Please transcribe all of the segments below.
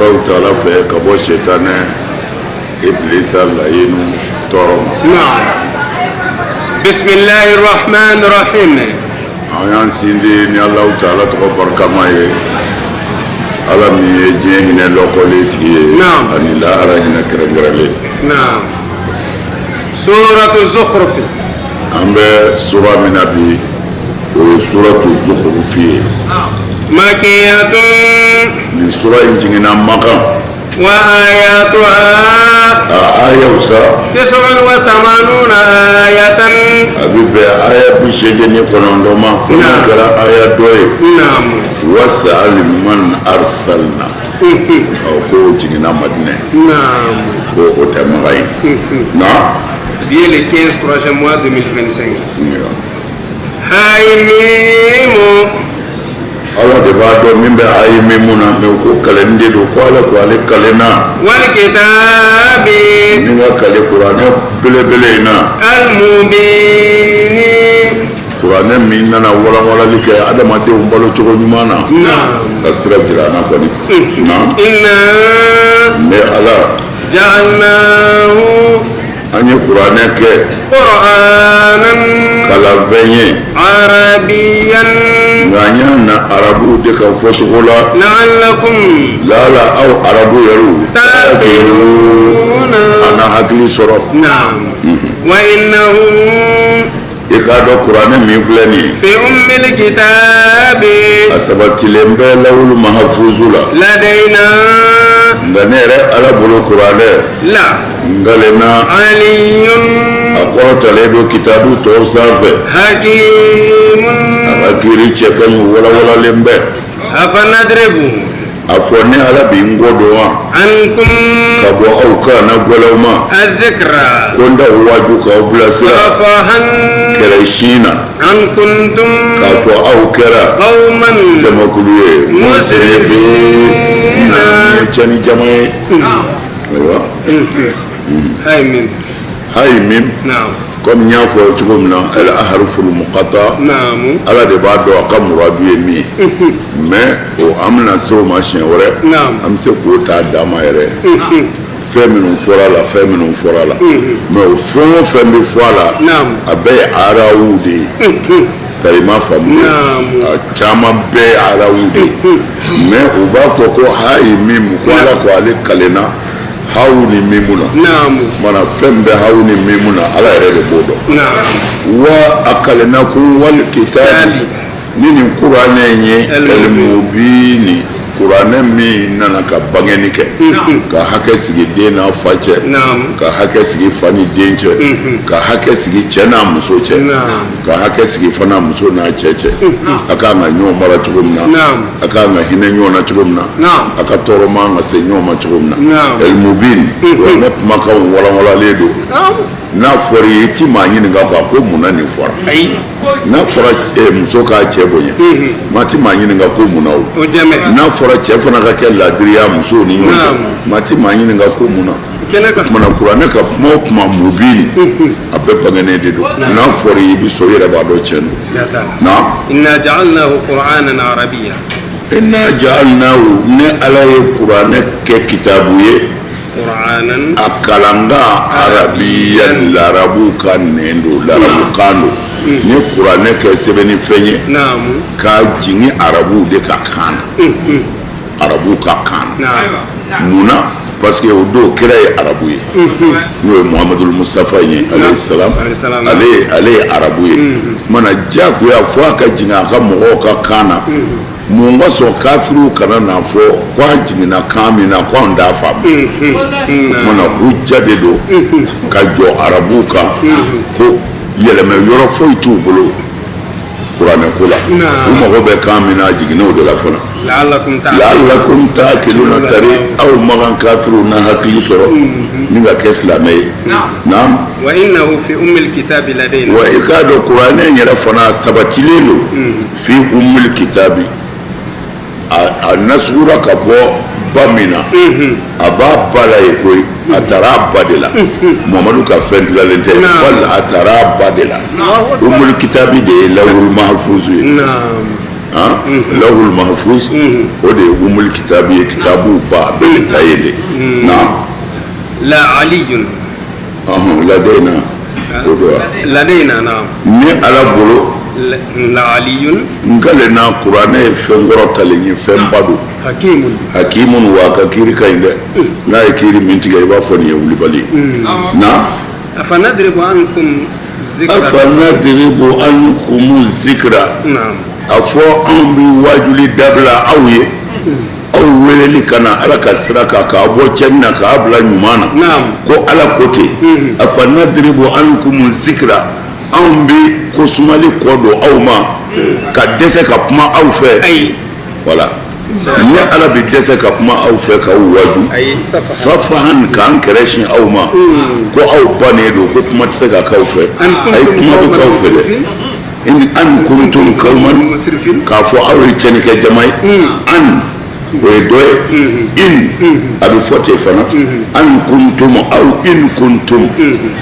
Allah ta'ala fait kabo shetane iblis lainu torom. Bismillahir Rahmanir Rahim. Ayan sindi ni Allah ta'ala to barkamaye. Ala mi jehine lokoleti ani la arahina krengrale. Naam. Suratu Zukhruf. Ambe sura minabi o suratu Zukhruf. Makiyatun. Ni sura injingina maka. Wa ayatuha. Ayausa. 89 ayatan. Abibe aya bishege ni konondoma funa kara aya doye. Naam. Was'al man arsalna. Ko jingina madine. Naam. Ko otamarai. Na. Bien les 15 prochains mois 2025. Haimimu. Allah de ba do min be ayimimu na me ko kalende do ko ala ko ale kalena. Wal kitabi. Ni ga kale Qur'ana bele bele na. Al mubini. Qur'ana min na wala like adama de umbalo chogo nyumana. Naam. Asra jirana ko ni. Na. Inna. Me ala. Ja'alnahu. Anye Qur'ana ke Qur'anan kalavenye Arabiyan nganya na arabu de ka fotokola la'allakum lala au arabu yaru taqiluna ana hakli soro. Naam. Wa innahu ikado Qur'ana mi fulani fi ummil kitabi asabati lembe lawul mahfuzula ladaina nganere ala bolo Qur'ana la ngalena aliyun akorota ledo kitabu to safe hakimun abakiri chekan wala lembe afanadribu afone ala bingodo wa ankum kabo au kana goloma azikra konda waju ka oblasira safahan keleshina an kuntum kafo au kera qauman jamakuluye musrifina chani jamae aywa haymim naam comme nyafo tugumna al ahruful muqatta naam ala de ba do akam muradu yemi mais o amna so machin wore am se ko ta dama yere feminu fora la mais o femme fora abe arawudi tayma famu chama be arawudi mais o ba foko haymim ko ala ko ale kalena hawni mimuna mana fembe hawni mimuna ala yere bodo wa akalena ku wal kitabi nini Qur'ana nye el mubini Qur'ana mi nana ka bangeni ke ka hake sigi dena fache ka hake sigi fani denche ka hake sigi chena muso che ka hake sigi fana muso na cheche aka nga nyo mara chugumna aka nga hine nyo na chugumna aka toroma nga se nyo ma chugumna el mubin Qur'ana maka wala ledo na fori iti ma nyini nga ko munani fora na fora muso ka chebonya mati ma nyini nga ko munawo na fora chefana ka ke ladriya muso ni mati ma nyini nga ko muna mana Qur'ana ka mo mubin ape pangane dedo na fori bi so yere ba do chen na inna ja'alnahu qur'anan arabiyya inna ja'alnahu ne alaye Qur'ana ke kitabuye Qur'anan akalanga arabiyan larabu kan nendo larabu kando ni Qur'ana ke sebeni fenye ka jingi arabu de ka kana arabu ka kana muna parce que o do kira ye arabu ye no Muhammadul Mustafa ye alayhi salam ale arabu ye mana jago ya fo ka jinga ka mo ka kana munga so kafiru kana na fo kwa jingina kamina kwa ndafa mana hujja de do ka jo arabu ka ko yeleme yoro fo itu bolo Qur'ana kula uma go be kamina jigina o de la fona la'allakum ta'qiluna tari aw magan kafiruna hakli soro ninga ke islamai nam wa innahu fi ummil kitabi ladaina wa ikado Qur'ana nyara fona sabatilelo fi ummil kitabi anasura ka bo bamina aba bala ekoi atara badela Muhammadu ka fendla lente wala atara badela umul kitabi de lawul mahfuz lahul mahfuz o de umul kitabi ye kitabu ba bɛɛ ta ye de naam la aliyun ladayna o do ladayna naam ni ala bolo la aliyun ngale na qur'ana ye fɛn kɔrɔtalen ye fɛn ba don hakimun wa ka kiri ka ɲi dɛ n'a ye kiri min tigɛ i b'a fɔ nin ye wulibali naam afanadribu ankum zikra a fɔ anw bi wajuli dabila aw ye aw weleli ka na ala ka sira kan k'a bɔ cɛnni na k'a bila ɲuman na ko ala ko ten afanadribu ankum zikra anw bi ko sumali kɔ don aw ma ka dɛsɛ ka kuma aw fɛ voilà ni ala bi dɛsɛ ka kuma aw fɛ k'aw waju safahan k'an kɛrɛ siɲɛ aw ma ko aw bannen don ko kuma tɛ se ka k'aw fɛ a ye kuma bɛ k'aw fɛ dɛ an kuntum qawman k'a fɔ aw ye tiɲɛnikɛ jama ye an o ye dɔ ye in a bɛ fɔ ten fana an kuntum aw in kuntum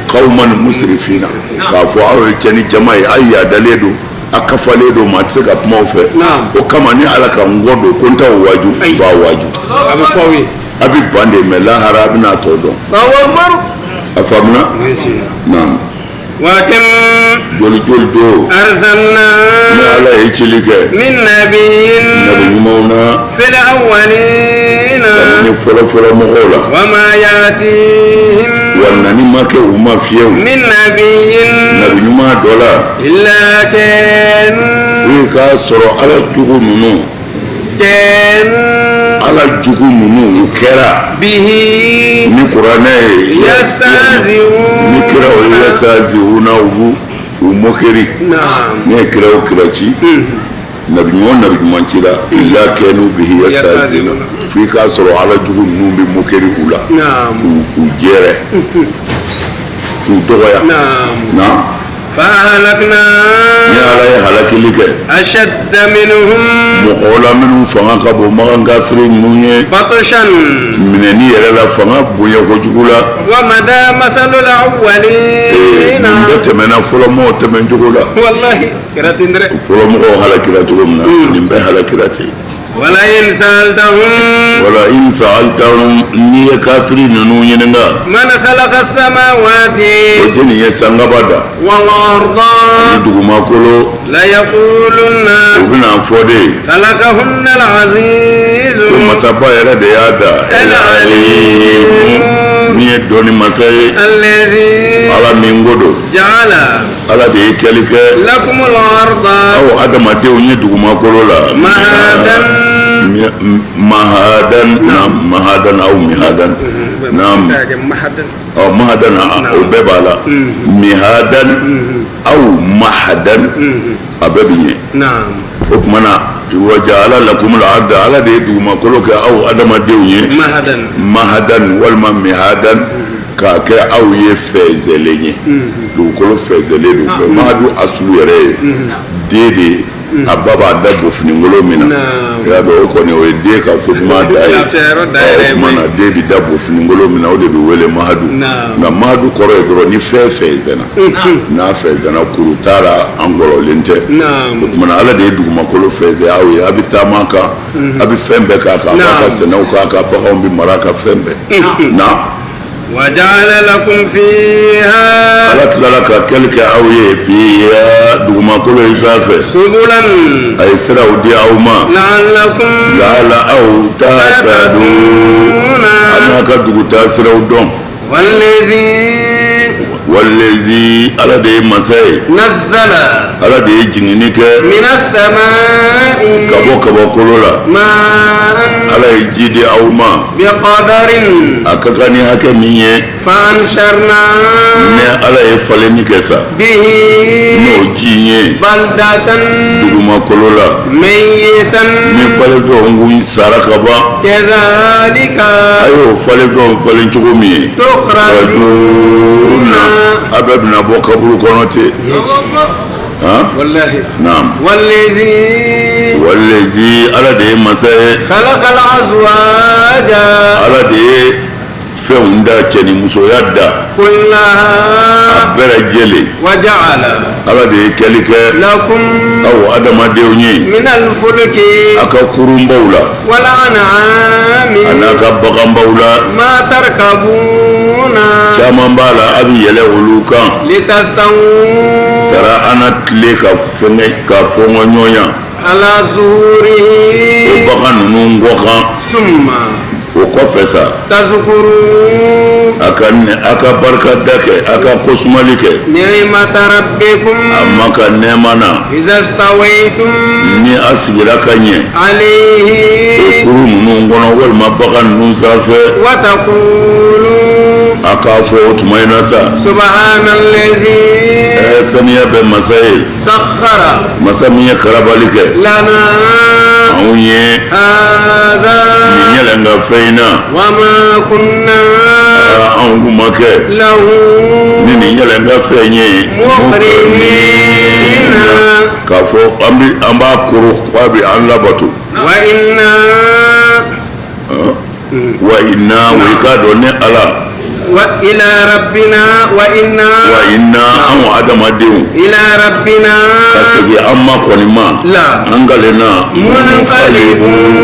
qawman musrifina k'a fɔ aw ye tiɲɛni jama ye aw yaadalen don a kafalen don maa tɛ se ka kuma aw fɛ o kama ni ala ka n kɔ don ko n t'aw waju b'a waju a bɛ fɔ aw ye a bɛ ban de mɛ lahara a bɛ n'a tɔ dɔn a faamuna naam joli joli do arsalna ni ala ye cili kɛ min nabiyyin nabi ɲumanw na fil awwalina kabini fɔlɔfɔlɔ mɔgɔw la wa ma yatihim wa nani ma kɛ u ma fiyewu min nabiyyin nabi ɲuman dɔ la illa kanu f'i k'a sɔrɔ ala jugu ninnu ala jugu ninnu u kɛra bihi ni kuranɛ ye yastazi'un ni kira o ye yastazi'una u mokeri ne ye kira o kira ci nabi ɲuman ci la illa kanu bihi yastazi'una f'i k'a sɔrɔ ala jugu ninnu bɛ mokeri u la k'u jɛrɛ k'u dɔgɔya naam فأهلكنا يا على هلاكلك أشد منهم مقولا منهم فما كبو ما كافرين نوني بطشا منني يلا فما بويا وجولا ومدى مثل الأولين تمنا فلمو تمن جولا والله كراتين در فلمو هلاكلاتهم نمبه هلاكلاتي ولا إن سألتهم ني كافرين نوني نغا من خلق السماوات وجني يسانغبادا والأرض دوما كولو لا يقولون وبنا فودي خلقهن العزيز ومسابا يرد يادا العليم مي دوني مساي الذي على مينغودو جعل على دي كلك لكم الأرض أو أدم ديو ني دوما كولو لا مهادا أو مهادا نعم أو مهادا أو ببالا مهادا أو مهدا أببي نعم حكمنا وجعل لكم الأرض على دي دوما كولوك أو أدم ديو مهدا والما مهادا k'a aw ye fɛzɛlen ye dugukolo fɛzɛlen don mahadu asulu yɛrɛ ye den de a ba b'a da bofiningolo min na i y'a dɔn o kɔni o ye den ka koduma da ye o tuma na den bi da bofiningolo min na o de bɛ wele mahadu nka mahadu kɔrɔ ye dɔrɔn ni fɛn fɛzɛnna n'a fɛzɛnna kuru t'a la an gɔlɔlen tɛ o tuma na ala de ye dugumakolo fɛzɛ aw ye a bɛ taama kan a bɛ fɛn bɛɛ k'a kan a b'a ka sɛnɛw k'a kan baganw bɛ mara ka fɛn bɛɛ na. وجعل لكم فيها على تلك كلك أوي فيها دوما كل إسافة سبلا أي سرا ودي أو ما لعلكم لا أو تهتدون أنا كدو تاسرا ودون والذي على دي مساي نزل على دي جنينك من السماء كبو كلولا ماء على يجيدي أو ما بقدر أكاكاني هكمية فأنشرنا على يفعلني كسا به نوجيني بلدة دوما كلولا ميتا من فلفون ساركبا كذلك أيو فلفون تقومي تخرجون أبابنا بوكابلو كونوتي والله نعم والذي على دي مساء خلق الأزواج على دي فهم دا تشني مسويات دا كلها أبرا جلي وجعل ala de ye kɛli kɛ lakum aw adamadenw ye min al-fulki a ka kurunbaw la wal an'ami a n'a ka baganbaw la ma tarkabuna caman b'a la a bɛ yɛlɛ olu kan litastawu tara ana tile ka fɛngɛ ka fɔngɔ ɲɔgɔnya ala o zuhurihi bagan ninnu gɔ kan summa o kɔfɛ sa tazkuru a ka barikada kɛ a ka kosumali kɛ ni'mata rabbikum a ma ka nɛɛma na iza stawaytum ni a sigira ka ɲɛ o alayhi kuru ninnu kɔnɔ walima bagan ninnu sanfɛ wa taqulu a k'a fɔ o tuma in na sa subhanallazi saniya bɛ masa ye sakhara masa min ye karabali kɛ lana anw ye hadha nin yɛlɛ ka fɛn in na wa ma kunna anw kun ma kɛ lahu ni nin yɛlɛ ka fɛn ye muqrinina k'a fɔ an b'a koro k'a bɛ an labato wa inna wa i k'a dɔn ne ala wa ila rabbina wa inna anw adamadenw ila rabbina ka segin an ma kɔni ma la an galenna munqalibun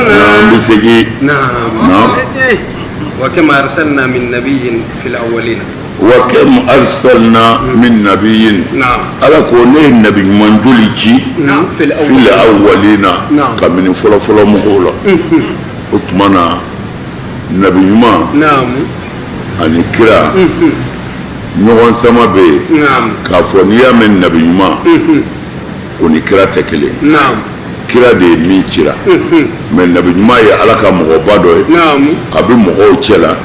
an bɛ segin نعم وكما أرسلنا من نبي في الأولين وكم أرسلنا من نبي نعم على كل نبي من جلجي في في الأولين نعم كمن فلا مقولة أتمنى نبي ما نعم أن كلا نوان سما بي نعم كافونيا من نبي ما ونكرا تكلي نعم kira de ye min cira mais nabi ɲuman ye ala ka mɔgɔba dɔ ye a bɛ mɔgɔw cɛla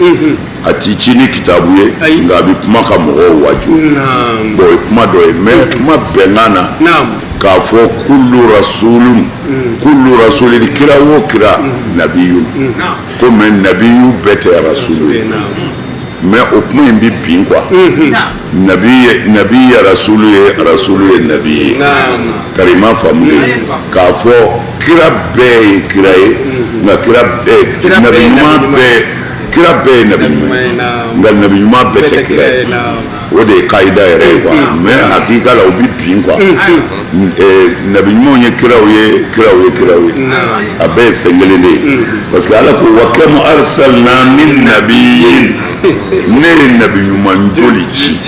a ti ci ni kitabu ye nka a bɛ kuma ka mɔgɔw wajo bon o ye kuma dɔ ye mais kuma bɛnkan na k'a fɔ kullu rasulin kira o kira nabiyun ko mais nabiyu bɛɛ tɛ rasulu ye mais o kuma in bɛ bin quoi nabi ye rasulu ye nabi ye karima faamu k'a fɔ kira bɛɛ ye kira ye nka nabi ɲuman bɛɛ kira bɛɛ ye nabi ɲuman ye nka nabi ɲuman bɛɛ tɛ kira ye o de ye kayida yɛrɛ ye quoi mais hakika la o bɛ bin quoi nabi ɲumanw ye kiraw ye a bɛɛ ye fɛn kelen de ye parce que ala ko wa kam arsalna min nabiyyin ne ye nabi ɲuman joli ci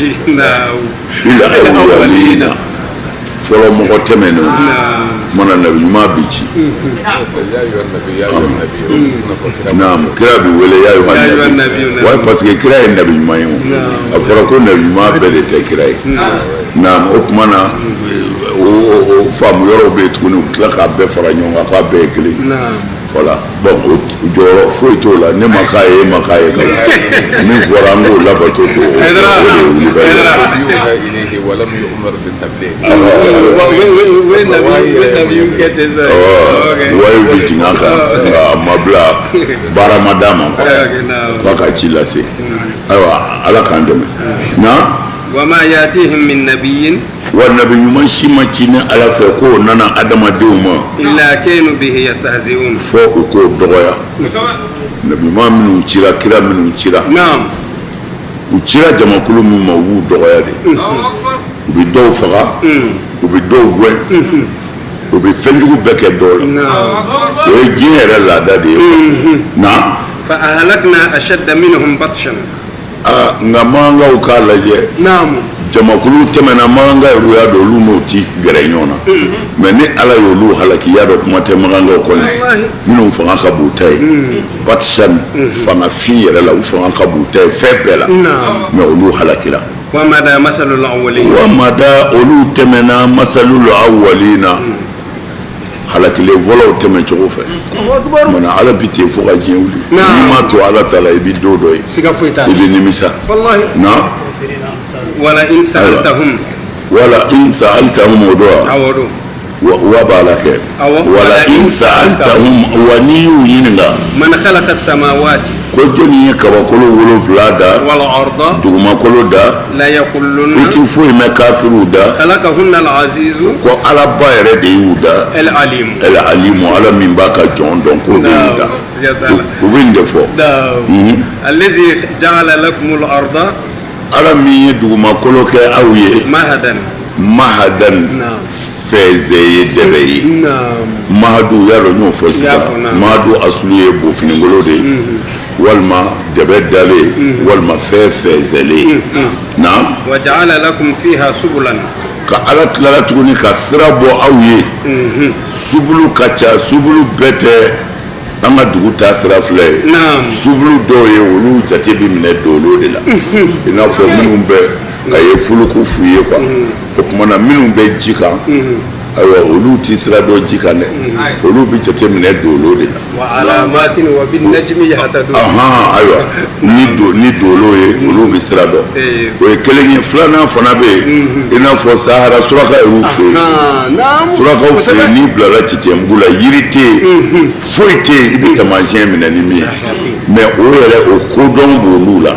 fil awwalina fɔlɔ mɔgɔ tɛmɛnenw mana nabi ɲuman bi ci naam kira bi wele ya yuhan nabi wa parce que kira ye nabi ɲuman ye a fɔra ko nabi ɲuman bɛɛ de tɛ kira ye naam o tuma na o faamu yɔrɔw bɛ yen tuguni u tila k'a bɛɛ fara ɲɔgɔn kan k'a bɛɛ ye kelen voilà bon o jɔyɔrɔ foyi t'o la ne ma k'a ye e ma k'a ye kaban min fɔra an k'o labato o de ye wulibali wayiw bɛ jigin a kan nka a ma bila baara ma d'a ma k'a ka ci lase ayiwa ala k'an dɛmɛ na وما ياتيهم من نبي wa nabi ɲuman si ma ci ni ala fɛ k'o nana adamadenw ma إلا كانوا به يستهزئون fɔ u k'o dɔgɔya nabi ɲuman minnu cira kira minnu cira نعم u cira jamakulu min ma u b'u dɔgɔya de u bɛ dɔw faga u bɛ dɔw gɛn u bɛ fɛnjugu bɛɛ kɛ dɔw la o ye diɲɛ yɛrɛ laada de ye na فأهلكنا أشد منهم بطشا nka makangaw k'a lajɛ نعم jamakulu tɛmɛna makanga yɛrɛ y'a dɔn olu n'o ti gɛrɛ ɲɔgɔn na mais ni ala y'olu halaki y'a dɔn kuma tɛ makangaw kɔni minnu fanga ka b'u ta ye batisani fanga fin yɛrɛ la u fanga ka b'u ta ye fɛn bɛɛ la mais olu halakira ومدى مثل الأولين wamada olu tɛmɛna masalul awwalina halakilen fɔlɔw tɛmɛ cogo fɛ mana ala bi ten fo ka diɲɛ wuli n'i ma to ala ta la i bɛ don dɔ ye i bɛ nimisa na ولئن سألتهم wala in sa'altahum o dɔ wa b'a la kɛ wala in sa'altahum wa n'i y'u ɲininka من خلق السماوات ko jɔnni ye kabakolo 7 da والأرض dugumakolo da لا يقولون i ti foyi mɛn kafiriw da خلقهن العزيز ko ala ba yɛrɛ de y'u da العليم el alimu ala min b'a ka jɔn dɔn k'o de y'u da u bɛ nin de fɔ الذي جعل لكم الأرض ala min ye dugumakolo kɛ aw ye مهدا mahadan fezeye debeye mahadu yalo nyo fo sisa mahadu asliye bo finingolo de walma debe dale walma fezele na waja'ala lakum fiha subulan ka ala tilala tuguni ka sira bɔ aw ye subulu ka ca subulu bɛɛ tɛ an ka dugu taa sira filɛ subulu dɔw ye olu jate bi minɛ dolo de la i n'a fɔ minnu bɛ a ye fuluku f'u ye quoi o tuma na minnu bɛ ji kan ayiwa olu ti sira dɔ ji kan dɛ olu bi jate minɛ dolo de la wa alamatin wa bin najmi yahtadun ayiwa ni dolo ye olu bi sira dɔ o ye kelen ye filanan fana bɛ yen i n'a fɔ sahara suraka y'u fɛ yen surakaw fɛ yen n'i bilala cɛncɛnbugu la yiri tɛ yen foyi tɛ yen i bɛ taamasiyɛn minɛ ni min ye mais o yɛrɛ o kodɔn b'olu la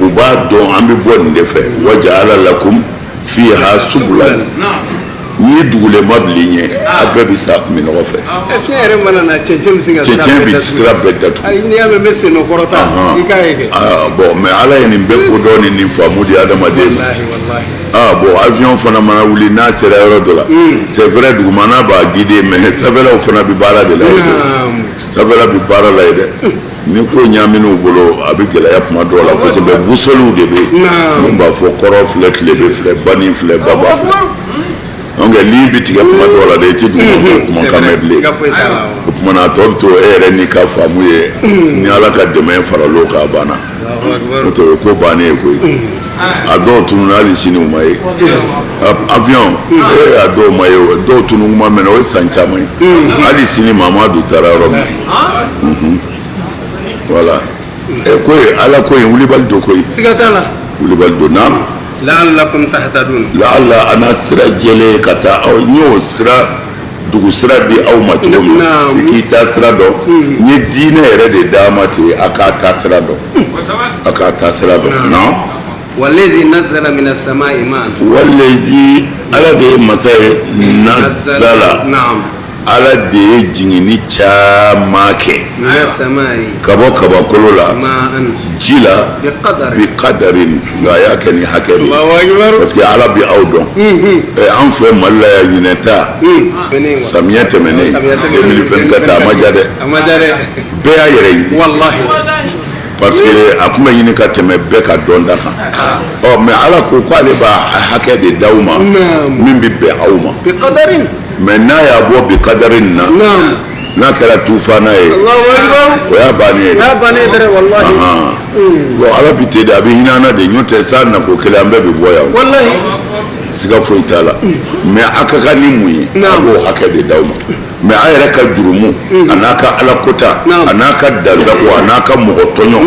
u b'a dɔn an bɛ bɔ nin de fɛ waja'ala lakum fiha subulan ni dugulema bilen ye a bɛɛ bɛ sa minɔgɔ fɛ fiɲɛ yɛrɛ mana na cɛncɛn bɛ se ka sira bɛɛ datugu n'i y'a mɛn n bɛ sen dɔ kɔrɔta i k'a ye kɛ bon mais ala ye nin bɛɛ kodɔn ni nin faamu di adamaden ma bon avion fana mana wuli n'a sera yɔrɔ dɔ la c'est vrai dugumana b'a guider mais sanfɛlaw fana bɛ baara de la yen sanfɛla bɛ baara la yen dɛ ni ko ɲamin'u bolo a bɛ gɛlɛya kuma dɔw la kosɛbɛ buseliw de bɛ yen mun b'a fɔ kɔrɔ filɛ tile bɛ filɛ bani filɛ baba filɛ donc lii bi tigɛ kuma dɔw la de i tɛ kuma kan mɛn bilen o tuma na a tɔ bɛ to e yɛrɛ n'i ka faamu ye ni ala ka dɛmɛ faral'o kan a banna n'o tɛ o ye ko bannen ye koyi a dɔw tununna hali sini u ma ye avion a dɔw ma ye dɔw tunu kuma mɛnna o ye san caman ye hali sini mamadu taara yɔrɔ min voilà ko ye ala ko ye wulibali don koyi siga t'a la wulibali don na la'allakum tahtadun la'alla ana sira jɛlen ka taa aw n y'o sira dugu sira di aw ma cogo min na i k'i taa sira dɔn n ye diinɛ yɛrɛ de d'a ma ten a k'a taa sira dɔn a k'a taa sira dɔn non wallazi nazzala min as-sama'i ma'an wallazi ala de ye masa ye nazzala ala de ye jigini caman kɛ ka bɔ kabakolo la ji la bi qadarin nka a y'a kɛ ni hakɛ de parce que ala bɛ aw dɔn an fɛ mali la yan ɲinɛ ta samiyɛ tɛmɛnen 2024 a ma ja dɛ bɛɛ y'a yɛrɛ ɲini parce que a tun bɛ ɲini ka tɛmɛ bɛɛ ka dɔn da kan mais ala ko k'ale b'a hakɛ de d'aw ma min bɛ bɛn aw ma mais n'a y'a bɔ bi kadarin na n'a kɛra tufana ye o y'a bannen ye bon ala bi te de a bɛ hinɛ de ɲɔ tɛ sa nako kelen an bɛɛ bɛ bɔ yan siga foyi t'a la mais a ka kan ni mun ye a b'o hakɛ de d'aw ma mais a yɛrɛ ka jurumu a n'a ka alakota a n'a ka dansago a n'a ka mɔgɔ tɔɲɔ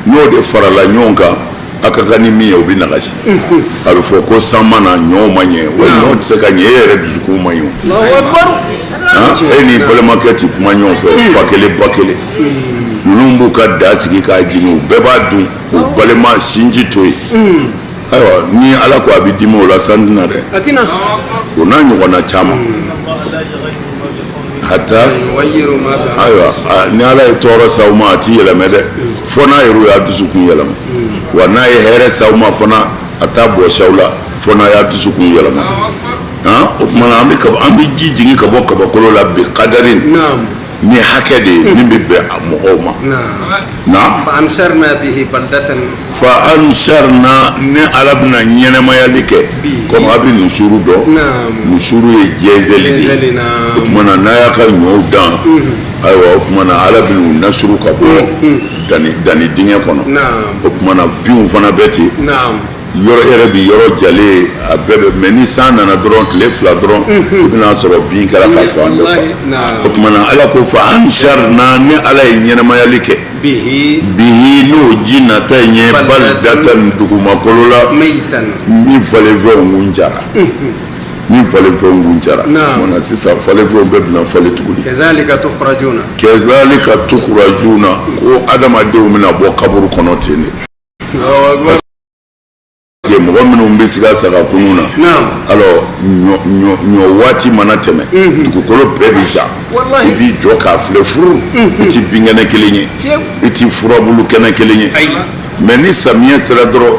n'o de farala ɲɔgɔn kan a ka kan ni min ye o bɛ nagasi a bɛ fɔ ko san mana ɲɔw ma ɲɛ wa ɲɔ tɛ se ka ɲɛ e yɛrɛ dusukun ma ɲɛ e ni balimakɛ tɛ kuma ɲɔgɔn fɛ fa kelen ba kelen ninnu b'u ka da sigi k'a jigin u bɛɛ b'a dun k'u balima sinji to yen ayiwa ni ala ko a bɛ dimi o la san tɛna dɛ o n'a ɲɔgɔnna caman hata ayiwa ni ala ye tɔɔrɔ s'aw ma a tɛ yɛlɛmɛ dɛ fo n'a yɛrɛ y'a dusukun yɛlɛma wa n'a ye hɛrɛ s'aw ma fana a t'a bɔsi aw la fo n'a y'a dusukun yɛlɛma o tuma na an bɛ ji jigin ka bɔ kabakolo la bi kadarin ni hakɛ de ye min bɛ bɛn a mɔgɔw ma na fa ansharna bihi baldatan fa ansharna ni ala bɛna ɲɛnɛmayali kɛ comme a bɛ nusuru dɔn nusuru ye jɛzɛli de ye o tuma na n'a y'a ka ɲɔw dan ayiwa o tuma na ala bɛna nasuru ka bɔ danni dingɛ kɔnɔ o tuma na binw fana bɛ ten yɔrɔ yɛrɛ bi yɔrɔ jalen a bɛɛ bɛ mais ni san nana dɔrɔn tile fila dɔrɔn i bɛna sɔrɔ bin kɛra ka fan bɛɛ fa o tuma na ala ko fa ansharna ni ala ye ɲɛnɛmayali kɛ bihi n'o ji nata in ye baldatan dugumakolo la min falenfɛnw kun jara min falenfɛnw kun jara mana sisan falenfɛnw bɛɛ bɛna falen tuguni kazalika tukhrajuna ko adamadenw bɛna bɔ kaburu kɔnɔ ten de mɔgɔ minnu bɛ sigi a saga kunun na alors ɲɔ waati mana tɛmɛ dugukolo bɛɛ bɛ ja i b'i jɔ k'a filɛ furu i tɛ binkɛnɛ kelen ye i tɛ furabulu kɛnɛ kelen ye mais ni samiyɛ sera dɔrɔn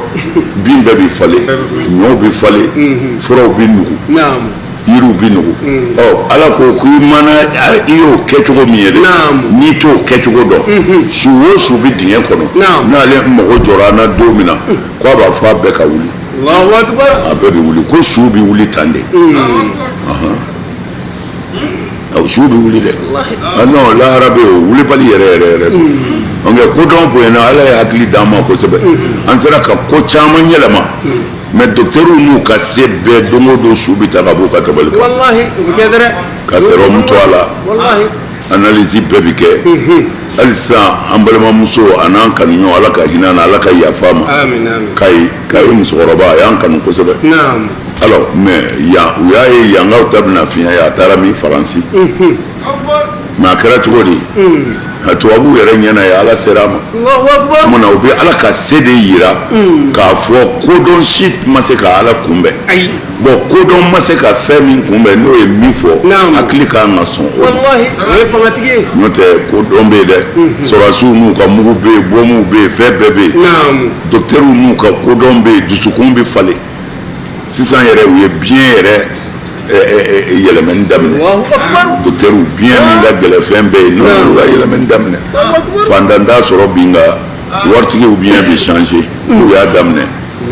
bin bɛɛ bi falen ɲɔw bi falen furaw bi nugu yiriw bi nugu ala ko k'i mana i y'o kɛcogo min ye dɛ n'i t'o kɛcogo dɔn su o su bi dingɛ kɔnɔ n'ale mago jɔra an na don min na k'a b'a fɔ a bɛɛ ka wuli a bɛɛ bi wuli ko su bi wuli tan de su bi wuli dɛ non lahara bɛ yen wulibali yɛrɛ nka kodɔn bonyana ala ye hakili d'an ma kosɛbɛ an sera ka ko caman yɛlɛma mais docteur n'u ka se bɛɛ don o don su bi ta ka bɔ ka tabali kan ka sérum to a la analyse bɛɛ bi kɛ hali sisan an balimamuso a n'an kanuɲɔgɔn ala ka hinɛ na ala ka yafa ma kayi musokɔrɔba a y'an kanu kosɛbɛ alors mais u y'a ye yankaw ta bɛna fiɲɛ ye a taara min faransi mais a kɛra cogo di a tubabu yɛrɛ ɲɛna ye ala sera a ma mun na u bɛ ala ka se de yira k'a fɔ kodɔn si ma se ka ala kunbɛn bon kodɔn ma se ka fɛn min kunbɛn n'o ye min fɔ hakili k'an ka sɔn o ma n'o tɛ kodɔn bɛ yen dɛ sɔrɔsiw n'u ka mugu bɛ yen bɔnmuw bɛ yen fɛn bɛɛ bɛ yen docteurw n'u ka kodɔn bɛ yen dusukun bɛ falen sisan yɛrɛ u ye biyɛn yɛrɛ yɛlɛmɛni daminɛ docteurw biyɛn min ka gɛlɛn fɛn bɛɛ ye n'olu ka yɛlɛmɛni daminɛ fantan t'a sɔrɔ bi nka waritigiw biyɛn bɛ changer n'u y'a daminɛ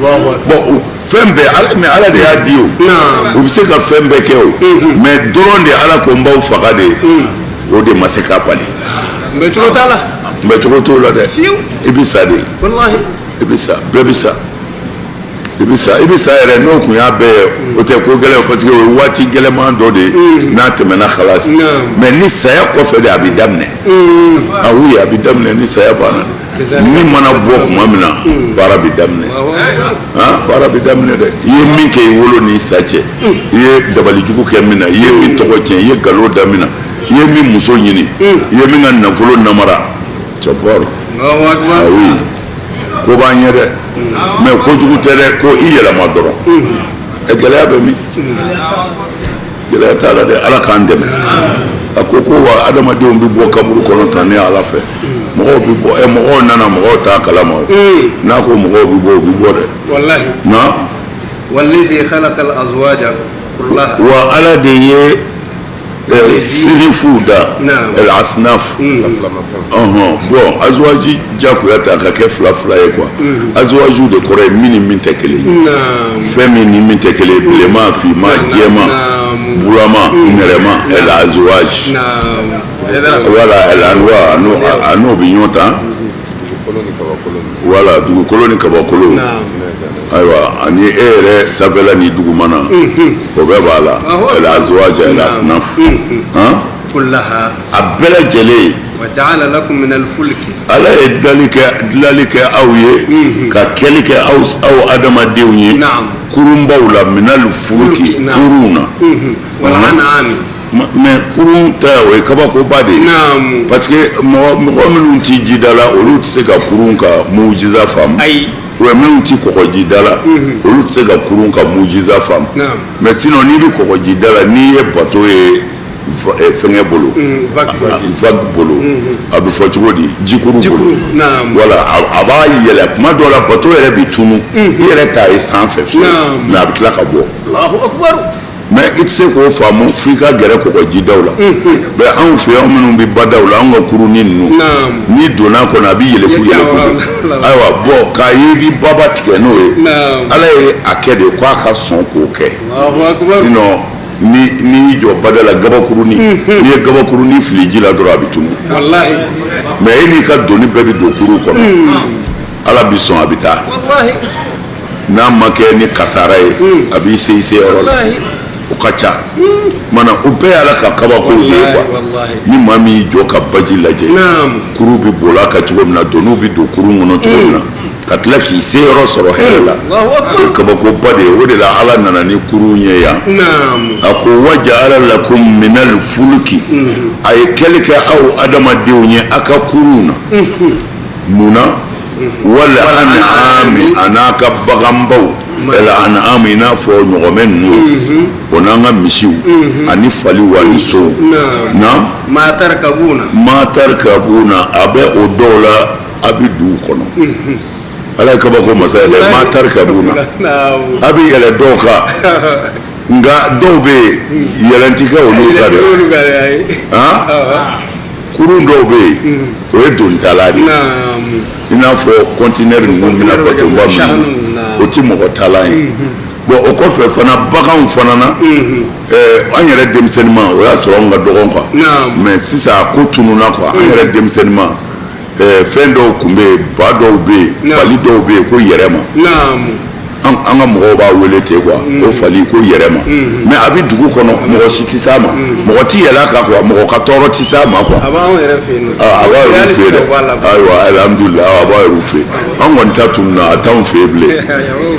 bon fɛn bɛɛ mais ala de y'a di o u bɛ se ka fɛn bɛɛ kɛ o mais dɔrɔn de ala ko n b'aw faga de o de ma se k'a bali kunbɛcogo t'a la kunbɛcogo t'o la dɛ i bɛ sa de i bɛ sa bɛɛ bɛ sa i bɛ sa yɛrɛ n'o tun y'a bɛɛ ye o tɛ ko gɛlɛn parce que o ye waati gɛlɛman dɔ de ye n'a tɛmɛna xalasi mais ni saya kɔfɛ de a bɛ daminɛ ah oui a bɛ daminɛ ni saya banna min mana bɔ tuma min na baara bɛ daminɛ baara bɛ daminɛ dɛ i ye min kɛ i wolo n'i sa cɛ i ye dabalijugu kɛ min na i ye min tɔgɔ tiɲɛ i ye nkalon da min na i ye min muso ɲini i ye min ka nafolo namara cɛpɔri ah oui ko b'an ye dɛ mais kojugu tɛ dɛ ko i yɛlɛma dɔrɔn gɛlɛya bɛ min gɛlɛya t'a la dɛ ala k'an dɛmɛ a ko wa adamadenw bɛ bɔ kaburu kɔnɔ tan ne ala fɛ mɔgɔw bɛ bɔ mɔgɔw nana mɔgɔw t'a kalama n'a ko mɔgɔw bɛ bɔ u bɛ bɔ dɛ na wallazi khalaqal azwaja kullaha wa ala de ye sirifu da el asnaf bon azwaji jagoya ta ka kɛ fila ye quoi azwaju de kɔrɔ ye min ni min tɛ kelen ye fɛn min ni min tɛ kelen ye bilenman finman jɛman burama nɛrɛman el azwaj wala el anwa a n'o bɛ ɲɔgɔn ta wala dugukolo ni kabakolo ayiwa ani e yɛrɛ sanfɛla ni dugumana o bɛɛ b'a la el azwaj el asnaf a bɛɛ lajɛlen وجعل لكم من الفلك ala ye dilali kɛ aw ye ka kɛli kɛ aw adamadenw ye kurunbaw la minal fulki kurun na mais kurun tɛ o ye kabakoba de ye parce que mɔgɔ minnu tɛ jida la olu tɛ se ka kurun ka mujiza faamu ou minnu tɛ kɔgɔjida la olu tɛ se ka kurun ka mujiza faamu mais sinon n'i bɛ kɔgɔjida la n'i ye bato ye fɛngɛ bolo vague bolo a bɛ fɔ cogo di jikuru bolo wala a b'a yɛlɛ kuma dɔw la bato yɛrɛ bɛ tunu i yɛrɛ t'a ye sanfɛ fiyewu mais a bɛ tila ka bɔ mais i tɛ se k'o faamu f'i ka gɛrɛ kɔgɔjidaw la mais anw fɛ yan minnu bɛ badaw la anw ka kurunin ninnu n'i donna a kɔnɔ a bɛ yɛlɛku ayiwa bon k'a ye i bɛ baba tigɛ n'o ye ala ye a kɛ de k'a ka sɔn k'o kɛ sinon n'i jɔ bada la gabakurunin n'i ye gabakurunin fili ji la dɔrɔn a bɛ tunu mais e n'i ka doni bɛɛ bɛ don kuru kɔnɔ ala bɛ sɔn a bɛ taa n'a ma kɛ ni kasara ye a b'i se yɔrɔ la o ka ca mana o bɛɛ ye ala ka kabako de ye quoi ni maa min y'i jɔ ka baji lajɛ kuru bɛ boli a kan cogo min na doniw bɛ don kurun kɔnɔ cogo min na ka tila k'i se yɔrɔ sɔrɔ hɛrɛ la o ye kabakoba de ye o de la ala nana ni kurun ye yan a ko waja'ala lakum minal fulki a ye kɛli kɛ aw adamadenw ye a ka kurun na munna wala an'ami a n'a ka baganbaw an'ami i n'a fɔ ɲɔgɔmɛ ninnu o n'an ka misiw ani faliw ani sow ma tarkabuna a bɛ o dɔw la a bɛ du kɔnɔ ala ka ba ko masaya de ma tarkabuna abi yala doka nga dobe yalantika oluka de kuru dobe o e don taladi ina fo container ninnu mina bato ba o ti mɔgɔ tala ye bon o kɔfɛ fana baganw fana na an yɛrɛ denmisɛnninma o y'a sɔrɔ an ka dɔgɔn quoi mais sisan ko tununa quoi an yɛrɛ denmisɛnninma fɛn dɔw kun bɛ yen ba dɔw bɛ yen fali dɔw bɛ yen ko yɛrɛma an ka mɔgɔw b'a wele ten quoi ko fali ko yɛrɛma mais a bɛ dugu kɔnɔ mɔgɔ si tɛ s'a ma mɔgɔ ti yɛlɛ a kan quoi mɔgɔ ka tɔɔrɔ ti s'a ma quoi a b'aw yɛrɛ fɛ yen dɛ ayiwa alhamdulilah a b'aw yɛrɛ fɛ an kɔni ta tununa a t'anw fɛ yen bilen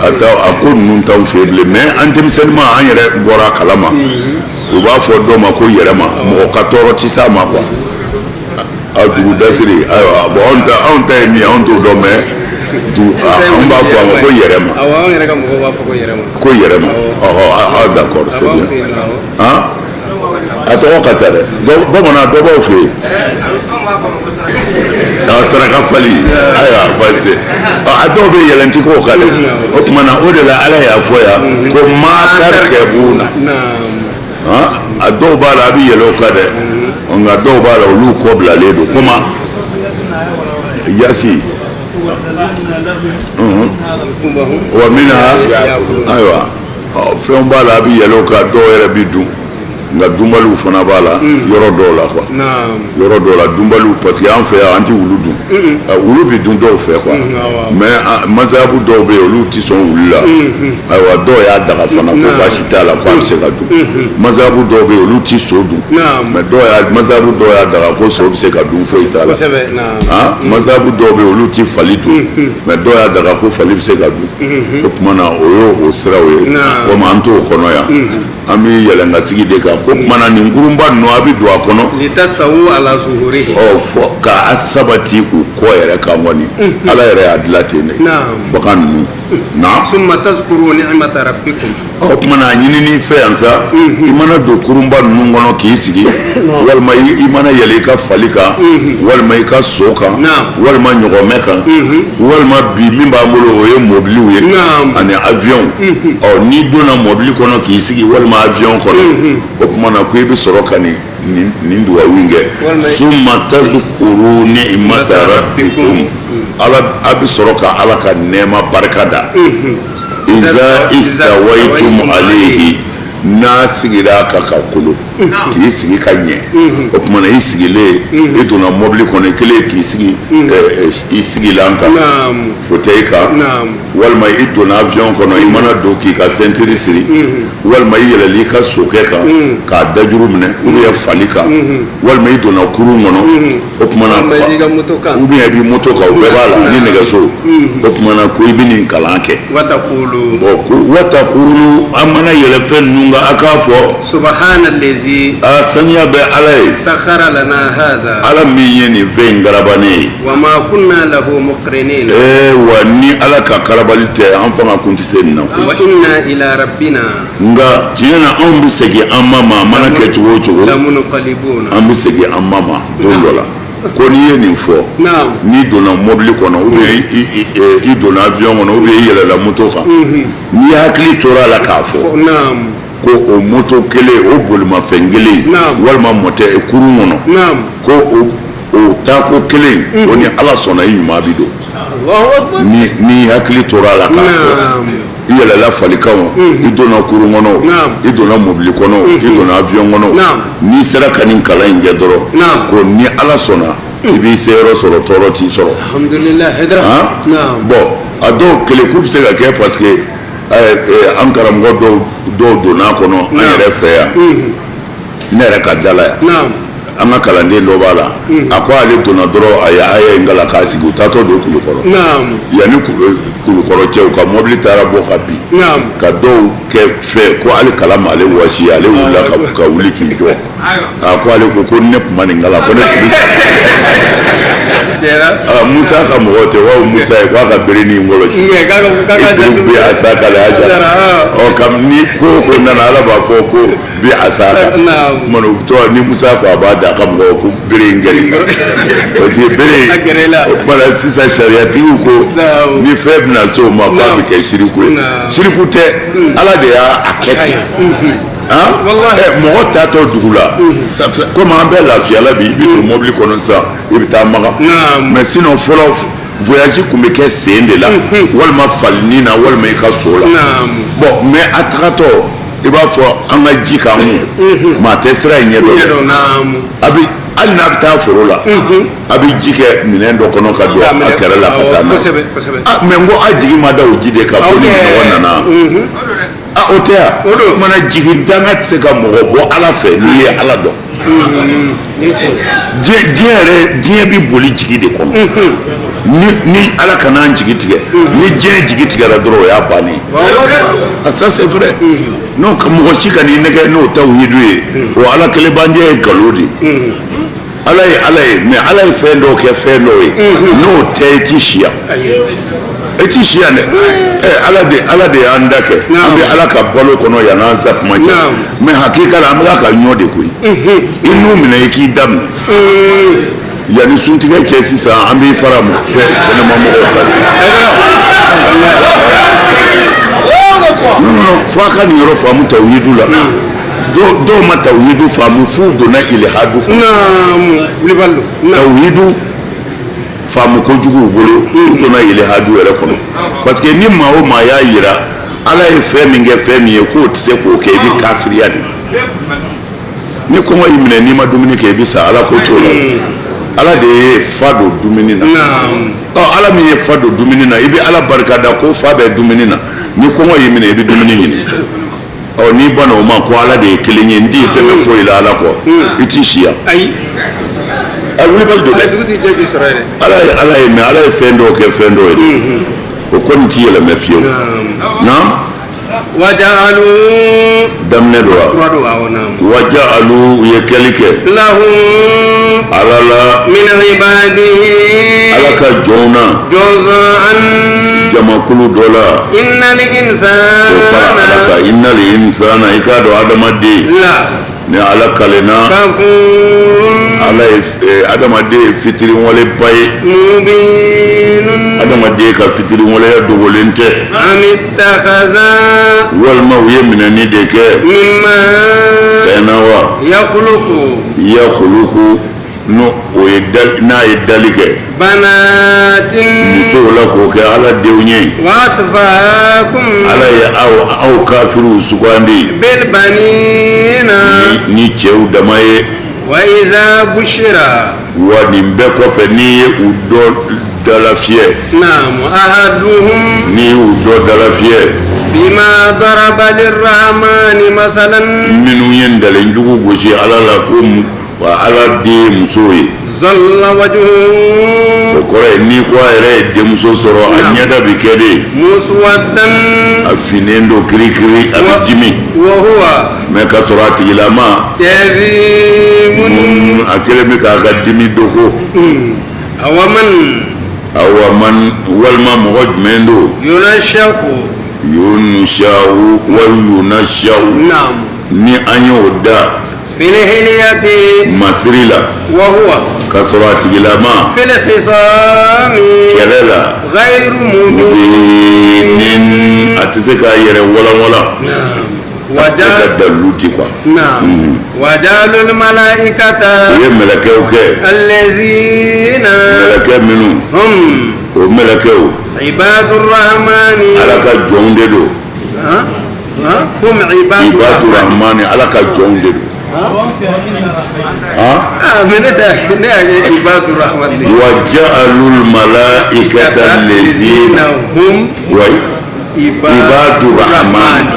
a ko ninnu t'anw fɛ yen bilen mais an denmisɛnninma an yɛrɛ bɔra a kalama u b'a fɔ dɔw ma ko yɛrɛma mɔgɔ ka tɔɔrɔ ti s'a ma quoi a dugu dasiri ayiwa bon anw ta ye min ye anw t'o dɔn mais an b'a fɔ a ma ko yɛrɛma an yɛrɛ ka mɔgɔw b'a fɔ ko yɛrɛma d'accord c'est bien a tɔgɔ ka ca dɛ bamanan dɔ b'aw fɛ yen saraka fali ayiwa parce que a dɔw bɛ yɛlɛnti k'o kan dɛ o tuma na o de la ala y'a fɔ yan ko maa tarkabuna a dɔw b'a la a bɛ yɛlɛ o kan dɛ nka dɔw b'a la olu kɔ bilalen don komi yasi wa minha ayiwa fɛnw b'a la a bɛ yɛlɛ o kan dɔw yɛrɛ bɛ dun nka dunbaliw fana b'a la yɔrɔ dɔw la quoi yɔrɔ dɔw la dunbaliw parce que an fɛ yan an tɛ wulu dun wulu bɛ dun dɔw fɛ quoi mais masabu dɔw bɛ yen olu tɛ sɔn wulu la ayiwa dɔw y'a daga fana ko baasi t'a la ko a bɛ se ka dun masabu dɔw bɛ yen olu tɛ so dun mais masabu dɔw y'a daga ko so bɛ se ka dun foyi t'a la masabu dɔw bɛ yen olu tɛ fali dun mais dɔw y'a daga ko fali bɛ se ka dun o tuma na o y'o siraw ye komi an t'o kɔnɔ yan an bɛ yɛlɛn ka sigi de kan ko kumana nin kurunba ninnu a bɛ don a kɔnɔ litasawu ala zuhuri fɔ k'a sabati u kɔ yɛrɛ kan kɔni ala yɛrɛ y'a dilan ten de bagan ninnu na summa tazkuru ni'mata rabbikum o kumana a ɲinini fɛ yan sa i mana don kurunba ninnu kɔnɔ k'i sigi walima i mana yɛlɛ i ka fali kan walima i ka so kan walima ɲɔgɔnmɛ kan walima bi min b'an bolo o ye mɔbiliw ye ani avion n'i donna mɔbili kɔnɔ k'i sigi walima avion kɔnɔ o kumana ko i bɛ sɔrɔ ka nin dugawu in kɛ summa tazkuru ni'mata rabbikum a bɛ sɔrɔ ka ala ka nɛɛma barika da iza istawaytum alayhi n'a sigira ka kolo k'i sigi ka ɲɛ o kumana i sigilen i donna mɔbili kɔnɔ i kelen k'i sigi i sigilan kan fauteuil kan walima i donna avion kɔnɔ i mana don k'i ka ceinture siri walima i yɛlɛli i ka sokɛ kan k'a dajuru minɛ ubiyɛn fali kan walima i donna kurun kɔnɔ o kumana ubiyɛn i b'i moto kan o bɛɛ b'a la ni nɛgɛso o kumana ko i bɛ nin kalan kɛ watakulu an mana yɛlɛ fɛn ninnu kan a k'a fɔ subhanallazi saniya bɛ ala ye sakhara lana haza ala min ye nin fɛn in garabane ye wa ma kunna lahu muqrinin wa ni ala ka karabali tɛ an fanga kun tɛ se nin na wa inna ila rabbina nka tiɲɛ na anw bɛ segin an ma a mana kɛ cogo o cogo lamunqalibuna an bɛ segin an ma don dɔ la ko n'i ye nin fɔ n'i donna mɔbili kɔnɔ ubiyɛn i donna avion kɔnɔ ubiyɛn i yɛlɛla moto kan n'i hakili tora a la k'a fɔ ko o moto kelen o bolimafɛn kelen walima mɔtɛ kurun kɔnɔ ko o taako kelen o ni ala sɔnna i ɲuman bi don n'i hakili tora a la k'a fɔ i yɛlɛla falikan i donna kurun kɔnɔ i donna mɔbili kɔnɔ i donna avion kɔnɔ n'i sera ka nin kalan in kɛ dɔrɔn ko ni ala sɔnna i b'i se yɔrɔ sɔrɔ tɔɔrɔ t'i sɔrɔ bɔn a dɔw kelen k'u bɛ se ka kɛ parce que an karamɔgɔ dɔw donna kɔnɔ an yɛrɛ fɛ yan ne yɛrɛ ka da la yan an ka kalanden dɔ b'a la a ko ale donna dɔrɔn a ye aya in kala k'a sigi u taatɔ don kulukɔrɔ yanni kulukɔrɔ cɛ u ka mɔbili taara bɔ ka bin ka dɔw kɛ fɛ ko ale kala ma ale wɔsi ale wulila ka wuli k'i jɔ a ko ale ko ne tun ma nin kala ko ne tun bɛ Musa ka mɔgɔ tɛ wa Musa ye k'a ka bere ni ngɔlɔsi bi asaka la haja kam ni ko nana Ala b'a fɔ ko bi asaka mano to ni Musa ko a b'a da ka mɔgɔ ko bere ngɛri parce que bere bala sisan sariyatigiw ko ni fɛn bɛna so ma k'a bɛ kɛ siriku ye siriku tɛ Ala de y'a kɛ ten mɔgɔ taatɔ dugu la komi an bɛ lafiyala bi i bɛ don mobili kɔnɔ sisan i bɛ taa maga mais sinon fɔlɔ voyage tun bɛ kɛ sen de la walima falini na walima i ka so la bon mais a tagatɔ i b'a fɔ an ka ji k'an mun maa tɛ sira in ɲɛdɔn a bɛ hali n'a bɛ taa foro la a bɛ ji kɛ minɛn dɔ kɔnɔ ka don a kɛrɛ la ka taa n'a ye mais n ko a jigi ma da o ji de kan ko ni mɔgɔ nana o tɛ yan mana jigin danga tɛ se ka mɔgɔ bɔ Ala fɛ n'i ye Ala dɔn diɲɛ bɛ boli jigi de kɔnɔ ni Ala kana an jigi tigɛ ni diɲɛ jigi tigɛra dɔrɔn o y'a bannen ça c'est vrai n'o ka mɔgɔ si ka n'i nɛgɛ n'o tawhidu ye o Ala kɛlɛbandiya ye nkalon de Ala ye Ala ye mais Ala ye fɛn dɔw kɛ fɛn dɔw ye n'o tɛ i tɛ siya i tɛ siya dɛ Ala de y'an da kɛ an bɛ Ala ka balo kɔnɔ yan n'an sa kuma cɛ mais hakika la an bɛ ka ɲɔ de koyi i n'u minɛ i k'i daminɛ yanni suntigɛ cɛ sisan an b'i fara kɛnɛma mɔgɔw ka se non fo a ka nin yɔrɔ faamu tawhidu la dɔw ma tawhidu faamu f'u donna ilhadu kɔnɔ tawhidu faamu kojugu bolo u donna ilhadu yɛrɛ kɔnɔ parce que ni maa o maa y'a yira Ala ye fɛn min kɛ fɛn min ye k'o tɛ se k'o kɛ i bɛ kafiriya de ni kɔngɔ y'i minɛ n'i ma dumuni kɛ i bɛ sa Ala ko t'o la Ala de ye fa don dumuni na Ala min ye fa don dumuni na i bɛ Ala barikada ko fa bɛ dumuni na ni kɔngɔ y'i minɛ i bɛ dumuni ɲini n'i banna o ma ko Ala de ye kelen ye n t'i fɛn bɛ foyi la Ala kɔ i t'i siya wulibali don dɛ Ala ye mais Ala ye fɛn dɔw kɛ fɛn dɔw ye o kɔni t'i yɛlɛmɛ fiyewu waja'alu daminɛ dɔ wa waja'alu u ye kɛli kɛ lahum Ala la min ibadihi Ala ka jɔnw na juz'an jamakulu dɔ la innal insana i k'a dɔn adamaden ni Ala kalenna Ala ye adamaden ye fitiriwale ba ye adamaden ka fitiriwaleya dogolen tɛ walima u ye minɛni de kɛ fɛn na wa yakhluqu no o ye n'a ye dali kɛ musow la k'o kɛ Ala denw ye Ala ye aw kafiriw sugandi ni cɛw dama ye wa nin bɛɛ kɔfɛ n'i ye u dɔ dalafiyɛ n'i y'u dɔ dalafiyɛ minnu ye ntalenjugu gosi Ala la ko Ala den ye muso ye o kɔrɔ ye n'i ko a yɛrɛ ye denmuso sɔrɔ a ɲɛda bi kɛ de a finnen don kirikiri a bɛ dimi mais ka sɔrɔ a tigilama a kɛlen bɛ k'a ka dimi dogo awaman walima mɔgɔ jumɛn don yunashau wa yunashau ni an y'o da masiri la ka sɔrɔ a tigilama kɛlɛ la ni a tɛ se k'a yɛrɛ walawala a tɛ ka dalilu di quoi wajalul malaikata u ye mɛlɛkɛw kɛ mɛlɛkɛ minnu o mɛlɛkɛw ibadur rahmani Ala ka jɔnw de don ibadur rahmani Ala ka jɔnw de don waja'alul malaikata allazina hum ibadur rahmani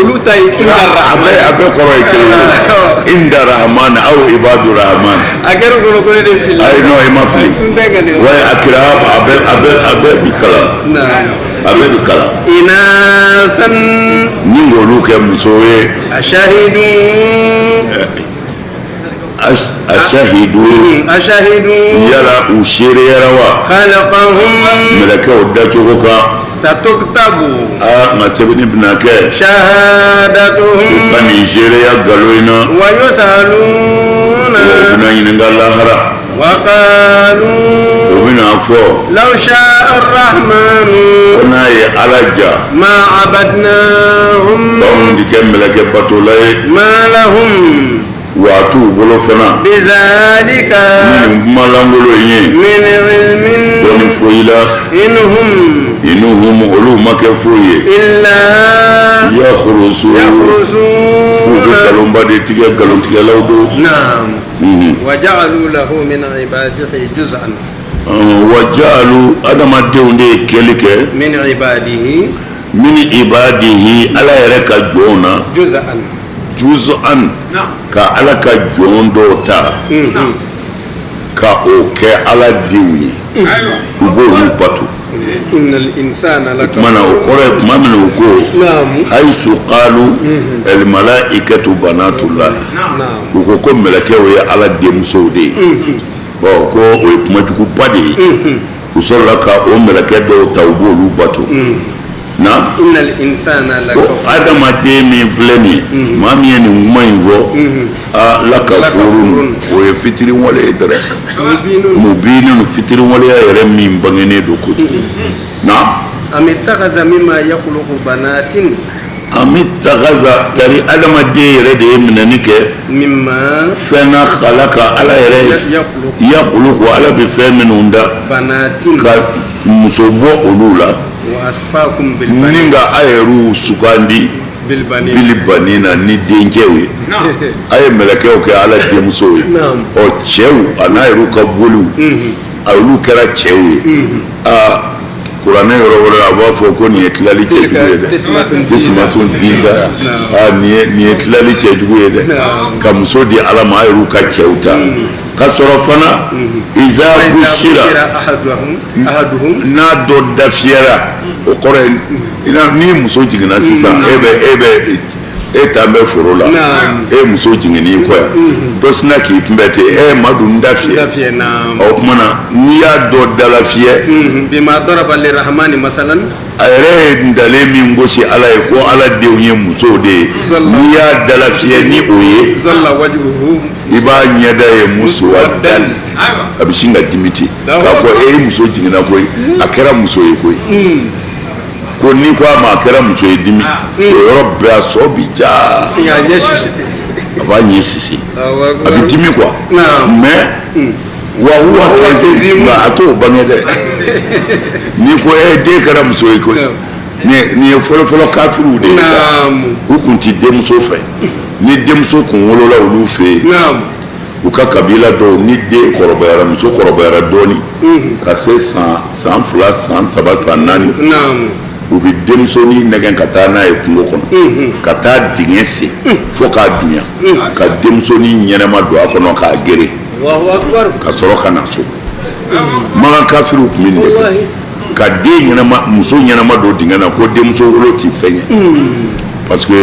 olu ta ye a bɛɛ kɔrɔ ye kelen ye inda rahman aw ibadu rahman a kɛra kɔnɔ ko ne de fili ayi non i ma fili wa a kira a bɛɛ bi kalan a bɛɛ bi kalan inasan ni olu kɛ muso ye ashahidu أشهدوا يلا وشير يروا خلقهم ملكه وداتشوكا ستكتب ما سبني بناك شهادتهم فنيجيريا قالونا ويسألون وقالوا لو شاء الرحمن ما عبدناهم ما لهم بذلك من علم إنهم إلا يخرصون. نعم. وجعلوا له من عباده جزءا. وجعلوا أدم الدين كلك من عباده على يرك جونا جزءا كعلى كجون دوتا كأوكي على ديوني وبوه باتو. إن الإنسان لكفور. من أقرأ ما من أقول حيث قالوا الملائكة بنات الله. وكم ملكه على ديمسودي. ko o kuma jugu badi usolla ka o melake do tawbolu bato na innal insana lakafur adama de min fleni mami ni manvo la kafurun o e fitiri wala edre mubinun fitiri wala yare min bangene do kutu na amitakaza mimma yakhluqu banatin amitakaza tari adama de yare de minanike mimma fena khalaqa ala yare yakhluqu ala bi feminunda banatin ka musobo olula wa asfakum bil ninga ayeru sukandi bil banina ni denjewe ay melekeo ke ala demsowe o chewu anayeru ka bolu ayulu kera chewu Kurane yɔrɔ b'a fɔ ko nin ye tilali cɛjugu ye dɛ kismatun diza nin ye tilali cɛjugu ye dɛ ka muso di ala ma a yɛr'u ka cɛw ta ka sɔrɔ fana iza bushira n'a dɔ dafiyara o kɔrɔ ye ni muso jiginna sisan e t'an bɛ foro la e muso jiginni kɔ yan dɔ sina k'i kunbɛn ten madu n da fiyɛ o tuma na n'i y'a dɔ dala fiyɛ bima daraba lirahmani masalan a yɛrɛ ye ndalen min gosi ala ye ko ala denw ye musow de ye n'i y'a dala fiyɛ ni o ye i b'a ɲɛda ye muswaddan a bɛ sin ka dimi ten k'a fɔ e muso jiginna koyi a kɛra muso ye koyi ko ni ko a ma a kɛra muso ye dimi o yɔrɔ bɛɛ a sɔ bi ja a b'a ɲɛ sisi a bɛ dimi quoi mais wa huwa kaziim nka a t'o bange dɛ ni ko den kɛra muso ye koyi nin ye fɔlɔfɔlɔ kafiriw de ye u kun ti denmuso fɛ ni denmuso kun wolola olu fɛ yen u ka kabila dɔw ni den kɔrɔbayara muso kɔrɔbayara dɔɔni ka se san 2 san 3 san 4 u bɛ denmusonin nɛgɛn ka taa n'a ye kungo kɔnɔ ka taa dingɛ sen fo k'a dunya ka denmusonin ɲɛnɛma don a kɔnɔ k'a gere ka sɔrɔ ka na so makan kafiriw tun bɛ nin de kɛ ka den ɲɛnɛma muso ɲɛnɛma don dingɛ na ko denmuso wolo tɛ fɛn ye parce que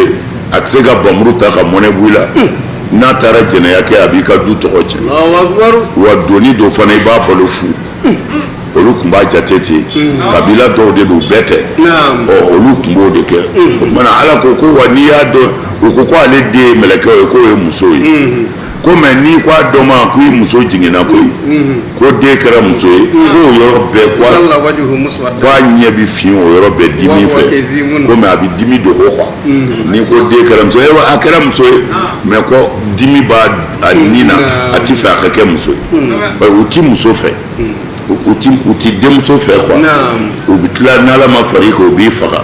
a tɛ se ka bamuru ta ka mɔnɛ bɔ i la n'a taara jɛnɛya kɛ a b'i ka du tɔgɔ tiɲɛ wa doni dɔ fana i b'a balo fu olu tun b'a jate ten kabila dɔw de don bɛɛ tɛ olu tun b'o de kɛ o tumana ala ko wa n'i y'a dɔn o ko ale den ye mɛlɛkɛ ye k'o ye muso ye ko mɛ n'i ko a dɔn ma ko i muso jiginna koyi ko den kɛra muso ye k'o yɔrɔ bɛɛ ko a ɲɛ bɛ fiɲɛ o yɔrɔ bɛɛ dimi fɛ ko mɛ a bɛ dimi don o kan n'i ko den kɛra muso ye a kɛra muso ye mɛ ko dimi b'a nin na a tɛ fɛ a ka kɛ muso ye u ti muso fɛ u ti denmuso fɛ quoi u bɛ tila n'ala ma far'i kan u b'i faga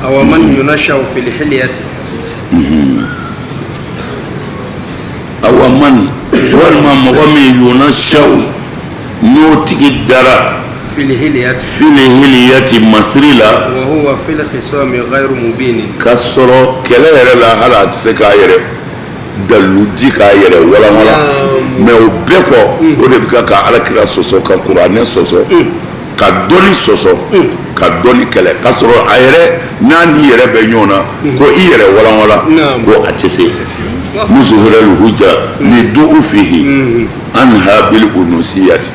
awa man yunashaw fil hilyati awa man walima mɔgɔ min yunashaw n'o tigi dara fil hilyati masiri la wa huwa fil khisami ghayru mubin ka sɔrɔ kɛlɛ yɛrɛ la hali a tɛ se k'a yɛrɛ daluji k'a yɛrɛ walawala mɛ o bɛɛ kɔ o de bɛ ka alakira sɔsɔ ka kuranɛ sɔsɔ ka dɔnni sɔsɔ ka dɔnni kɛlɛ ka sɔrɔ a yɛrɛ n'a n'i yɛrɛ bɛ ɲɔgɔn na ko i yɛrɛ walawala ko a tɛ se muzuhira al-hujja lidu'fihi anha bil unusiyati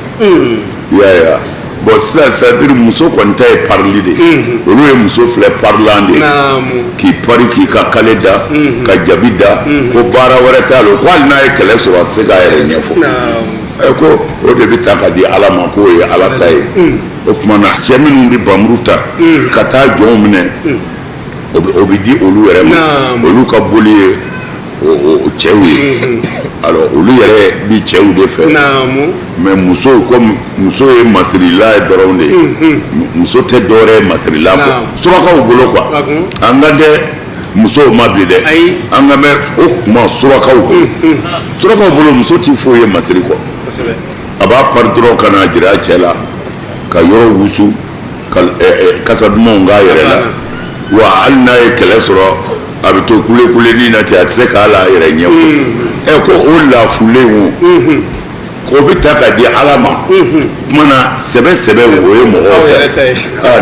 ya bon ça dire muso konta e parler de olu ye muso filɛ parlant de k'i pari k'i ka kale da ka jabi da ko baara wɛrɛ t'a lo ko hali n'a ye kɛlɛ sɔrɔ a tɛ se k'a yɛrɛ ɲɛfɔ ko o de bɛ ta ka di ala ma k'o ye ala ta ye o tuma na cɛ minnu bɛ bamuru ta ka taa jɔnw minɛ o bɛ di olu yɛrɛ ma olu ka boli ye o cɛw ye alors olu yɛrɛ bi cɛw de fɛ mais muso comme muso ye masirila ye dɔrɔn de ye muso tɛ dɔwɛrɛ ye masirila kɔ surakaw bolo quoi an ka tɛ musow ma bi dɛ an ka mɛn o kuma surakaw bolo surakaw bolo muso tɛ foyi ye masiri kɔ a b'a pari dɔrɔn ka na jira a cɛ la ka yɔrɔ wusu ka kasa dumanw k'a yɛrɛ la wa hali n'a ye kɛlɛ sɔrɔ a bɛ to kule-kuleni na ten a tɛ se k'a la yɛrɛ ɲɛfɔ ko o lafulen o k'o bɛ ta ka di ala ma kuma na sɛbɛ-sɛbɛ o ye mɔgɔw ta ye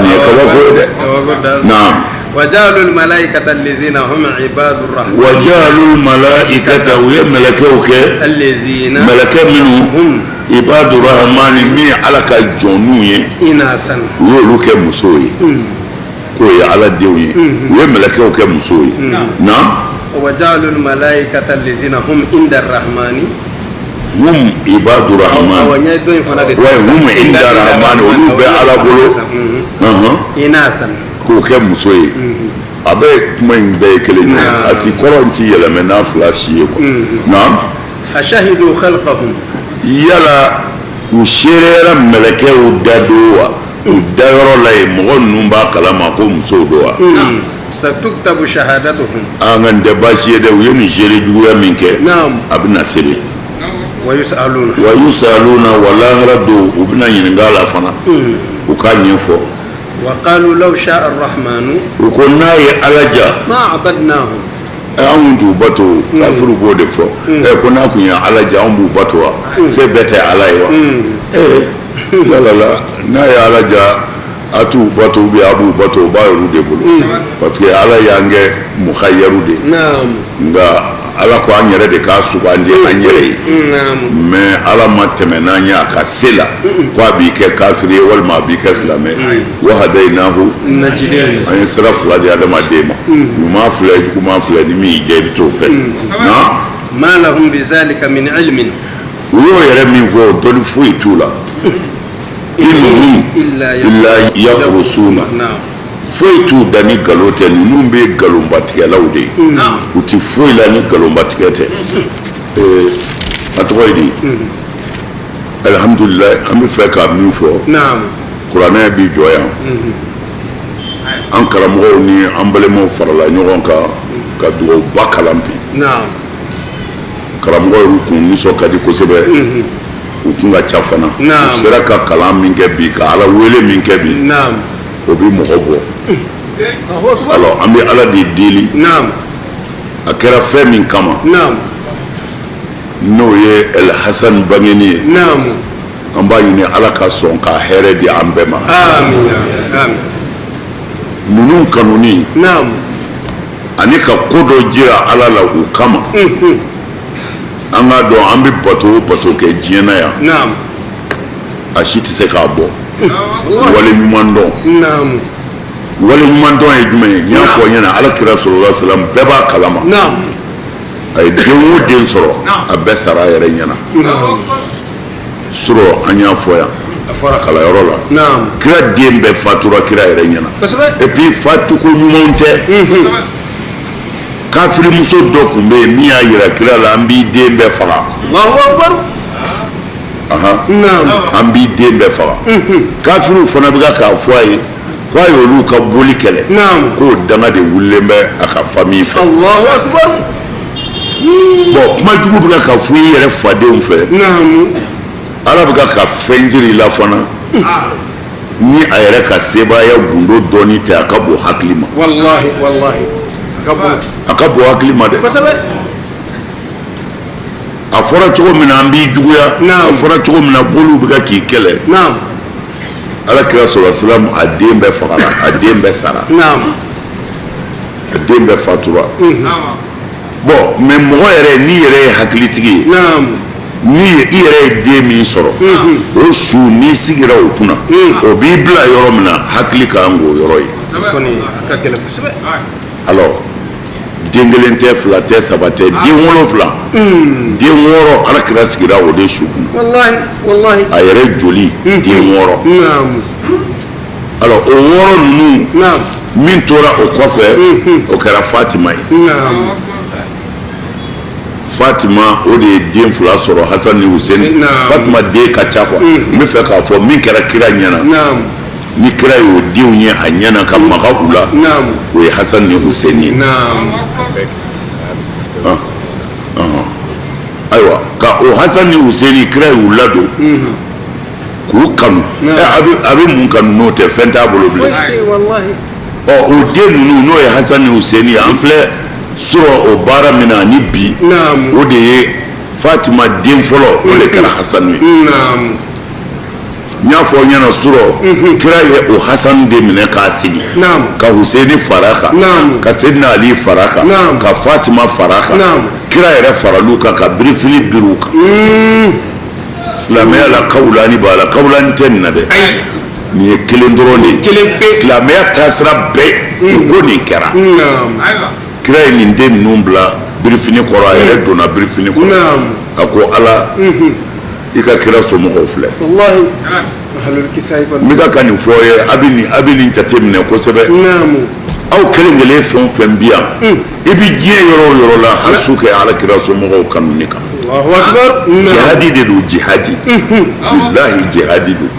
nin ye kabako ye dɛ naam وجعلوا الملائكة الذين هم عباد الرحمن وجعلوا الملائكة وهي ملكوك الذين ملكة منهم عباد الرحمن مي على كجنوي إناسا ويقولوا كمسوي كوي على الدوي وهي ملكوك مسوي نعم وجعلوا الملائكة الذين هم عند الرحمن هم عباد الرحمن وهم عند الرحمن ولو على بلو إناسا k'o kɛ muso ye a bɛ kuma in bɛɛ ye kelen ye a ti kɔrɔ ti yɛlɛmɛ n'a fila si ye quoi naam ashahidu khalqahum yala u seereyara mɛlɛkɛw da don wa u dayɔrɔ la yen mɔgɔ ninnu b'a kalama ko musow don wa satuktabu shahadatuhum an ka nin tɛ baasi ye dɛ u ye nin seere juguya min kɛ a bɛna sɛbɛn wa yusaluna wa lahara don u bɛna ɲininka a la fana u k'a ɲɛfɔ وقالوا لو شاء الرحمن وكنا يعالجا ما عبدناهم an t'u bato kafiru b'o de fɔ ko n'a kun ye ala ja an b'u bato wa se bɛɛ tɛ ala ye wa lalala n'a ye ala ja a t'u bato ou bien a b'u bato o b'a yɛrɛ de bolo parce que ala y'an kɛ mukhayyaru de nka ala ko an yɛrɛ de k'a sugandi an yɛrɛ ye mais ala ma tɛmɛ n'an ye a ka se la ko a b'i kɛ kafiri ye walima a b'i kɛ silamɛ wa hadaynahu najdain an ye sira fila di adamaden ma ɲuman filɛ juguman filɛ ni min y'i diya i bɛ t'o fɛ ma lahum bizalika min ilmin u y'o yɛrɛ min fɔ o dɔnni foyi t'u la in illa yakhrusuna foyi t'u da ni nkalon tɛ ninnu bɛ nkalonbatigɛlaw de ye u ti foyi la ni nkalonbatigɛ tɛ a tɔgɔ ye di alihamudulilayi an bɛ fɛ ka min fɔ kuranɛ bi jɔ yan an karamɔgɔw ni an balimaw farala ɲɔgɔn kan ka dugawuba kalan bi karamɔgɔw y'u kun nisɔn ka di kosɛbɛ u kun ka ca fana u sera ka kalan min kɛ bi ka ala wele min kɛ bi o bɛ mɔgɔ bɔ alors an bɛ ala de deli a kɛra fɛn min kama n'o ye El Hasan bangeni ye an b'a ɲini ala ka sɔn ka hɛrɛ di an bɛɛ ma ninnu kanuni ani ka ko dɔ jira ala la u kama an k'a dɔn an bɛ bato o bato kɛ diɲɛ na yan a si tɛ se k'a bɔ wale ɲuman dɔn wale ɲuman dɔn ye jumɛn ye n y'a fɔ ɲɛna alakira sallallahu alaihi wasallam bɛɛ b'a kalama a ye den o den sɔrɔ a bɛɛ sara a yɛrɛ ɲɛna surɔ an y'a fɔ yan kalayɔrɔ la kira den bɛɛ fatura kira yɛrɛ ɲɛna et puis fatuko ɲumanw tɛ kafirimuso dɔ tun bɛ yen min y'a yira kira la an b'i den bɛɛ faga an b'i den bɛɛ faga kafiriw fana bɛ k'a fɔ a ye k'a y'olu ka boli kɛlɛ k'o danga de wulilen bɛ a ka famille fɛ bon kuma jugu bɛ ka fɔ i yɛrɛ fadenw fɛ ala bɛ ka fɛn jiri la fana ni a yɛrɛ ka sebaaya gundo dɔɔni tɛ a ka bon hakili ma a ka bon hakili ma dɛ a fɔra cogo min na an b'i juguya a fɔra cogo min na boliw bɛ k'i kɛlɛ ala kira sallallahu alaihi wasallam a den bɛɛ fagara a den bɛɛ sara a den bɛɛ fatura bon mais mɔgɔ yɛrɛ n'i yɛrɛ ye hakilitigi ye ni i yɛrɛ ye den min sɔrɔ o su n'i sigira o kunna o b'i bila yɔrɔ min na hakili kan k'o yɔrɔ ye alors den kelen tɛ fila tɛ saba tɛ den 7 den 6 Alakira sigira o de su kunna a yɛrɛ joli den 6 alors o 6 ninnu min tora o kɔfɛ o kɛra Fatima ye Fatima o de ye den 2 sɔrɔ Hasan ni Husaini Fatima den ka ca quoi n bɛ fɛ k'a fɔ min kɛra kira ɲɛna ni kira y'o denw ye a ɲɛna ka maga u la o ye Hasan ni Husaini ye ayiwa ka o Hasan ni Husaini kira y'u ladon k'u kanu a bɛ mun kanu n'o tɛ fɛn t'a bolo bilen o den ninnu n'o ye Hasan ni Husaini ye an filɛ sɔrɔ o baara min na ni bi o de ye Fatima den fɔlɔ o de kɛra Hasan ye n y'a fɔ ɲɛna sɔrɔ kira ye o Hasan de minɛ k'a sigi ka Husaini fara kan ka Seydina Ali fara kan ka Fatima fara kan kira yɛrɛ faral'u kan ka birifili bir'u kan silamɛya la kawulani b'a la kawulani tɛ nin na dɛ nin ye kelen dɔrɔn de ye silamɛya taasira bɛɛ ko nin kɛra kira ye nin den ninnu bila birifini kɔrɔ a yɛrɛ donna birifini kɔrɔ a ko Ala i ka kira somɔgɔw filɛ n bɛ ka nin fɔ ye a bɛ nin jate minɛ kosɛbɛ aw kelen kelen fɛn o fɛn bi yan i bɛ diɲɛ yɔrɔ o yɔrɔ la hali kɛ Alakira somɔgɔw kanu ni kan jihadi de don jihadi bilahi jihadi don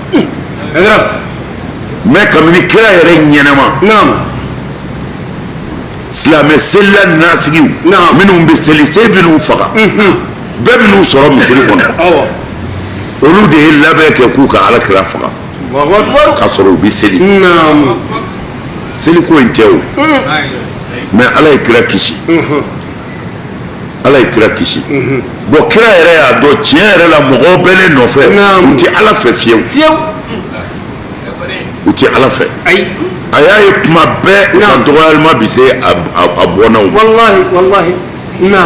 mais kabini kira yɛrɛ ɲɛnama silamɛ selila nafigiw minnu bɛ seli se bɛ n'u faga bɛɛ bɛ n'u sɔrɔ misiri kɔnɔ olu de ye labɛn kɛ k'u ka Alakira faga k'a sɔrɔ u bɛ seli seli ko in tɛ o mais Ala ye kira kisi Ala ye kira kisi bon kira yɛrɛ y'a dɔn tiɲɛ yɛrɛ la mɔgɔw bɛ ne nɔfɛ u tɛ Ala fɛ fiyewu u tɛ Ala fɛ a y'a ye kuma bɛɛ u ka dɔgɔyalima bɛ se a bɔnnaw ma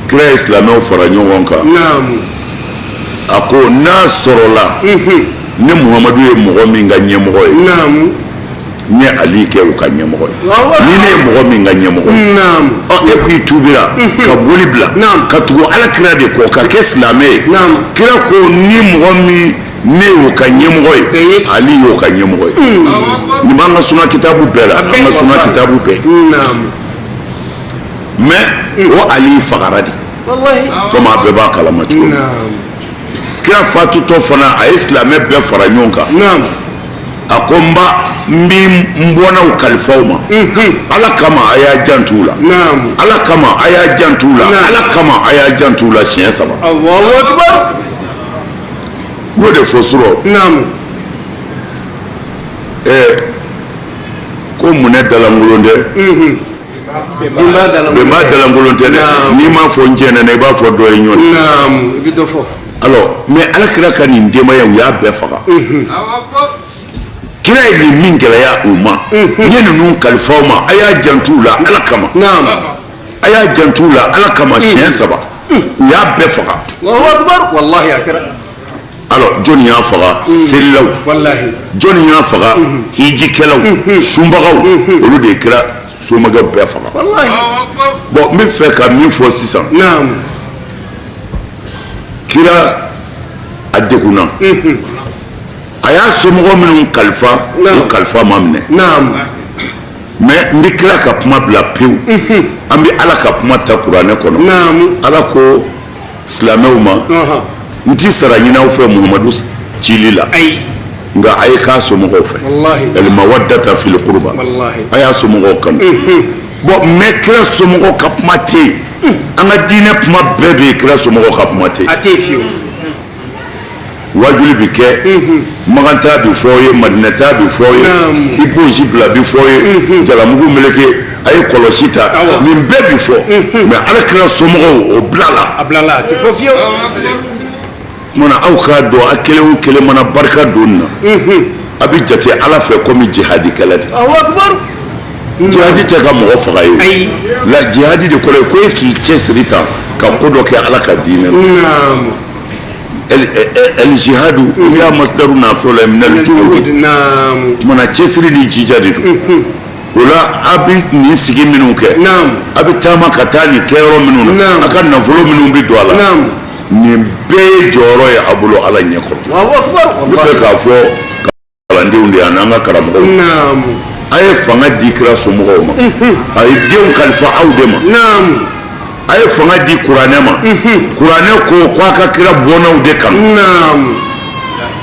kira ye silamɛw fara ɲɔgɔn kan a ko n'a sɔrɔla ni Muhamadu ye mɔgɔ min ka ɲɛmɔgɔ ye n ye Ali kɛ u ka ɲɛmɔgɔ ye ni ne ye mɔgɔ min ka ɲɛmɔgɔ ye e k'i tubira ka boli bila ka tugu Alakira de kɔ ka kɛ silamɛ ye kira ko ni mɔgɔ min ne y'o ka ɲɛmɔgɔ ye Ali y'o ka ɲɛmɔgɔ ye nin b'an ka suna kitabu bɛɛ la an ka suna kitabu bɛɛ mais o Ali fagara de komi a bɛɛ b'a kalama cogo min kira fatutɔ fana a ye silamɛ bɛɛ fara ɲɔgɔn kan a ko n bɔnnaw kalifaw ma Ala kama a y'a jantu la Ala kama a y'a jantu la Ala kama a y'a jantu la siɲɛ 3 n'o de fɔ surɔ ko munɛ dalankolon tɛ bɛnba dalankolon tɛ dɛ n'i m'a fɔ n jɛnɛna i b'a fɔ dɔ ye ɲɔni alors mais Alakira ka nin denbaya u y'a bɛɛ faga kira ye nin min gɛlɛya u ma n ye ninnu kalifaw ma a y'a jantu la Ala kama a y'a jantu la Ala kama siɲɛ 3 u y'a bɛɛ faga alors jɔnni y'a faga selilaw jɔnni y'a faga hijikɛlaw sunbagaw olu de kira somɔgɔw bɛɛ faga bon n bɛ fɛ ka min fɔ sisan kira a degunna a y'a somɔgɔ minnu kalifa o kalifa ma minɛ mais n bɛ kira ka kuma bila pewu an bɛ Ala ka kuma ta kuranɛ kɔnɔ Ala ko silamɛw ma n tɛ sara ɲini aw fɛ Muhamadu cili la nka a ye k'a somɔgɔw fɛ al-mawaddata fil qurba a y'a somɔgɔw kanu bon mais kira somɔgɔw ka kuma tɛ yen an ka diinɛ kuma bɛɛ bɛ yen kira somɔgɔw ka kuma tɛ yen wajuli bi kɛ maganta bi fɔ ye madinata bi fɔ ye i b'osi bila bi fɔ ye jalamugu meleke a ye kɔlɔsi ta nin bɛɛ bi fɔ mais Alakira somɔgɔw o bilala a tɛ fɔ fiyewu mana aw k'a dɔn a kelen o kelen mana barika don na a bɛ jate Ala fɛ komi jihadi kɛlɛ de jihadi tɛ ka mɔgɔ faga ye la jihadi de kɔrɔ ye ko e k'i cɛsiri tan ka ko dɔ kɛ ala ka diinɛ la el jihadu n'i y'a masdaru nafolo la minal juhudi mana cɛsiri ni jija de don o la a bɛ nin sigi minnu kɛ a bɛ taama ka taa nin kɛyɔrɔ minnu na a ka nafolo minnu bɛ don a la nin bɛɛ ye jɔyɔrɔ ye a bolo ala ɲɛkɔrɔ n bɛ fɛ k'a fɔ kalandenw de y'an n'an ka karamɔgɔw a ye fanga di kira somɔgɔw ma a ye denw kalifa aw de ma a ye fanga di kuranɛ ma kuranɛ ko k'a ka kira bɔnnaw de kan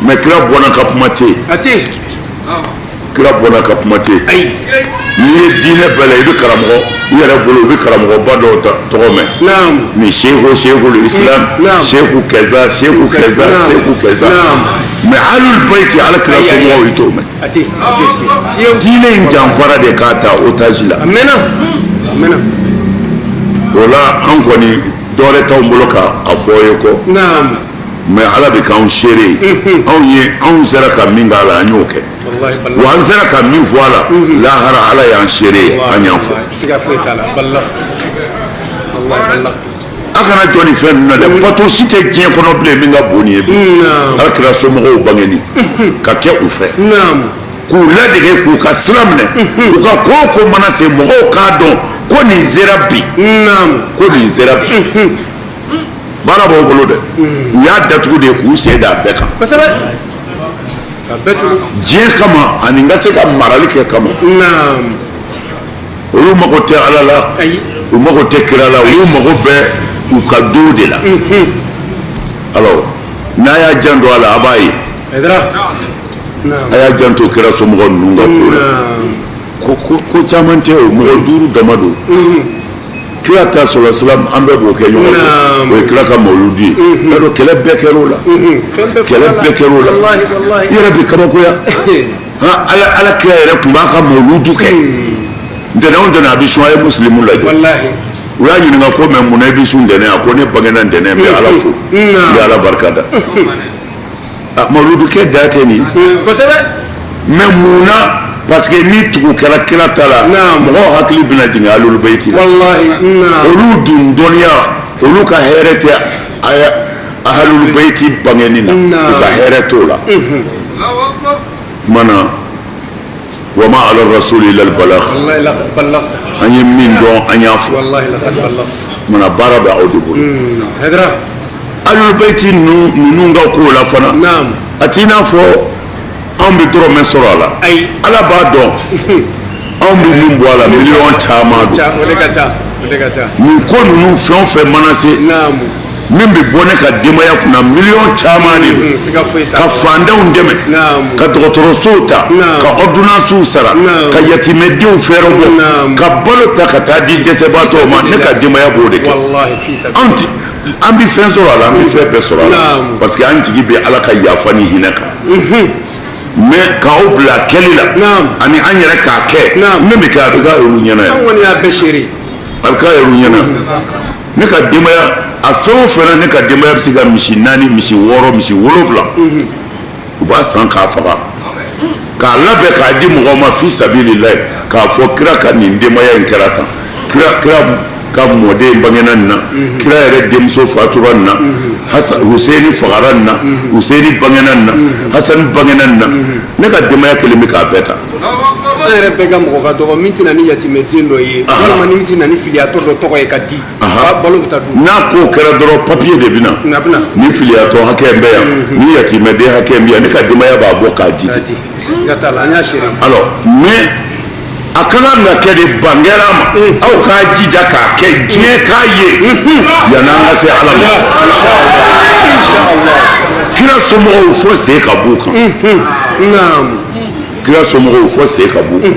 mɛ kira bɔnna ka kuma tɛ yen kira bɔnna ka kuma tɛ yen n'i ye diinɛ bɛɛ la i bɛ karamɔgɔ i yɛrɛ bolo i bɛ karamɔgɔba dɔw tɔgɔ mɛn ni seku islam seku kɛza mɛ alul bayti ala kira somɔgɔw i t'o mɛn diinɛ in janfara de k'a ta otage la o la an kɔni dɔwɛrɛ t'anw bolo k'a fɔ ye kɔ mɛ ala bɛ k'anw seere ye anw sera ka min k'a la an y'o kɛ wa an sera ka min fɔ a la lahara ala y'an seere ye an y'a fɔ a kana jɔ ni fɛn ninnu na dɛ bato si tɛ diɲɛ kɔnɔ bilen min ka bon ni ye bi ala kira somɔgɔw bangeni ka kɛ u fɛ k'u ladege k'u ka sira minɛ u ka ko o ko mana se mɔgɔw k'a dɔn ko nin sera bi ko nin sera bi baara b'aw bolo dɛ u y'a datugu de k'u sen da a bɛɛ kan diɲɛ kama ani n ka se ka marali kɛ kama olu mago tɛ ala la u mago tɛ kira la olu mago bɛ u ka do de la alors n'a y'a jan don a la a b'a ye a y'a jan to kira somɔgɔ ninnu ka ko la ko caman tɛ o mɔgɔ 5 dama don kira ta sɔrɔ silam an bɛɛ b'o kɛ ɲɔgɔn fɛ o ye kira ka mawuludi ye y'a dɔn kɛlɛ bɛɛ kɛra o la i yɛrɛ bɛ kabakoya ala kira yɛrɛ tun b'a ka mawuludu kɛ ntɛnɛn o ntɛnɛn a bɛ sun a ye musilimu lajɛ u y'a ɲininka ko mɛ munna i bɛ sun ntɛnɛn a ko ne bangena ntɛnɛn n bɛ ala fo n bɛ ala barika da mawuludu kɛ da tɛ nin mɛ munna parce que ni tugu kɛra kira ta la mɔgɔw hakili bɛna jigin alul bayti la olu dun dɔnniya olu ka hɛrɛ tɛ ahlul bayti bangeni na u ka hɛrɛ t'o la kumana wa ma ala rasuli illa al balagh an ye min dɔn an y'a fɔ kumana baara bɛ aw de bolo ahlul bayti ninnu ka kow la fana a t'i n'a fɔ anw bɛ dɔrɔmɛ sɔrɔ a la ala b'a dɔn anw bɛ min bɔ a la miliyɔn caman don nin ko ninnu fɛn o fɛn mana se min bɛ bɔ ne ka denbaya kunna miliyɔn caman de don ka fandenw dɛmɛ ka dɔgɔtɔrɔsow ta ka ordonnances sara ka yatimɛdenw fɛɛrɛ bɔ ka balo ta ka taa di dɛsɛbaatɔw ma ne ka denbaya b'o de kɛ an bɛ fɛn sɔrɔ a la an bɛ fɛn bɛɛ sɔrɔ a la parce que an jigi bɛ ala ka yafa ni hinɛ kan mais k'aw bila kɛli la ani an yɛrɛ k'a kɛ ne bɛ kɛ a bɛ k'a yɛrɛ ɲɛna yan a bɛ k'a yɛrɛ ɲɛna ne ka denbaya a fɛn o fɛn ne ka denbaya bɛ se ka misi 4 misi 6 misi 7 u b'a san k'a faga k'a labɛn k'a di mɔgɔw ma fi sabilillahi k'a fɔ kira ka nin denbaya in kɛra tan kira ka mɔden bangena nin na kira yɛrɛ denmuso fatura nin na Huseini fagara nin na Huseini bangena nin na Hasani bangena nin na ne ka denbaya kelen bɛ k'a bɛɛ ta an yɛrɛ bɛɛ ka mɔgɔ ka dɔgɔ min tɛna ni yatimɛden dɔ ye walima ni min tɛna ni filiyatɔ dɔ tɔgɔ ye ka di balo bɛ taa dun n'a ko kɛra dɔrɔn papiye de bɛ na ni filiyatɔ hakɛ bɛ yan ni yatimɛden hakɛ bɛ yan ne ka denbaya b'a bɔ k'a di ten alors mais a kana na kɛ de bangera ma aw k'a jija k'a kɛ diɲɛ k'a ye yan'an ka se ala ma kira somɔgɔw fo sen ka b'u kan kira somɔgɔw fo sen ka b'u kan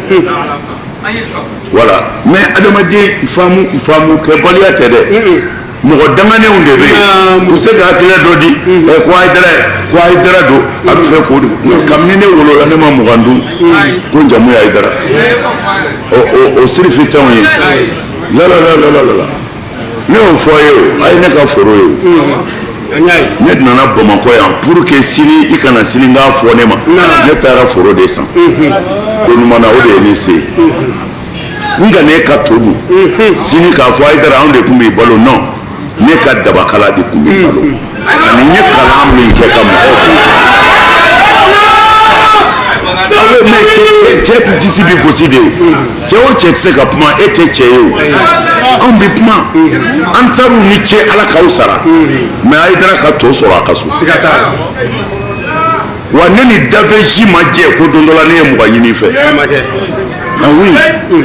voilà mais adamaden faamu kɛbaliya tɛ dɛ mɔgɔ danganenw de bɛ yen u se ka hakilina dɔ di ko Hayidara don a bɛ fɛ k'o de fɔ kabini ne wolola ne ma mugan dun ko n jamu ye Hayidara o sirifi t'anw ye la ne y'o fɔ ye o a ye ne ka foro ye o ne nana Bamakɔ yan pour que sini i kana sini n k'a fɔ ne ma ne taara foro de san ko ɲuman na o de ye ne se nga ne ka to dun sini k'a fɔ Haidara anw de tun b'i balo non ne ka dabakala de tun b'i balo ani n ye kalan min kɛ ka mɔgɔw mais cɛ disi bɛ gosi de o cɛ o cɛ tɛ se ka kuma e tɛ cɛ ye o anw bɛ kuma an taar'u ni cɛ Ala k'aw sara mais Haidara ka to sɔrɔ a ka so wa ne ni dafɛ si ma jɛ ko don dɔ la ne ye mɔgɔ ɲini fɛ ah oui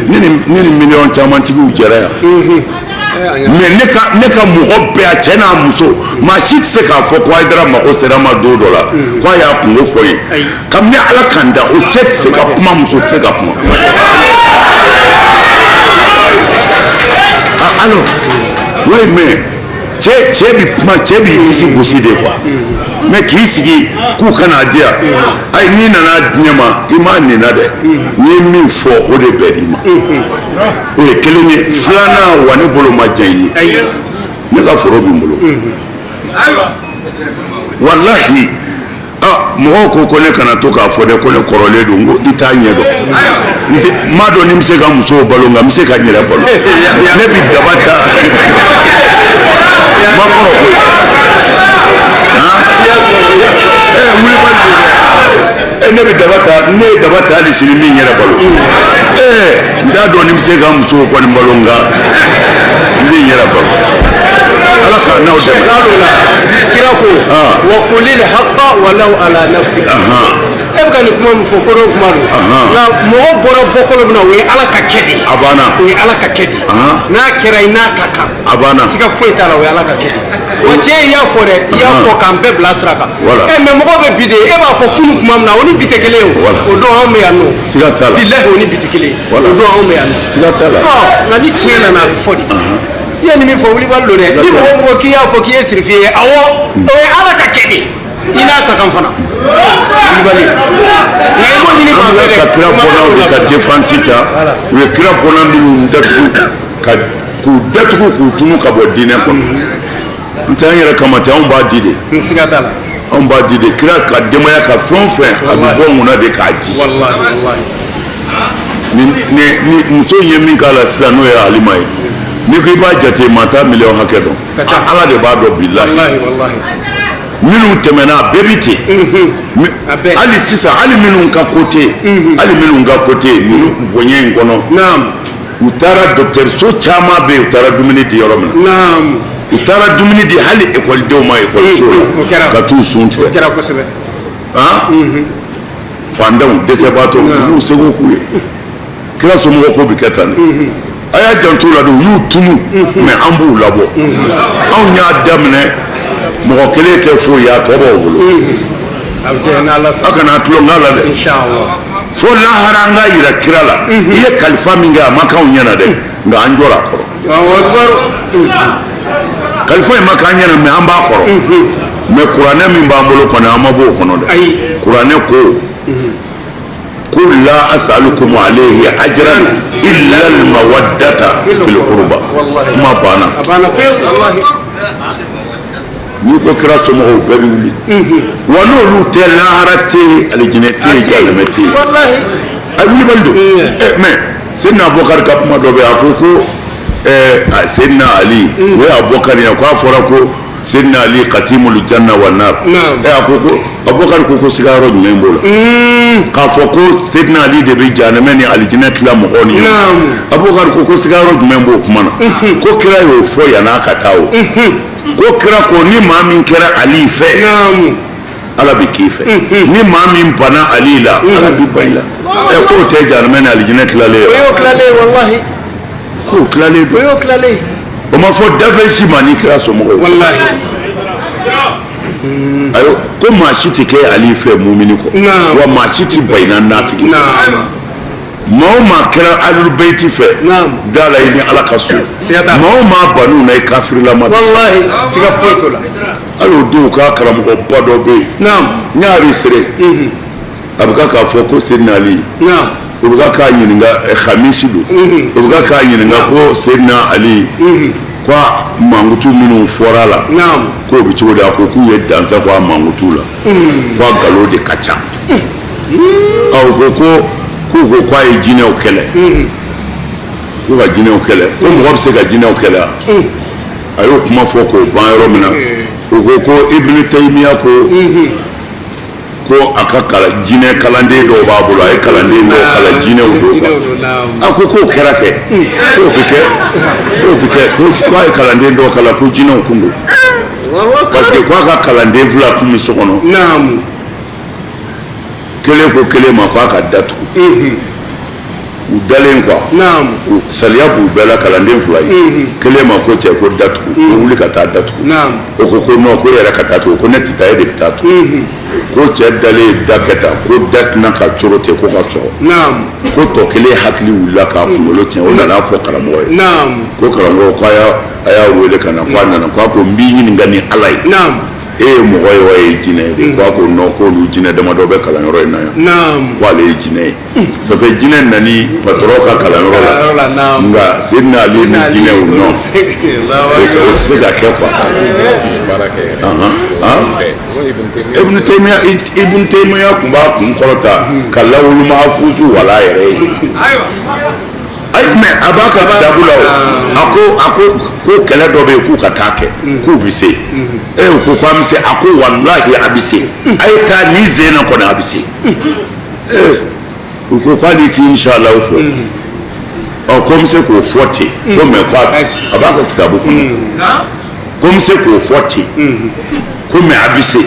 ne ni miliyɔn caman tigiw jɛra yan mais ne ka mɔgɔ bɛɛ a cɛ n'a muso maa si tɛ se k'a fɔ ko Haidara mago sera ma don dɔ la ko a y'a kungo fɔ ye kabini Ala kan da o cɛ tɛ se ka kuma muso tɛ se ka kuma ah alors oui mais cɛ bi kuma cɛ b'i disi gosi de quoi mais k'i sigi k'u kana di yan ayi n'i nana diɲɛ ma i m'a nena dɛ n'i ye min fɔ o de bɛ d'i ma o ye kelen ye filanan wa ne bolo ma diya i ye ne ka foro bɛ n bolo walahi mɔgɔw ko ne kana to k'a fɔ dɛ ko ne kɔrɔlen don n ko i t'a ɲɛ dɔn n m'a dɔn ni n bɛ se ka musow balo nka n bɛ se ka n yɛrɛ balo ne bɛ daba ta ma kɔrɔ ko wulibali don dɛ ne bɛ daba ta ne ye daba ta hali sini min yɛrɛ balo n t'a dɔn ni n bɛ se ka musow kɔni balo nka n bɛ n yɛrɛ balo Ala ka n'aw dɛmɛ kira ko wa qulil haqqa walau ala nafsika e bɛ ka nin kuma min fɔ kɔrɔ kuma don nka mɔgɔ bɔra bɔkɔlɔ min na o ye Ala ka kɛ de ye a banna o ye Ala ka kɛ de n'a kɛra i n'a ka kan a banna siga foyi t'a la o ye Ala ka kɛ de wa cɛ i y'a fɔ dɛ i y'a fɔ k'an bɛɛ bila sira kan mais mɔgɔ bɛ bi de e b'a fɔ kunu kuma min na o ni bi tɛ kelen ye o don anw bɛ yan nɔ siga t'a la bilahi o ni bi tɛ kelen ye o don anw bɛ yan nɔ siga t'a la nka ni tiɲɛ nana a bɛ fɔ de i ye nin min fɔ wulibali don dɛ ni mɔgɔ ko k'i y'a fɔ k'i ye sirifiye ye awɔ o ye Ala ka kɛ de i n'a ka kan fana wulibali nka i m'o ɲini fan fɛ dɛ ka kira bɔnnaw de ka défense ta u ye kira bɔnna minnu datugu k'u datugu k'u tunu ka bɔ diinɛ kɔnɔ n tɛ an yɛrɛ kama tɛ anw b'a di de siga t'a la anw b'a di de kira ka denbaya ka fɛn o fɛn a bɛ bɔ mun na de k'a di ni muso in ye min k'a la sisan n'o ye Halima ye n'i ko i b'a jate maa t'a miliyɔn hakɛ dɔn Ala de b'a dɔn bilahi minnu tɛmɛna bɛɛ bi ten hali sisan hali minnu ka côté ninnu bonya in kɔnɔ u taara dɔgɔtɔrɔso caman bɛ yen u taara dumuni di yɔrɔ min na u taara dumuni di hali ekɔlidenw ma ekɔliso la ka t'u sun tigɛ fantanw dɛsɛbaatɔw u y'u seko k'u ye kira somɔgɔw ko bi kɛ tan de a y'a janto la de u y'u tunu mais an b'u labɔ anw y'a daminɛ mɔgɔ kelen tɛ foyi ye a tɔ b'aw bolo a kana tulon k'a la dɛ fo lahara an k'a yira kira la i ye kalifa min kɛ a ma k'anw ɲɛna dɛ nka an jɔra a kɔrɔ kalifa in ma k'an ɲɛna mais an b'a kɔrɔ mais kuranɛ min b'an bolo kɔni an ma b'o kɔnɔ dɛ kuranɛ ko قل لا أسألكم عليه أجرا إلا المودة في القربى ما بانا نيكو كرا سمو بيولي ونولو تلاهرتي الجنتي جالمتي والله أقول بلدو ما سيدنا أبو بكر كما دوبي أكوكو سيدنا علي ويا أبو بكر يكوا فرقو سيدنا علي قسيم الجنة والنار أكوكو أبو بكر كوكو سيجارو جميمبولا k'a fɔ ko Seydina Ali de bɛ jahanama ni alijinɛ tila mɔgɔw ni ɲɔgɔn Abubakar ko sigiyɔrɔ jumɛn b'o kuma na ko kira y'o fɔ yan'a ka taa o ko kira ko ni maa min kɛra Ali fɛ Ala bɛ k'i fɛ ni maa min banna Ali la Ala bɛ ban i la k'o tɛ jahanama ni alijinɛ tilalen ye o y'o tilalen wallahi k'o tilalen don o y'o tilalen o ma fɔ dafɛ si ma ni kira somɔgɔw wallahi ayo ko maa si tɛ kɛ Ali fɛ mumini kɔ wa maa si tɛ bayina nafiki maa o maa kɛra Ahlul Bayti fɛ da la i ni Ala ka so maa o maa banu na i kafirilama wallahi siga foyi t'o la hali o don ka karamɔgɔba dɔ bɛ yen n y'a resere a bɛ k'a fɔ ko Seydina Ali o bɛ k'a ɲininka Khamisi don o bɛ k'a ɲininka ko Seydina Ali ko mankutu minnu fɔra la k'o bɛ cogo di a ko k'u ye dansa ko a mankutu la ko a nkalon de ka ca k'u ko k'a ye jinɛw kɛlɛ ko ka jinɛw kɛlɛ ko mɔgɔ bɛ se ka jinɛw kɛlɛ a y'o kuma fɔ k'o ban yɔrɔ min na o ko Ibn Taymiya ko a ka jinɛ kalanden dɔw b'a bolo a ye kalanden dɔw kalan jinɛw don a ko k'o kɛra kɛ k'o bɛ kɛ k'a ye kalanden dɔw kalan ko jinɛw kun don parce que k'a ka kalanden fila kun bɛ so kɔnɔ kelen ko kelen ma k'a ka datugu u dalen quoi saliya b'u bɛɛ la kalanden fila ye kelen ma ko cɛ ko datugu ko wuli ka taa datugu o ko non ko yɛrɛ ka taa tugu ko ne tɛ taa e de bɛ taa tugu ko cɛ dalen da kɛ tan ko da tɛna ka coro ten ko ka sɔgɔ ko tɔ kelen hakili wulila k'a kunkolo tiɲɛ o nana fɔ karamɔgɔ ye ko karamɔgɔ ko a y'a wele ka na ko a nana ko a ko n b'i ɲininka ni Ala ye e ye mɔgɔ ye wa e ye jinɛ ye de ko a ko non k'olu jinɛ damadɔ bɛ kalanyɔrɔ in na yan ko ale ye jinɛ ye ça fait jinɛ nani patron ka kalanyɔrɔ la nka Seydina Ali ni jinɛw non o tɛ se ka kɛ quoi Ibn Taymiya tun b'a kun kɔrɔta ka Lawhul Mahfuzu wala yɛrɛ ye mais a b'a ka kitabu la a ko kɛlɛ dɔ bɛ yen k'u ka taa kɛ k'u bɛ se u ko k'an bɛ se a ko walahi a bɛ se a ye taa ni zena kɔni a bɛ se u ko k'ale ti inshallah fɔ ko n bɛ se k'o fɔ ten ko mais ko a b'a ka kitabu kɔnɔ ko n bɛ se k'o fɔ ten ko mais a bɛ se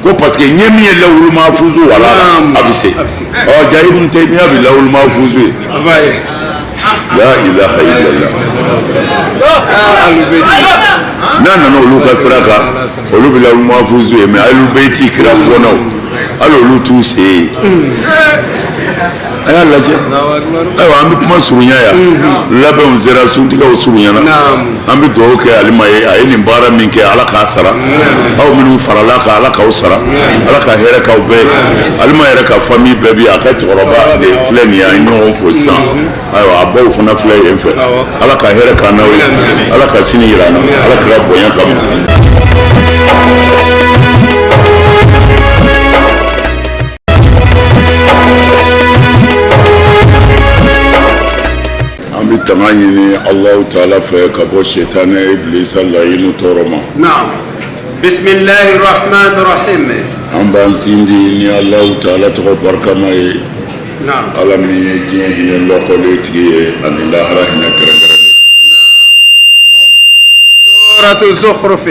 ko parce que n ye min ye Lawhul Mahfuzu wala a bɛ se ja Ibn Taymiya bɛ Lawhul Mahfuzu ye la ilaha illallah n'a nana olu ka sira kan olu bɛ Lawhul Mahfuzu ye mais Ahlul Bayti kira kɔnɔw hali olu t'u se ye a y'a lajɛ ayiwa an bɛ kuma surunya yan labɛnw sera suntigiw surunyana an bɛ dugawu kɛ Alima ye a ye nin baara min kɛ Ala k'a sara aw minnu farala kan Ala k'aw sara Ala ka hɛrɛ k'aw bɛɛ Alima yɛrɛ ka famille bɛɛ bi a ka cɛkɔrɔba de filɛ nin ye an ye ɲɔgɔn fo sisan ayiwa a baw fana filɛ yen fɛ Ala ka hɛrɛ k'an n'aw ye Ala ka sini yira an na Ala kira bonya kama. tanga ɲini Allahu Taala fɛ ka bɔ shetane Iblisa laɲini tɔɔrɔ ma. Naam. Bismillahir Rahmanir Rahim. An b'an sindi ni Allahu Taala tɔgɔ barikama ye. Naam. Ala min ye diɲɛ hinɛ lɔkɔlen tigi ye ani lahara hinɛ kɛrɛnkɛrɛnnen. Naam. Suratu Zukhruf.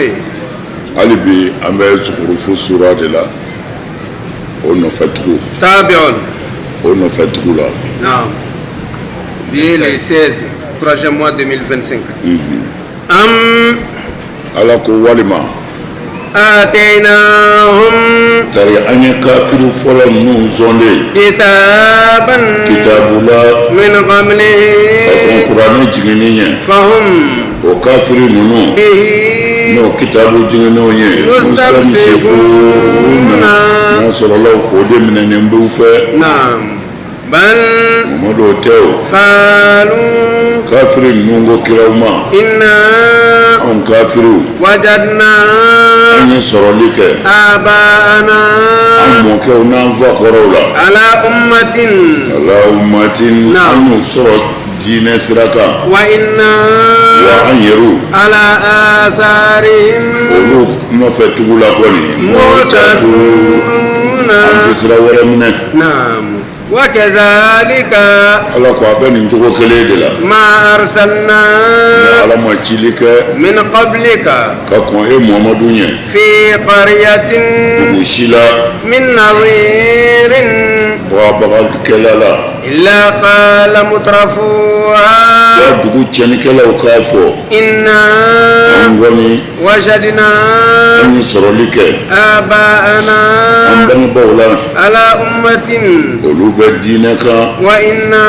Hali bi an bɛ Zukhrufu sura de la o nɔfɛtigiw. Tabi'un. O nɔfɛtigiw la. Naam. Bien le 16, 3e mois 2025. Ala ko walima atainahum tari an ye kafiru fɔlɔ ninnu zɔnlen kitabula min qablihi ka kɔn kuranɛ jiginni ɲɛ fahum o kafiri ninnu n'o kitabu jiginnenw ye mustamsikuna n'a sɔrɔla o de minɛnen b'u fɛ. bal Muhammadu tɛ o kafiri ninnu ko kiraw ma anw kafiriw wajadna an ye sɔrɔli kɛ abana an mɔkɛw n'an fakɔrɔw la ala ummatin an y'u sɔrɔ diinɛ sira kan wa an yɛrɛw ala atharihim olu nɔfɛ tugu la kɔni muhtaduna an tɛ sira wɛrɛ minɛ. وكذلك Ala ko a bɛ nin cogo kelen de la. ما أرسلنا Ala ma cili kɛ من قبلك ka kɔn e Muhammadu ɲɛ في قرية dugu si la من نظير bagabagakɛla la إلا قال مترفوها ya dugu tiɲɛnikɛlaw k'a fɔ إنا an kɔni وجدنا an ye sɔrɔli kɛ آباءنا an bangebaaw la على أمة olu bɛ diinɛ kan وإنا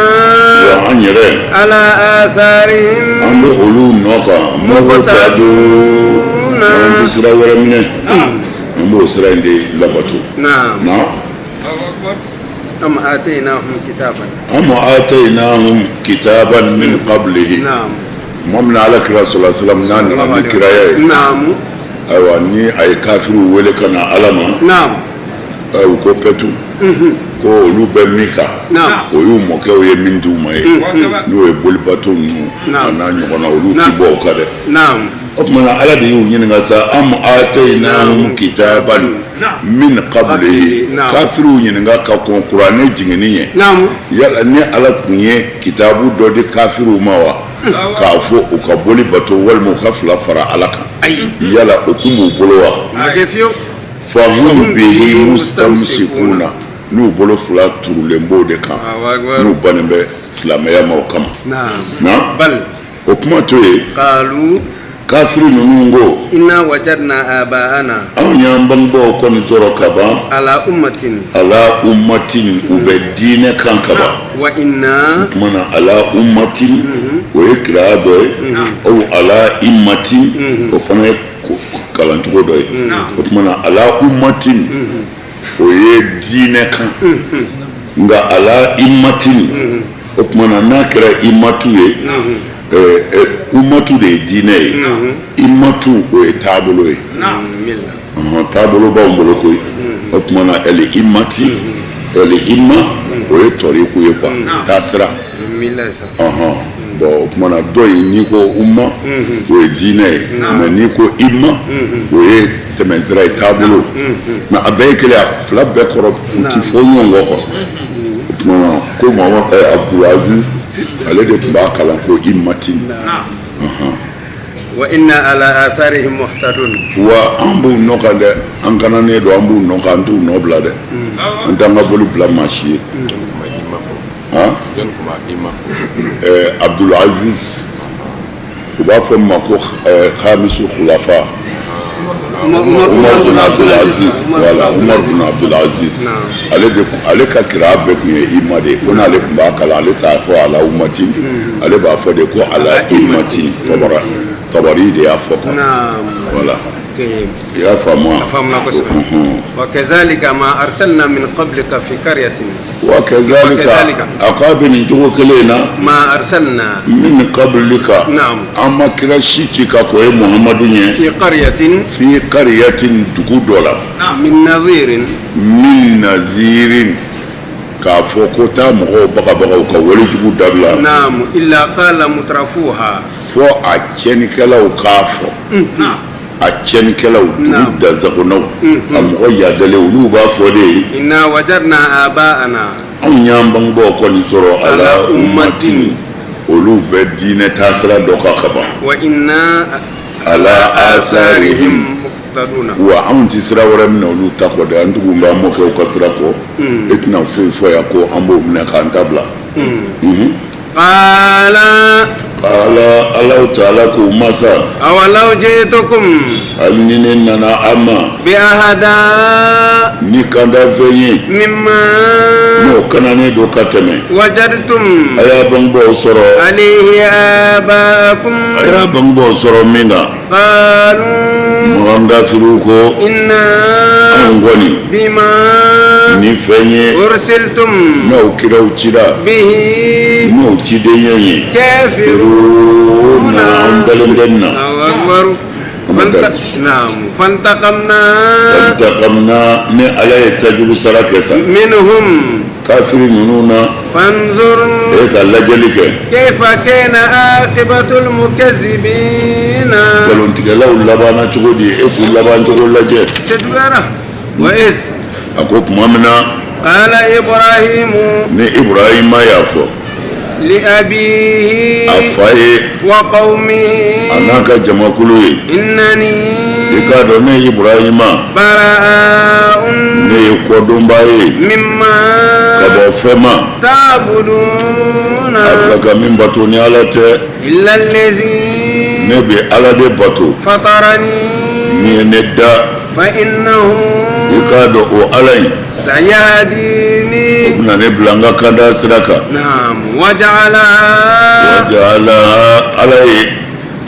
wa an yɛrɛ على آثارهم an bɛ olu nɔ kan muhtadun an tɛ sira wɛrɛ minɛ an b'o sira in de labato. نعم أم آتيناهم كتابا أما آتيناهم كتابا من قبله نعم ممن على كرا صلى الله عليه وسلم نان أمي كرايا نعم أيوة ني أي كافر ولكنا علما نعم أو كوبتو ko olu bɛ min kan o y'u mɔkɛw ye min d'u ma ye n'o ye bolibato ninnu a n'a ɲɔgɔnna olu ti bɔ o kan dɛ o tumana ala de y'u ɲininka sa am ataynahum kitaban min qablihi kafiriw ɲininka ka kɔn kuranɛ jiginni ye yala ni ala tun ye kitabu dɔ di kafiriw ma wa k'a fɔ u ka boli bato walima u ka fila fara ala kan yala o tun b'u bolo wa fahum bihi mustamsikuna n'u bolo fila turulen b'o de kan n'u bannen bɛ silamɛya ma o kama o kuma to yen kafiri ninnu ko inna wajadna aba'ana anw y'an bangebaaw kɔni sɔrɔ ka ban ala ummatin u bɛ diinɛ kan ka ban wa inna o tumana ala ummatin o ye kiraya dɔ ye aw ala immatin o fana ye kalancogo dɔ ye o tumana ala ummatin o ye diinɛ kan nka ala immatin o tumana n'a kɛra immatu ye ummatu de ye diinɛ ye immatu o ye taabolo ye taabolo b'anw bolo koyi o tumana ɛli immati ɛli imma o ye tɔriku ye quoi taasira bon o tumana dɔ in n'i ko umma o ye diinɛ ye mɛ n'i ko imma o ye tɛmɛsira ye taabolo mɛ a bɛɛ ye kelen a fila bɛɛ kɔrɔ u ti fɔ ɲɔgɔn kɔ quoi o tumana ko mamadu abdulaziz ale de tun b'a kalan ko immatin wa inna ala atharihim muhtadun wa an b'u nɔ kan dɛ an kananen don an b'u nɔ kan an t'u nɔ bila dɛ an t'an ka boli bila maa si ye abdulaziz u b'a fɔ min ma ko khamisu khulafa Umar bin Abdulaziz voilà Umar bin Abdulaziz ale ka kira bɛɛ kun ye imma de ko n'ale tun b'a kalan ale t'a fɔ ala ummatin ale b'a fɔ de ko ala immatin tabari de y'a fɔ quoi voilà i y'a faamu wa kazalika ma arsalna min qablika fi qaryatin wa kazalika a ko a bɛ nin cogo kelen in na ma arsalna min qablika an ma kira si ci ka ko ye muhamadu ye fi qaryatin dugu dɔ la min nazirin k'a fɔ ko taa mɔgɔw bagabagaw ka walejugu dabila illa qala mutrafuha fɔ a tiɲɛnikɛlaw k'a fɔ a tiɲɛnikɛlaw dugu dazagonaw a mɔgɔ yadalen olu b'a fɔ de inna wajadna aba'ana anw y'an bangebaaw kɔni sɔrɔ ala ummatin olu bɛ diinɛ taasira dɔ kan ka ban wa inna ala asarihim wa anw ti sira wɛrɛ minɛ olu ta kɔ dɛ an tugu b'an mɔkɛw ka sira kɔ e tɛna foyi fɔ yan ko an b'o minɛ k'an ta bila qala Allahu ta'ala ko masa awalau ji'tukum hali ni ne nana an ma bi ahada ni kan da fɛn ye mimma n'o kananen don ka tɛmɛ wajadtum a y'a bangebaaw sɔrɔ alayhi abaakum a y'a bangebaaw sɔrɔ min kan qalu mɔgɔn gafiriw ko inna an kɔni bima ni fɛn ye ursiltum n'aw kiraw cira bihi n'o ciden ye kafiruna an dalen bɛ nin na fantaqamna ni ala ye tajugu sara kɛ sa minhum kafiri ninnu na fanzur e ka lajɛli kɛ kayfa kana aqibatul mukazzibina nkalontigɛlaw labanna cogo di e k'u laban cogo lajɛ wa is a ko tuma min na qala ibrahimu ni ibrahima y'a fɔ li abihi a fa ye wa qawmihi a n'a ka jamakulu ye innani i k'a dɔn ne ibrahima bara'un ne ye kɔdonba ye mimma ka bɔ fɛn ma ta'buduna a bɛ ka min bato ni ala tɛ illa allazi ne bɛ ala de bato fatarani ni ye ne da fa innahu i k'a dɔn o ala in sayadini o bɛna ne bila n ka kanda sira kan waja'ala ala ye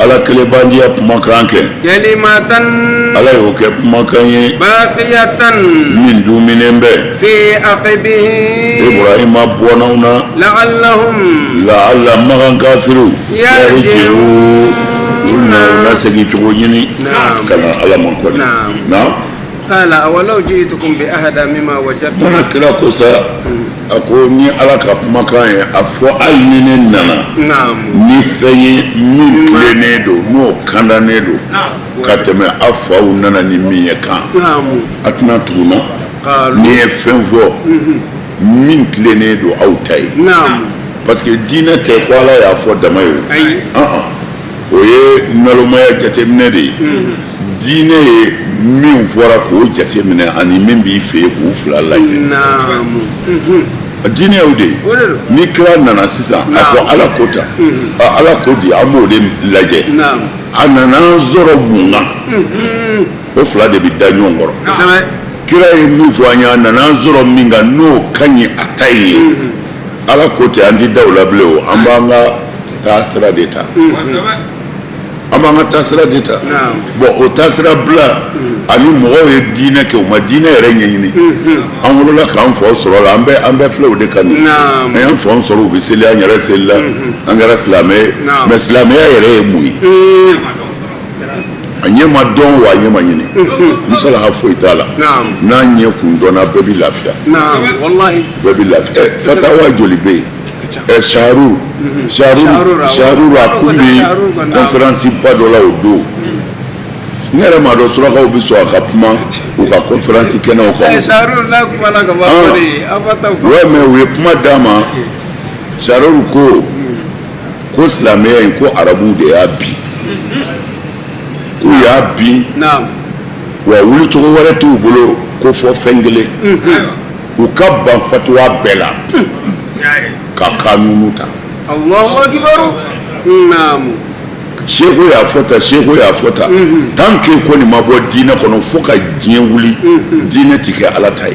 ala kelenbandiya kumakan kɛ kalimatan ala y'o kɛ kumakan ye baqiyatan min duminen bɛ fi aqibihi ibrahima bɔnnaw na la'alla magan kafiriw yarji'u u na segin cogo ɲini ka na ala ma kɔni na قال أولو جئتكم بأهدى مما وجدتم. Mana kira ko sa ako ni ala ka kumakan ye a fɔ hali ni ne nana ni fɛn ye min tilennen do n'o kandanen do ka tɛmɛ a faw nana ni min ye kan a tɛna tuguna ni ye fɛn fɔ min tilennen do aw ta ye parce que diinɛ tɛ ko ala y'a fɔ dama ye o ye nalomaya jateminɛ de ye diinɛ ye min fɔra k'o jateminɛ ani min b'i fɛ yen k'u fila lajɛ diinɛ y'o de ye ni kira nana sisan a ko ala ko ta ala ko di an b'o de lajɛ a nana sɔrɔ mun kan o fila de bɛ da ɲɔgɔn kɔrɔ kira ye min fɔ an ye a nana sɔrɔ min kan n'o ka ɲi a ta ye ala ko tɛ an ti da o la bilen o an b'an ka taasira de ta an b'an ka taasira de ta bon o taasira bila ani mɔgɔw ye diinɛ kɛ u ma diinɛ yɛrɛ ɲɛɲini an wolola k'an faw sɔrɔ la an bɛɛ filɛ o de kan nin an y'an faw sɔrɔ u bɛ seli an yɛrɛ seli la an kɛra silamɛ ye mais silamɛya yɛrɛ ye mun ye a ɲɛ ma dɔn wa a ɲɛ ma ɲini musalaha foyi t'a la n'a ɲɛ kun dɔnna bɛɛ bɛ lafiya bɛɛ bɛ lafiya fatawa joli bɛ yen Sharuru a kun bɛ conférence ba dɔ la o don ne yɛrɛ m'a dɔn surakaw bɛ sɔn a ka kuma u ka conférence kɛnɛw kan ouais mais u ye kuma d'a ma Sharuru ko silamɛya in ko arabuw de y'a bin k'u y'a bin wa wulicogo wɛrɛ t'u bolo ko fɔ fɛn kelen u ka ban fatuwa bɛɛ la ka kanunu ta Allahu akbar Sheikhu y'a fɔ ta tant que ko nin ma bɔ diinɛ kɔnɔ fo ka diɲɛ wuli diinɛ ti kɛ ala ta ye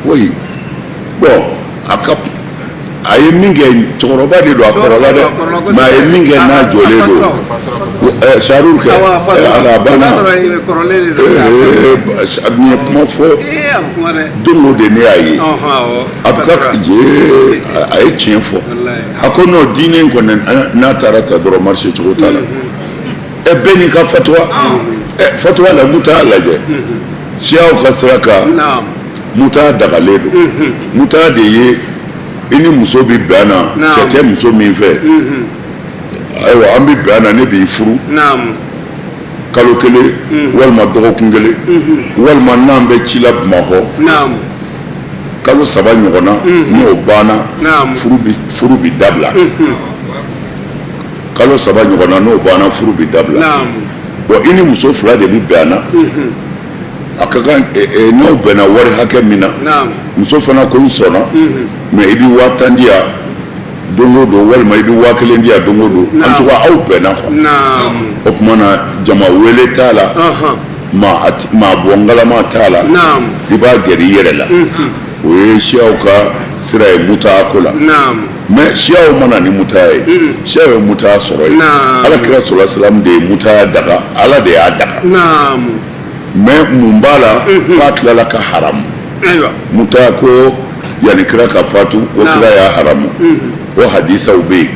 oui bon a ye min kɛ cɛkɔrɔba de don a kɔrɔla dɛ mais a ye min kɛ n'a jɔlen don Sharuru kɛ ala banna nin ye kuma fɔ don o de ne y'a ye a bɛ ka a ye tiɲɛ fɔ a ko non diinɛ in kɔni n'a taara ta dɔrɔn marché cogo t'a la bɛɛ n'i ka fatuwa la mu t'a lajɛ siyaw ka sira kan mu t'a dagalen don mu t'a de ye i ni muso bɛ bɛn na cɛ tɛ muso min fɛ ayiwa an bɛ bɛn na ne b'i furu kalo kelen walima dɔgɔkun kelen walima n'an bɛ ci la Bamakɔ kalo 3 ɲɔgɔnna n'o banna furu bɛ dabila kalo 3 ɲɔgɔnna n'o banna furu bɛ dabila bon i ni muso fila de bɛ bɛn na a ka kan n'aw bɛnna wari hakɛ min na muso fana ko n sɔnna mais i bɛ 1000 di yan don o don walima i bɛ 1000 di yan don o don en tout cas aw bɛnna quoi o tuma na jama wele t'a la maa bɔ ngalama t'a la i b'a gɛrɛ i yɛrɛ la o ye siyaw ka sira ye mutaa ko la mais siyaw mana ni mutaa ye siyaw ye mutaa sɔrɔ ye alakira sɔlɔlahu alayhi wa sallam de ye mutaa daga ala de y'a daga mais mun b'a la k'a tilala ka haramu mutaa ko yani kira ka fatu ko kira y'a haramu o hadisaw bɛ yen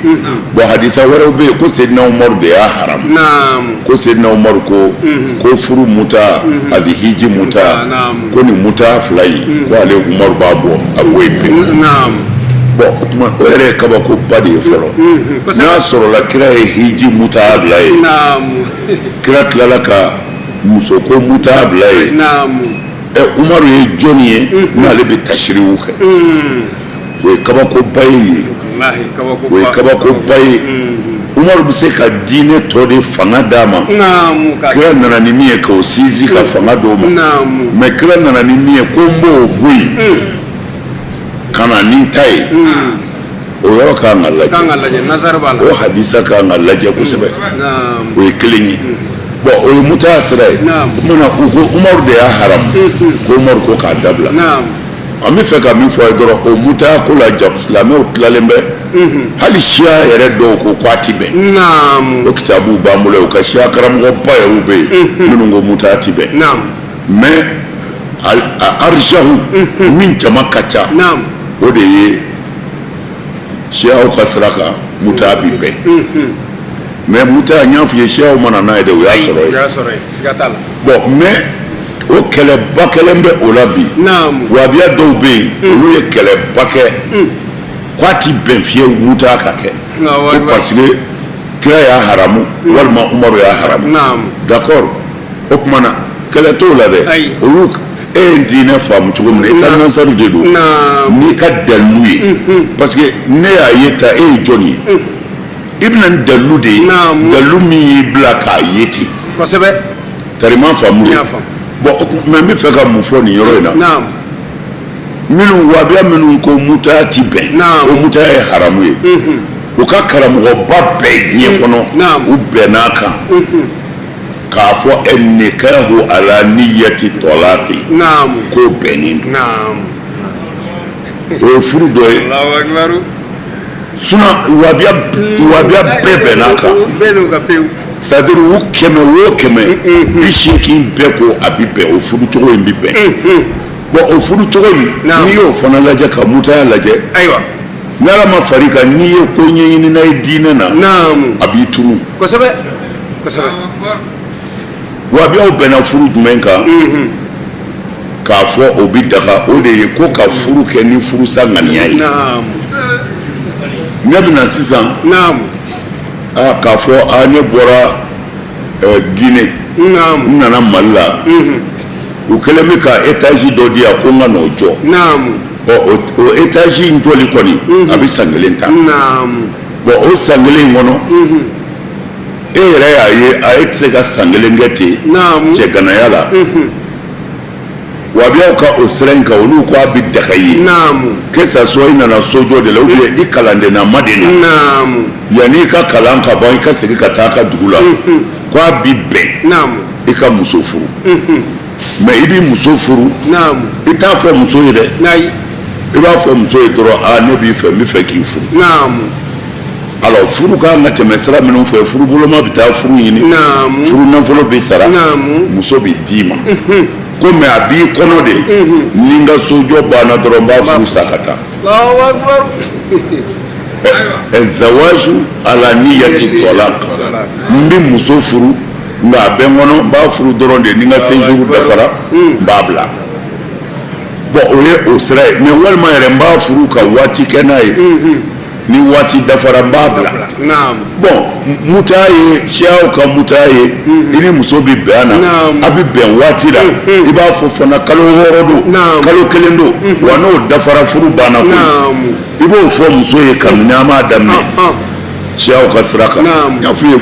bon hadisa wɛrɛw bɛ yen ko Seydina Umaru de y'a haramu ko Seydina Umaru ko furu mutaa ani hiji mutaa ko nin mutaa fila in ko ale Umaru b'a bɔ a b'o ye pewu bon o tuma o yɛrɛ ye kabakoba de ye fɔlɔ n'a sɔrɔla kira ye hiji mutaa bila ye kira tilala ka musoko mutaa bila ye Umaru ye jɔnni ye n'ale bɛ tashiriw kɛ o ye kabakoba ye o ye kabakoba ye Umaru bɛ se ka diinɛ tɔ de fanga d'a ma kira nana ni min ye k'o sinsin ka fanga d'o ma mais kira nana ni min ye ko n b'o bɔ yen ka na ni n ta ye o yɔrɔ kan ka lajɛ o hadisa kan ka lajɛ kosɛbɛ o ye kelen ye bon o ye mutaa sira ye o tumana u ko Umaru de y'a haramu ko Umaru ko k'a dabila an bɛ fɛ ka min fɔ a ye dɔrɔn o mutaa ko la silamɛw tilalen bɛ hali siya yɛrɛ dɔw ko k'a ti bɛn o kitabu b'an bolo u ka siya karamɔgɔba yɛrɛw bɛ yen minnu ko mutaa ti bɛn mais arjahu min jama ka ca o de ye siyaw ka sira kan mutaa bi bɛn mais muta nya fu ye shew mana na de o ya soro sigatala bon mais o kele bakelembe o labi naam wabia do be olu ye kele bake kwati benfie muta kake parce que kira ya haramu walma umar ya haramu naam d'accord o kumana kele to la de olu dine famu cogo min i ka nasaru de do n'i ka dalu ye parce que ne y'a ye ta ye jɔn ye i bɛna ni dalu de ye dalu min y'i bila k'a ye ten kosɛbɛ tarima faamu de bon mais n bɛ fɛ ka mun fɔ nin yɔrɔ in na minnu wabiya minnu ko mutaya ti bɛn o mutaya ye haramu ye u ka karamɔgɔba bɛɛ diɲɛ kɔnɔ u bɛnn'a kan k'a fɔ nikahu ala niyati talaqi ko bɛnnen don o ye furu dɔ ye wabiya bɛɛ bɛnn'a kan c'est-à-dire u kɛmɛ o kɛmɛ 80 bɛɛ ko a bi bɛn o furu cogo in bi bɛn bon o furu cogo in n'i y'o fana lajɛ ka mutaya lajɛ n'ala ma far'i kan n'i ye ko ɲɛɲini n'a ye diinɛ na a b'i tunu kosɛbɛ wabiyaw bɛnna furu jumɛn kan k'a fɔ o bi daga o de ye ko ka furu kɛ ni furusa ŋaniya ye ne bɛna sisan k'a fɔ ne bɔra Guinée n nana Mali la u kɛlen bɛ ka étage dɔ di yan ko n ka n'o jɔ o étage in jɔli kɔni a bɛ san 1 ta bon o san 1 in kɔnɔ e yɛrɛ y'a ye a ye tɛ se ka san 1 kɛ ten cɛ ganaya la wabiyaw ka o sira in kan olu ko a bɛ daga ye que ça soit i nana sojɔ de la ou bien i kalandena ma de na yanni i ka kalan ka ban i ka segin ka taa a ka dugu la ko a bɛ bɛn i ka muso furu mais i bɛ muso furu i t'a fɔ muso ye dɛ i b'a fɔ muso ye dɔrɔn ne b'i fɛ n bɛ fɛ k'i furu alors furu kan ka tɛmɛ sira minnu fɛ furu boloma bɛ taa furu ɲini furu nafolo bɛ sara muso bɛ d'i ma ko mais a b'i kɔnɔ de ni n ka sojɔ banna dɔrɔn n b'a furu sa ka taa zawaju ala niyati talaq n bɛ muso furu nka a bɛ n kɔnɔ n b'a furu dɔrɔn de ni n ka séjour dafara n b'a bila bon o ye o sira ye mais walima yɛrɛ n b'a furu ka waati kɛ n'a ye ni waati dafara n b'a bila bon mutaya ye siyaw ka mutaya ye i ni muso bɛ bɛn a na a bɛ bɛn waati la i b'a fɔ fana kalo 6 don kalo 1 don wa n'o dafara furu banna ko i b'o fɔ muso ye kabini an b'a daminɛ siyaw ka sira kan n y'a fɔ i ye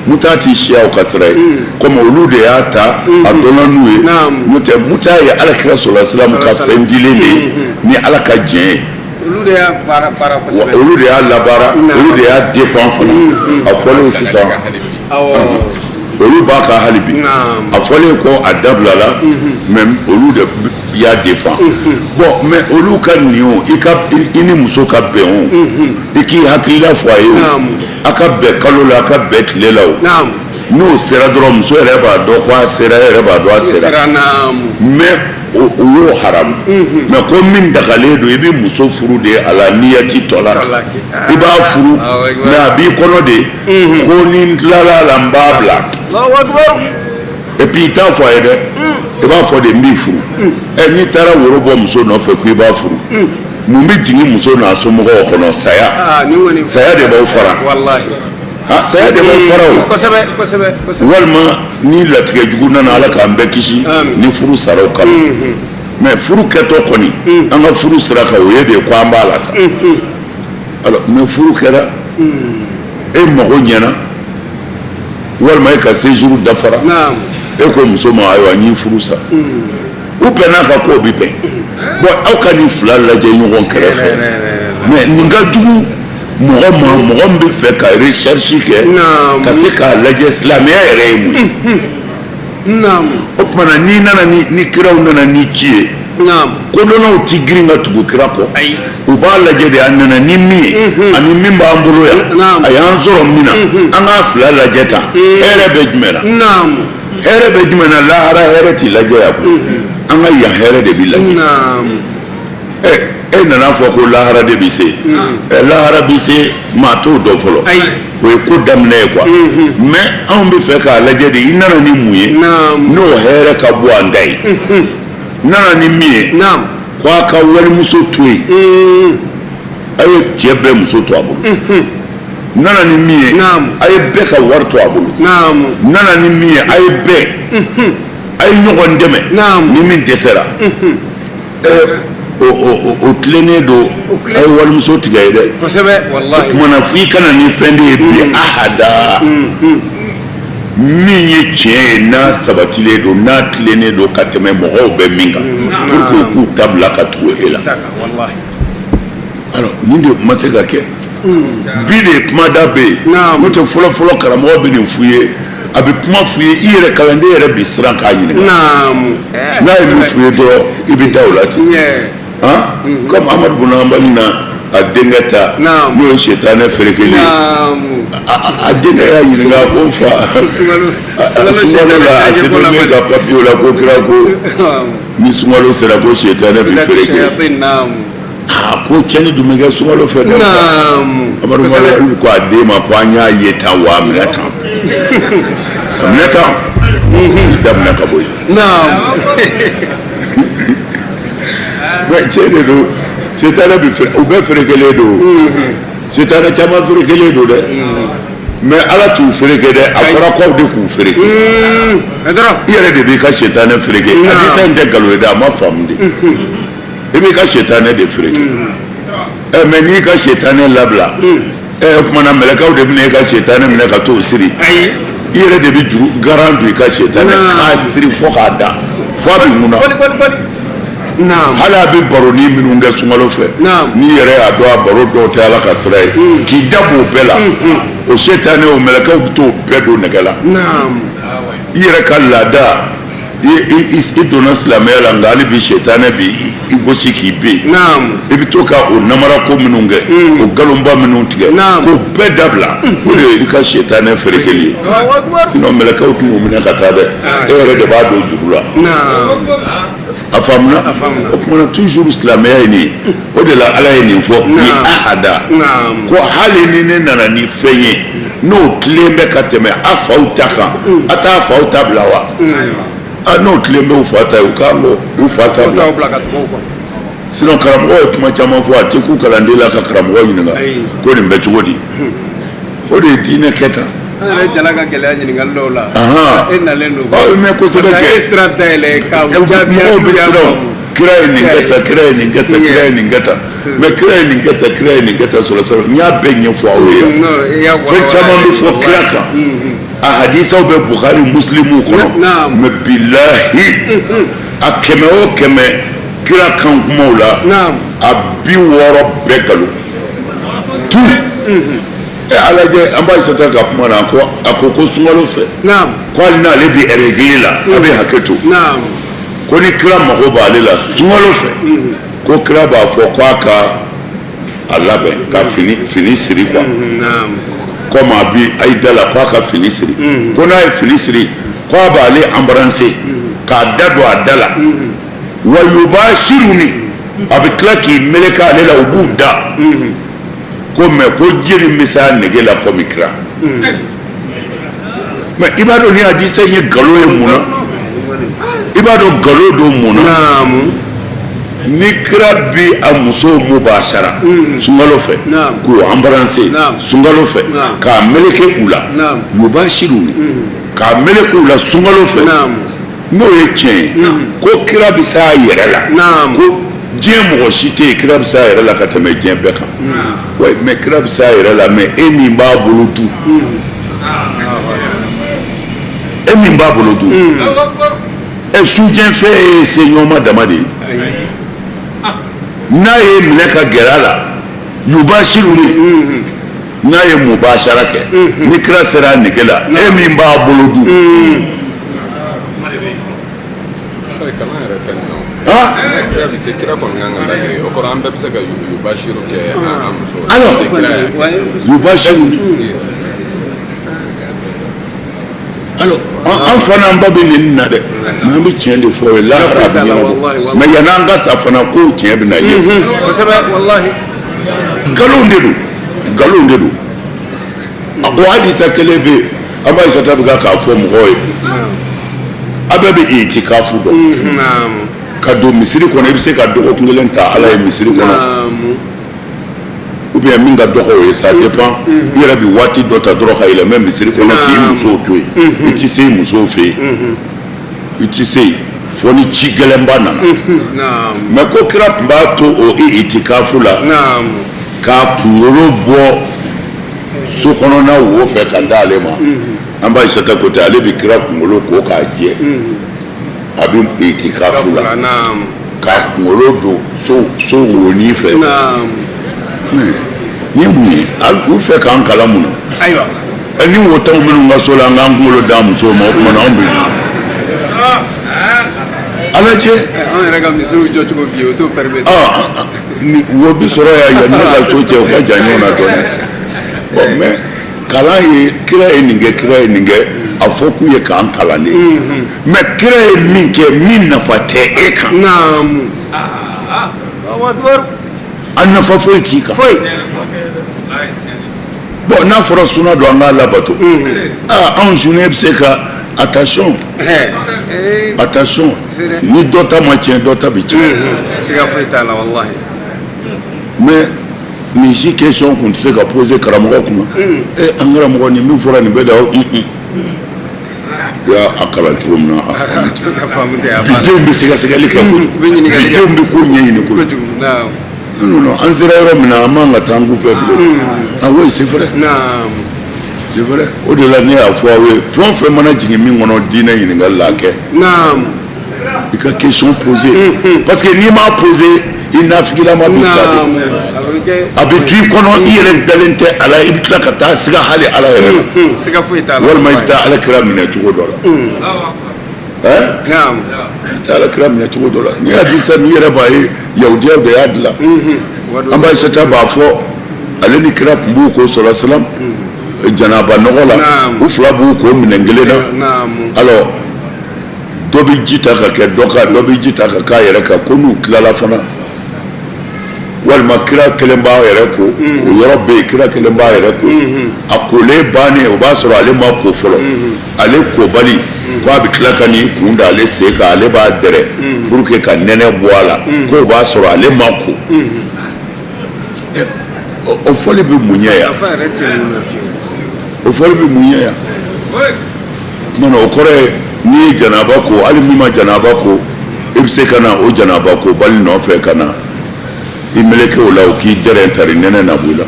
mutaya ti siyaw ka sira ye comme olu de y'a ta a dɔnna n'u ye n'o tɛ mutaya ye alakira sɔlɔlɔ silamu ka fɛn dilen de ye ni ala ka diɲɛ ye olu de y'a labaara olu de y'a défend fana a fɔlen sisan olu b'a ka hali bi a fɔlen ko a dabilala mais olu de y'a défend bon mais olu ka nin o i ni muso ka bɛn o i k'i hakilila fɔ a ye o a ka bɛn kalo la a ka bɛn tile la o n'o sera dɔrɔn muso yɛrɛ b'a dɔn ko a sera e yɛrɛ b'a dɔn a sera mais o y'o haramu mais ko min dagalen don i bɛ muso furu de ala niyati talaq i b'a furu mais a b'i kɔnɔ de ko ni n tilala la n b'a bila et puis i t'a fɔ a ye dɛ i b'a fɔ de n b'i furu n'i taara woro bɔ muso nɔfɛ ko i b'a furu mun bɛ jigin muso n'a somɔgɔw kɔnɔ saya de b'aw fara saya de b'aw fara o walima ni latigɛ jugu nana ala k'an bɛɛ kisi ni furu saraw kama mais furu kɛtɔ kɔni an ka furu sira kan o ye de ko an b'a la sa alors mais furu kɛra e mago ɲɛna walima e ka séjour dafara e ko muso ma ayiwa n y'i furu sa u bɛnna ka ko bi bɛn bon aw ka nin fila lajɛ ɲɔgɔn kɛrɛfɛ mais nin ka jugu mɔgɔ min bɛ fɛ ka recherche kɛ ka se k'a lajɛ silamɛya yɛrɛ ye mun ye o tumana n'i nana ni kiraw nana ni ci ye kodɔnnaw ti girin ka tugu kira kɔ u b'a lajɛ de a nana ni min ye ani min b'an bolo yan a y'an sɔrɔ min na an k'a fila lajɛ tan hɛrɛ bɛ jumɛn na hɛrɛ bɛ jumɛn na lahara hɛrɛ t'i lajɛ yan an ka yan hɛrɛ de b'i lajɛ e nana fɔ ko lahara de bɛ se lahara bɛ se maa t'o dɔn fɔlɔ o ye ko daminɛ ye quoi mais anw bɛ fɛ k'a lajɛ de i nana ni mun ye n'o hɛrɛ ka bɔ an da ye nana ni min ye ko a ka walimuso to yen a ye cɛ bɛɛ muso to a bolo nana ni min ye a ye bɛɛ ka wari to a bolo nana ni min ye a ye bɛɛ a ye ɲɔgɔn dɛmɛ ni min dɛsɛra o tilennen don a ye walimuso tigɛ ye dɛ o kumana f'i kana ni fɛn de ye bi ahada min ye tiɲɛ ye n'a sabatilen don n'a tilennen don ka tɛmɛ mɔgɔw bɛ min kan pour que u k'u ta bila ka tugu e la alors nin de ma se ka kɛ bi de kumada bɛ yen n'o tɛ fɔlɔ-fɔlɔ karamɔgɔ bɛ nin f'u ye a bɛ kuma f'u ye i yɛrɛ kalanden yɛrɛ bɛ siran k'a ɲininka n'a ye min f'u ye dɔrɔn i bɛ da o la ten comme Amadu Buna Hanbali na a denkɛ ta n'o ye setanɛ ferekeli a denkɛ y'a ɲininka ko fa sunkalo la a sɛbɛn bɛ ka papiye la ko kira ko ni sunkalo sera ko setanɛ bɛ fereke ko cɛnni dun bɛ kɛ sunkalo fɛ dɛ Amadu Hanbali ko a den ma ko an y'a ye tan wa a minɛ tan a minɛ tan i daminɛ ka bɔ yen mais cɛ de don setanɛ u bɛɛ ferekelen don setanɛ caman ferekelen don dɛ mais ala t'u fereke dɛ a fɔra k'aw de k'u fereke i yɛrɛ de b'i ka setanɛ fereke hadisa in tɛ nkalon ye dɛ a ma faamu de i b'i ka setanɛ de fereke mais n'i ka setanɛ labila o kumana mɛlɛkɛw de bɛna i ka setanɛ minɛ ka t'o siri i yɛrɛ de bɛ juru garan don i ka setanɛ k'a siri fo k'a da fo a bɛ mun na hali a bɛ baroni minnu kɛ sunkalo fɛ n'i yɛrɛ y'a dɔn a baro dɔw tɛ ala ka sira ye k'i da b'o bɛɛ la o setanɛ o mɛlɛkɛw bɛ t'o bɛɛ don nɛgɛ la i yɛrɛ ka laada i donna silamɛya la nka hali bi setanɛ b'i gosi k'i ben i bɛ to ka o namara ko minnu kɛ o nkalonba minnu tigɛ k'o bɛɛ dabila o de ye i ka setanɛ ferekeli ye sinon mɛlɛkɛw t'u minɛ ka taa dɛ e yɛrɛ de b'a don juru la a faamuna o kumana toujours silamɛya ye nin ye o de la ala ye nin fɔ ni ahada ko hali ni ne nana ni fɛn ye n'o tilen bɛ ka tɛmɛ a faw ta kan a t'a faw ta bila wa n'o tilen bɛ u fa ta ye u k'an ko u fa ta bila sinon karamɔgɔ ye kuma caman fɔ a tɛ k'u kalanden la ka karamɔgɔ ɲininka ko nin bɛ cogo di o de ye diinɛ kɛta jala ka gɛlɛya ɲininkali dɔw la e nalen don mais kosɛbɛ kɛ e sira dayɛlɛ ka jaabi mɔgɔw bɛ siran kira ye nin kɛ tan kira ye nin kɛ tan kira ye nin kɛ tan mais kira ye nin kɛ tan kira ye nin kɛ tan sɔrɔ n y'a bɛɛ ɲɛfɔ aw ye yan fɛn caman bɛ fɔ kira kan a hadisaw bɛ Bukhari Muslimu kɔnɔ mais bilahi a 100 o 100 kira kan kumaw la a 60 bɛɛ nkalon tout alajɛ an b'a sata ka kuma na a ko sunkalo fɛ ko hali n'ale bɛ règle la a bɛ hakɛ to ko ni kira mago b'ale la sunkalo fɛ ko kira b'a fɔ k'a ka a labɛn ka fini siri quoi comme a bi a yi da la k'a ka fini siri ko n'a ye fini siri k'a b'ale embrasser k'a da don a da la wa yubashiruni a bɛ tila k'i meleke ale la u b'u da ko mais ko jiri bɛ se a nege la komi kira mais i b'a dɔn ni hadisa in ye nkalon ye mun na i b'a dɔn nkalon don mun na ni kira bi a musow mubashara sunkalo fɛ k'o embrasser sunkalo fɛ k'a meleke u la yubashiruni k'a meleke u la sunkalo fɛ n'o ye tiɲɛ ye ko kira bɛ se a yɛrɛ la ko diɲɛ mɔgɔ si tɛ yen kira bɛ se a yɛrɛ la ka tɛmɛ diɲɛ bɛɛ kan ouais mais kira bɛ se a yɛrɛ la mais e min b'a bolo dun e min b'a bolo dun sunjɛ fɛn ye se ɲɔgɔnma dama de ye n'a ye minɛ ka gɛrɛ a la yubashiruni n'a ye mubashara kɛ ni kira sera a nege la e min b'a bolo dun alors an fana an ba bɛ nin na dɛ mais an bɛ tiɲɛ de fɔ o ye lahara bɛ ɲɛnabɔ mais yan'an ka sa fana ko tiɲɛ bɛ na ye kosɛbɛ wallahi nkalon de don o hadisa kelen bɛ yen an b'a Aisata bɛ k'a fɔ mɔgɔw ye a bɛɛ bɛ itikafu dɔn ka don misiri kɔnɔ i bɛ se ka dɔgɔkun kelen ta Ala ye misiri kɔnɔ ou bien min ka dɔgɔ o ye ça dépend i yɛrɛ bɛ waati dɔ ta dɔrɔn ka yɛlɛmɛ misiri kɔnɔ k'i musow to yen i tɛ se musow fɛ yen i tɛ se yen fo ni ci gɛlɛnba nana mais ko kira tun b'a to o itikafu la k'a kunkolo bɔ so kɔnɔna wo fɛ ka d'ale ma an b'a Aisata ko ten ale bɛ kira kunkolo ko k'a jɛ a bɛ itikafu la k'a kunkolo don so wonin fɛ ni mun ye u fɛ k'an kalan mun na ayiwa ni wo t'anw minnu ka so la an k'an kunkolo d'an musow ma o tuma na anw bɛ Ala cɛ an yɛrɛ ka misiriw jɔ cogo bi o t'o permettre wo bi sɔrɔ yan ne ka so cɛ o ka jan ɲɔgɔn na dɔɔnin bon mais kalan ye kira ye nin kɛ kira ye nin kɛ a fɔ k'u ye k'an kalan de mais kira ye min kɛ min nafa tɛ e kan a nafa foyi t'i kan bon n'a fɔra suna don an k'a labato anw sunnɛ bɛ se ka attention ni dɔ ta ma tiɲɛ dɔ ta bɛ tiɲɛ siga foyi t'a la wallahi mais nin si question kun tɛ se ka poser karamɔgɔ kunna an karamɔgɔ nin min fɔra nin bɛɛ da o a kalan cogo min na a faamu denw bɛ sɛgɛsɛgɛli kɛ kojugu denw bɛ ko ɲɛɲini kojugu non an sera yɔrɔ min na an man ka taa an k'u fɛ bilen oui c'est vrai o de la ne y'a fɔ aw ye fɛn o fɛn mana jigin min kɔnɔ diinɛ ɲininkali la kɛ i ka question poser parce que n'i m'a poser i nafigilama bɛ sa de a bɛ to i kɔnɔ i yɛrɛ dalen tɛ a la i bɛ tila ka taa siga hali Ala yɛrɛ la walima i bɛ taa Ala kira minɛ cogo dɔ la i bɛ taa Ala kira minɛ cogo dɔ la n'i y'a di sisan n'i yɛrɛ b'a ye yahudiyaw de y'a dilan an b'a Aisata b'a fɔ ale ni kira tun b'u ko sallallahu alaihi wasallam janaba nɔgɔ la u fila b'u ko minɛn kelen na alors dɔ bɛ ji ta ka kɛ dɔ kan dɔ bɛ ji ta ka k'a yɛrɛ kan ko n'u tilala fana walima kira kelen b'a yɛrɛ ko o yɔrɔ bɛ yen kira kelen b'a yɛrɛ ko a kolen bannen o b'a sɔrɔ ale ma ko fɔlɔ ale kobali ko a bɛ tila ka n'i kun da ale sen kan ale b'a dɛrɛ pour que ka nɛnɛ bɔ a la ko o b'a sɔrɔ ale ma ko o fɔli bɛ mun ɲɛ yan o fɔli bɛ mun ɲɛ yan tuma o kɔrɔ ye n'i ye janaba ko hali min ma janaba ko i bɛ se ka na o janaba ko bali nɔfɛ ka na i meleke o la o k'i dɛrɛ tari nɛnɛ na bɔ i la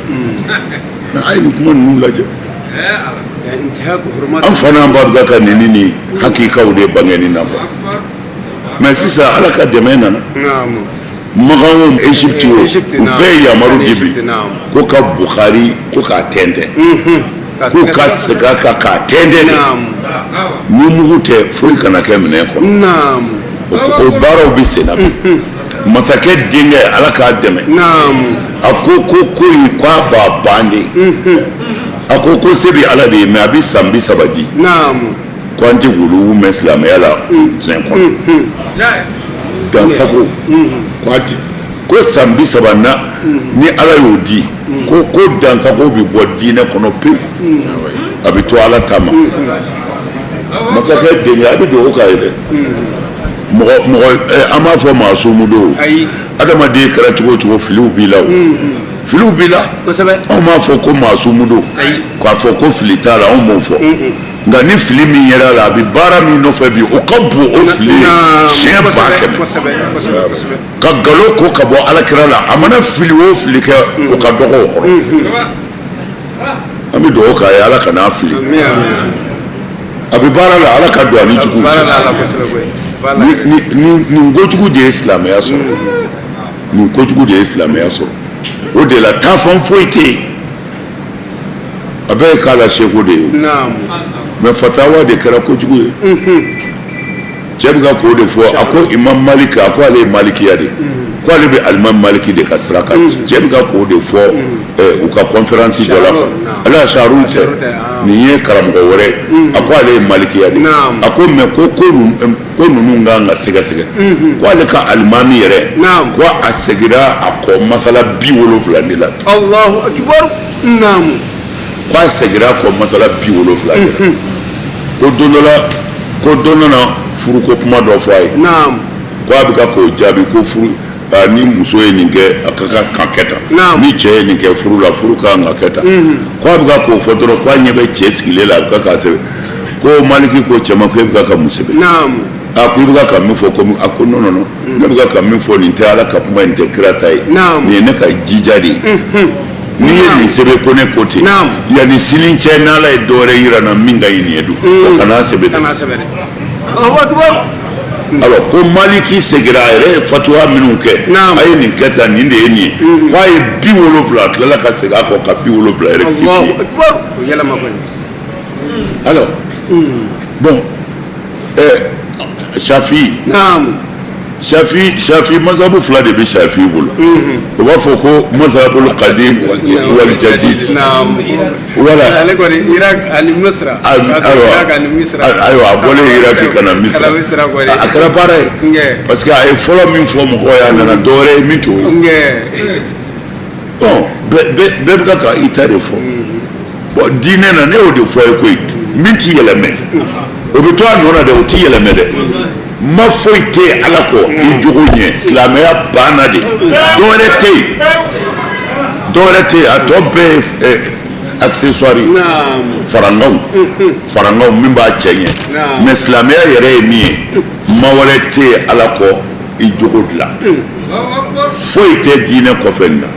mais a ye nin kuma ninnu lajɛ an fana an b'a ka nin ni hakikaw de bange nin na quoi mais sisan Ala ka dɛmɛ nana Maganw Égypte o bɛɛ ye yamaru di bi ko ka Bukhari ko k'a tɛntɛn ko ka segin a kan k'a tɛntɛn de ni mugu tɛ foyi kana kɛ minɛn kɔnɔ o baaraw bɛ sen na bi masakɛ denkɛ Ala k'a dɛmɛ a ko in k'a b'a ban de a ko se bɛ Ala de ye mais a bɛ san 30 di ko an tɛ wuluwu mɛn silamɛya la diɲɛ kɔnɔ dansago ko san 30 na ni Ala y'o di ko dansago bɛ bɔ diinɛ kɔnɔ pewu a bɛ to Ala ta ma masakɛ denkɛ a bɛ dugawu k'a ye dɛ mɔgɔ an b'a fɔ maasumu don adamaden kɛra cogo o cogo filiw b'i la o filiw b'i la anw m'a fɔ ko maasumu don k'a fɔ ko fili t'a la anw m'o fɔ nka ni fili min yera la a bɛ baara min nɔfɛ bi o ka bon o fili ye siɲɛ 100,000 ka nkalon ko ka bɔ Alakira la a mana fili o fili kɛ o ka dɔgɔ o kɔrɔ an bɛ dugawu k'a ye Ala ka n'a fili a bɛ baara la Ala ka don a ni juguw cɛ nin kojugu de ye silamɛya sɔrɔ nin kojugu de ye silamɛya sɔrɔ o de la taafan foyi tɛ yen a bɛɛ ye k'a la seko de ye mais fatawa de kɛra kojugu ye cɛ bɛ ka k'o de fɔ a ko Imam Malik a ko ale ye malikiya de ko ale bɛ alimami maliki de ka sira kan cɛ bɛ ka k'o de fɔ u ka conférence dɔ la ale y'a saru tɛ nin ye karamɔgɔ wɛrɛ a ko ale ye malikiya de a ko mais ko ninnu kan ka sɛgɛsɛgɛ ko ale ka alimami yɛrɛ ko a segira a kɔ masala 70 de la Allahu akbar naam ko a segira a kɔ masala 70 de la ko don dɔ la furuko kuma dɔ fɔ a ye naam ko a bɛ ka k'o jaabi ko furu ni muso ye nin kɛ a ka kan kɛ tan ni cɛ ye nin kɛ furu la furu ka kan ka kɛ tan ko a bɛ ka k'o fɔ dɔrɔn ko a ɲɛ bɛ cɛ sigilen la a bɛ ka k'a sɛbɛn ko maliki ko cɛ ma ko e bɛ ka mun sɛbɛn a ko i bɛ ka min fɔ komi a ko non ne bɛ ka min fɔ nin tɛ ala ka kuma nin tɛ kira ta ye nin ye ne ka jija de ye n'i ye nin sɛbɛn ko ne ko ten yanni sini cɛ n'ala ye dɔwɛrɛ yira n na min ka ɲi nin ye dun o kana sɛbɛn dɛ. Alors ko maliki segira a yɛrɛ ye fatuwa minnu kɛ a ye nin kɛ tan nin de ye nin ye ko a ye 70 a tilala ka segin a kɔ ka 70 rectifier alors bon Shafi mazhabu fila de bɛ Shafi bolo o b'a fɔ ko mazhabul qadim wal jadid voilà ale kɔni Irak ani Misra ayiwa a bɔlen Irak ka na Misra a kɛra baara ye parce que a ye fɔlɔ min fɔ mɔgɔw ye a nana dɔwɛrɛ ye min t'o ye bon bɛɛ bɛ ka i ta de fɔ bon diinɛ na ne y'o de fɔ a ye koyi min t'i yɛlɛmɛ o bɛ to a nɔ na dɛ o t'i yɛlɛmɛ dɛ ma foyi tɛ yen ala kɔ i jogo ɲɛ silamɛya banna de dɔwɛrɛ tɛ yen a tɔ bɛɛ ye accessoire farangaw min b'a cɛ ɲɛ mais silamɛya yɛrɛ ye min ye ma wɛrɛ tɛ yen ala kɔ i jogo dilan foyi tɛ diinɛ kɔfɛ nin na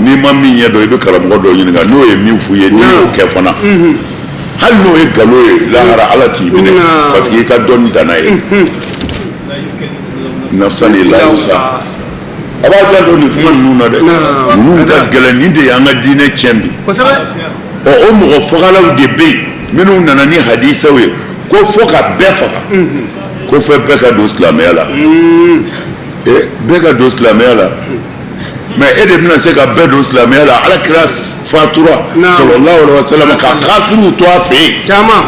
n'i ma min ɲɛ dɔn i bɛ karamɔgɔ dɔ ɲininka n'o ye min f'u ye n'i y'o kɛ fana hali n'o ye nkalon ye lahara ala t'i minɛ parce que i ka dɔnni danna ye nafsani lahusa a b'a jan dɔn nin kuma ninnu na dɛ ninnu ka gɛlɛn nin de y'an ka diinɛ tiɲɛ bi o mɔgɔ fagalaw de bɛ yen minnu nana ni hadisaw ye ko fo ka bɛɛ faga ko fɔ bɛɛ ka don silamɛya la bɛɛ ka don silamɛya la mais e de bɛna se ka bɛɛ don silamɛya la ala kira fatura sallallahu alaihi wasallam ka kafiriw to a fɛ yen caman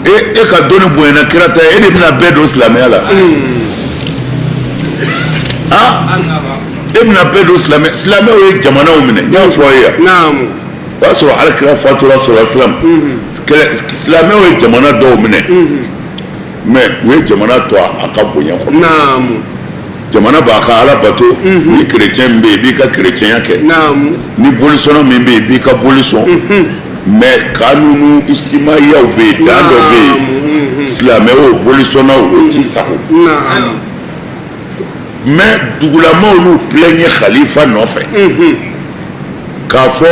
e ka dɔnni bonyana kira ta e de bɛna bɛɛ don silamɛya la e bɛna bɛɛ don silamɛyaw ye jamanaw minɛ n y'a fɔ a ye yan o y'a sɔrɔ ala kira fatura sallallahu alaihi wasallam silamɛyaw ye jamana dɔw minɛ mais u ye jamana to a ka bonya kɔnɔ jamana b'a ka ala bato ni chrétien min bɛ yen i b'i ka chrétienya kɛ ni bolisɔnna min bɛ yen i b'i ka boli sɔn mais kanunu ijtimaiyaw bɛ yen dan dɔ bɛ yen silamɛw bolisɔnnaw o t'i sago mais dugulamaw y'u plɛɲɛ khalifa nɔfɛ k'a fɔ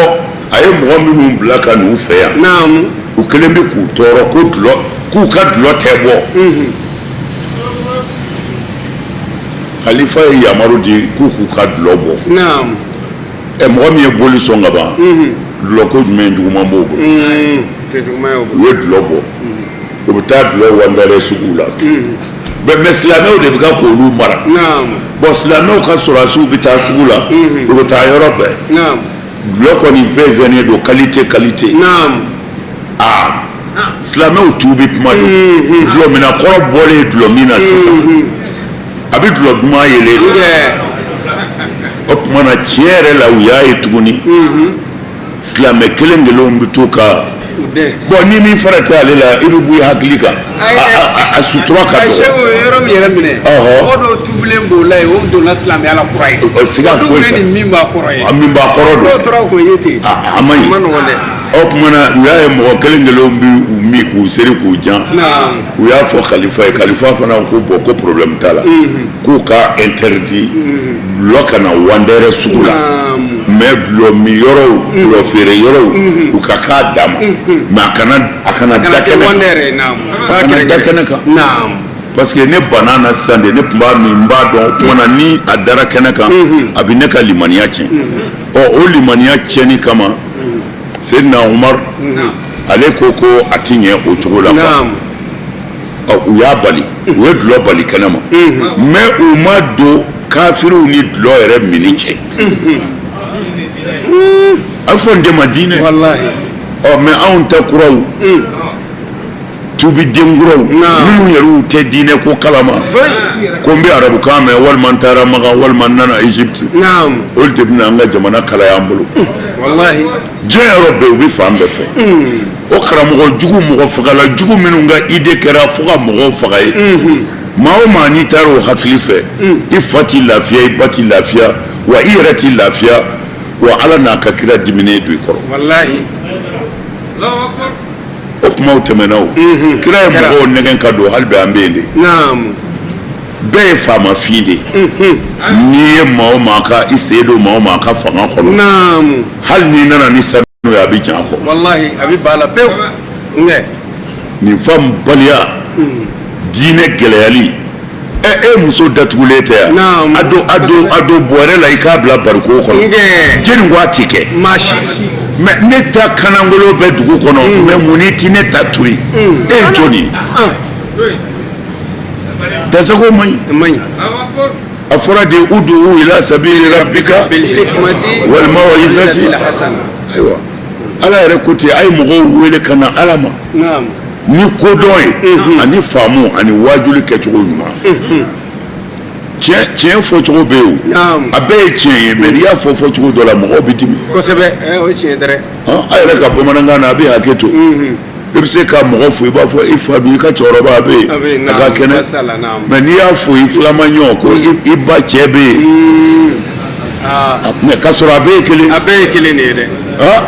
a ye mɔgɔ minnu bila ka n'u fɛ yan u kelen bɛ k'u tɔɔrɔ k'u ka dulɔ tɛ bɔ khalifa ye yamaru di k'u ka dulɔ bɔ mɔgɔ min ye boli sɔn ka ban dulɔ ko jumɛn juguman b'o bolo u ye dulɔ bɔ u bɛ taa dulɔ wandare sugu la mais silamɛw de bɛ ka k'olu mara bon silamɛw ka sɔrɔdasiw bɛ taa sugu la u bɛ taa yɔrɔ bɛɛ dulɔ kɔni fɛn zɛnnen don qualité silamɛw tu bɛ kuma don dulɔ mina kɔrɔ bɔlen ye dulɔ min na sisan a bɛ dulɔ duman yelen o tuma na tiɲɛ yɛrɛ la u y'a ye tuguni silamɛ kelen kelenw bɛ to ka bon ni min fara tɛ ale la i bɛ bɔ i hakili kan a sutura ka dɔgɔ. yɔrɔ min yɛrɛ minɛ mɔgɔ dɔw tubilen b'o la yen o donna silamɛya la kura ye siga foyi tɛ min b'a kɔrɔ ye min b'a kɔrɔ don n'o tora k'o ye ten a ma ɲi o tuma na u y'a ye mɔgɔ kelen kelenw bɛ u min k'u seri k'u jan u y'a fɔ khalifa ye khalifa fana ko bon ko problème t'a la k'u ka interdit dulɔ kana wandɛrɛ sugu la mais dulɔ min yɔrɔw dulɔ feere yɔrɔw u ka k'a dan ma mais a kana da kɛnɛ kan parce que ne banna na sisan de ne tun b'a min n b'a dɔn o tuma na ni a dara kɛnɛ kan a bɛ ne ka limaniya tiɲɛ o limaniya tiɲɛni kama Seydina Umar ale ko a ti ɲɛ o cogo la quoi u y'a bali u ye dulɔ bali kɛnɛ ma mais u ma don kafiriw ni dulɔ yɛrɛ mini cɛ a fɔ n tɛ ma diinɛ mais anw tɛ kuraw tubiden kuraw minnu yɛrɛ tɛ diinɛ ko kalama ko n bɛ arabukan mɛn walima n taara Makan walima n nana Egypte olu de bɛna an ka jamana kalaya an bolo diɲɛ yɔrɔ bɛɛ u bɛ fan bɛɛ fɛ o karamɔgɔ jugu mɔgɔ fagala jugu minnu ka idée kɛra fo ka mɔgɔw faga ye maa o maa n'i taara o hakili fɛ i fa t'i lafiya i ba t'i lafiya wa i yɛrɛ t'i lafiya wa Ala n'a ka kira diminen don i kɔrɔ o kumaw tɛmɛna o kira ye mɔgɔw nɛgɛn ka don hali bi an bɛ yen de bɛɛ ye faamafin de n'i ye maa o maa ka i sen don maa o maa ka fanga kɔnɔ hali n'i nana ni sanu ye a bɛ jan a kɔ nin faamu baliya diinɛ gɛlɛyali e muso datugulen tɛ yan a don bɔrɛ la i k'a bila bariko kɔnɔ jeni ko a ti kɛ mais ne ta kanangolo bɛ dugu kɔnɔ mais mun ni ti ne ta to yen e ye jɔnni dasako man ɲi a fɔra de udu ila sabili rabbika wal maw'izati ayiwa Ala yɛrɛ ko ten a ye mɔgɔw wele ka na Ala ma ni kodɔn ye ani faamu ani wajuli kɛcogo ɲuman tiɲɛ fɔcogo bɛ yen a bɛɛ ye tiɲɛ ye mais n'i y'a fɔ fɔcogo dɔ la mɔgɔw bɛ dimi kosɛbɛ o ye tiɲɛ dɛrɛ a yɛrɛ ka bamanankan na a bɛ hakɛ to i bɛ se ka mɔgɔ fo i b'a fɔ i fa don i ka cɛkɔrɔba a bɛ yen a ka kɛnɛ mais n'i y'a fo i filamaɲɔ ko i ba cɛ bɛ yen mais k'a sɔrɔ a bɛɛ ye kelen de ye dɛ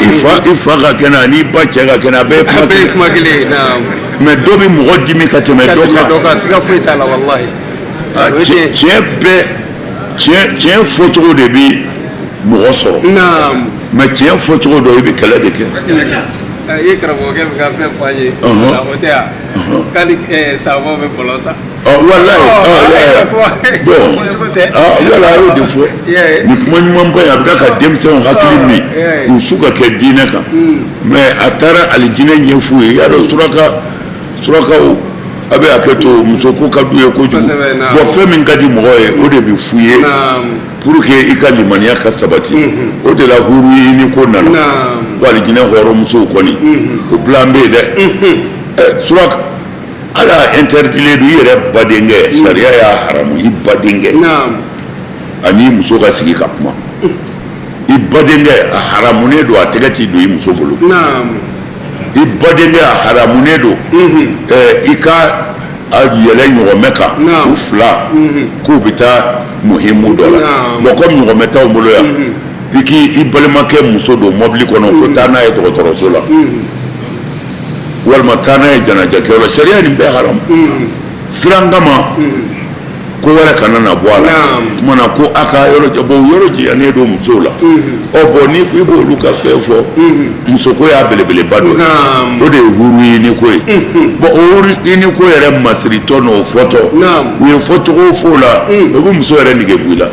i fa ka kɛnɛ ani ba cɛ ka kɛnɛ a bɛɛ ye kuma kelen ye mais dɔ bɛ mɔgɔ dimi ka tɛmɛ dɔ kan siga foyi t'a la walahi tiɲɛ fɔcogo de bɛ mɔgɔ sɔrɔ mais tiɲɛ fɔcogo dɔ i bɛ kɛlɛ de kɛ i ye karamɔgɔkɛ bɛ ka fɛn fɔ an ye o tɛ yan k'ale sabɔ bɛ bɔlɔ ta walayi bon yala a y'o de fɔ nin kuma ɲumanba in a bɛ ka denmisɛnw hakili min k'u su ka kɛ diinɛ kan mais a taara alijinɛ ɲɛf'u ye y'a dɔn surakaw a bɛ hakɛ to muso ko ka d'u ye kojugu bon fɛn min ka di mɔgɔ ye o de bɛ f'u ye pour que i ka limaniya ka sabati o de la huru ɲini ko nana ko alijinɛ hɔrɔnmusow kɔni o plan bɛ yen dɛ suraka Ala interdit don i yɛrɛ badenkɛ sariya y'a haramu i badenkɛ ani muso ka sigi ka kuma i badenkɛ a haramunen don a tɛgɛ t'i don i muso bolo i badenkɛ a haramunen don i ka a yɛlɛ ɲɔgɔnmɛ kan u fila k'u bɛ taa muhimu dɔ la bon comme ɲɔgɔnmɛ t'aw bolo yan i k'i balimakɛ muso don mɔbili kɔnɔ ko taa n'a ye dɔgɔtɔrɔso la walima taa n'a ye janajakɛyɔrɔ la sariya nin bɛɛ haramu siran kama ko wɛrɛ kana na bɔ a la tuma na ko a ka yɔrɔ bon yɔrɔ jɛyanen don musow la bon ni ko i b'olu ka fɛn fɔ musoko y'a belebeleba dɔ ye o de ye huru ɲini ko ye bon o huru ɲini ko yɛrɛ masiritɔ n'o fɔtɔ u ye fɔcogo f'o la o bɛ muso yɛrɛ nege bɔ i la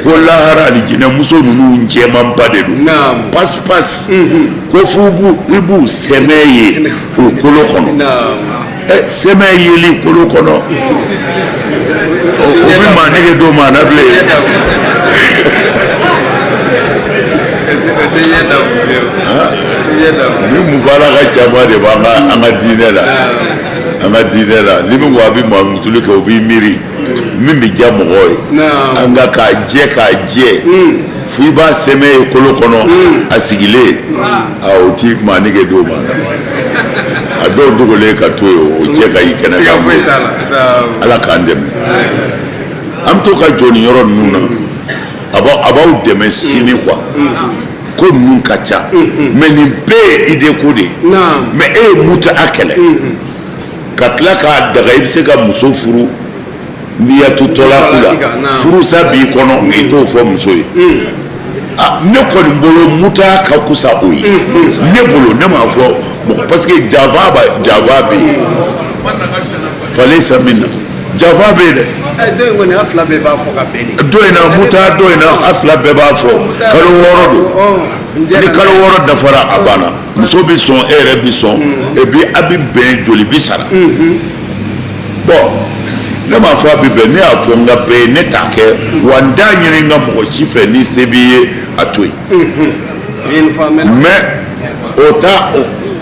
ko lahara alijinɛ muso ninnu jɛmanba de don pasi ko f'u i b'u sɛmɛ ye o kolo kɔnɔ sɛmɛ yeli kolo kɔnɔ o bɛ maa nege don maa na bilen ni mubala ka caman de b'an ka diinɛ la ni min ko a bɛ maamutuli kɛ o b'i miiri min bɛ diya mɔgɔw ye nka k'a jɛ fo i b'a sɛmɛ ye kolo kɔnɔ a sigilen o ti maa nege don maa na a dɔw dogolen ka to yen o jɛ ka y'i kɛnɛ kan Ala k'an dɛmɛ an bɛ to ka jɔ nin yɔrɔ ninnu na a b'aw dɛmɛ sini quoi ko ninnu ka ca mais nin bɛɛ ye idée ko de ye mais e ye muta a kɛlɛ ka tila k'a daga i bɛ se ka muso furu niyatutɔla ku la furusa b'i kɔnɔ nka i t'o fɔ muso ye ne kɔni bolo muta ka kusa o ye ne bolo ne m'a fɔ mɔgɔ parce que jafa bɛ yen falen samina jafa bɛ yen dɛ dɔ in kɔni a fila bɛɛ b'a fɔ ka bɛn de dɔ in na muta dɔ in na a fila bɛɛ b'a fɔ kalo 6 don ni kalo 6 dafara a banna muso bɛ sɔn e yɛrɛ bɛ sɔn et puis a bɛ bɛn joli bi sara bon ne m'a fɔ a bɛ bɛn ne y'a fɔ n ka bɛɛ ye ne t'a kɛ wa n t'a ɲini n ka mɔgɔ si fɛ ni se b'i ye a to yen mais o t'a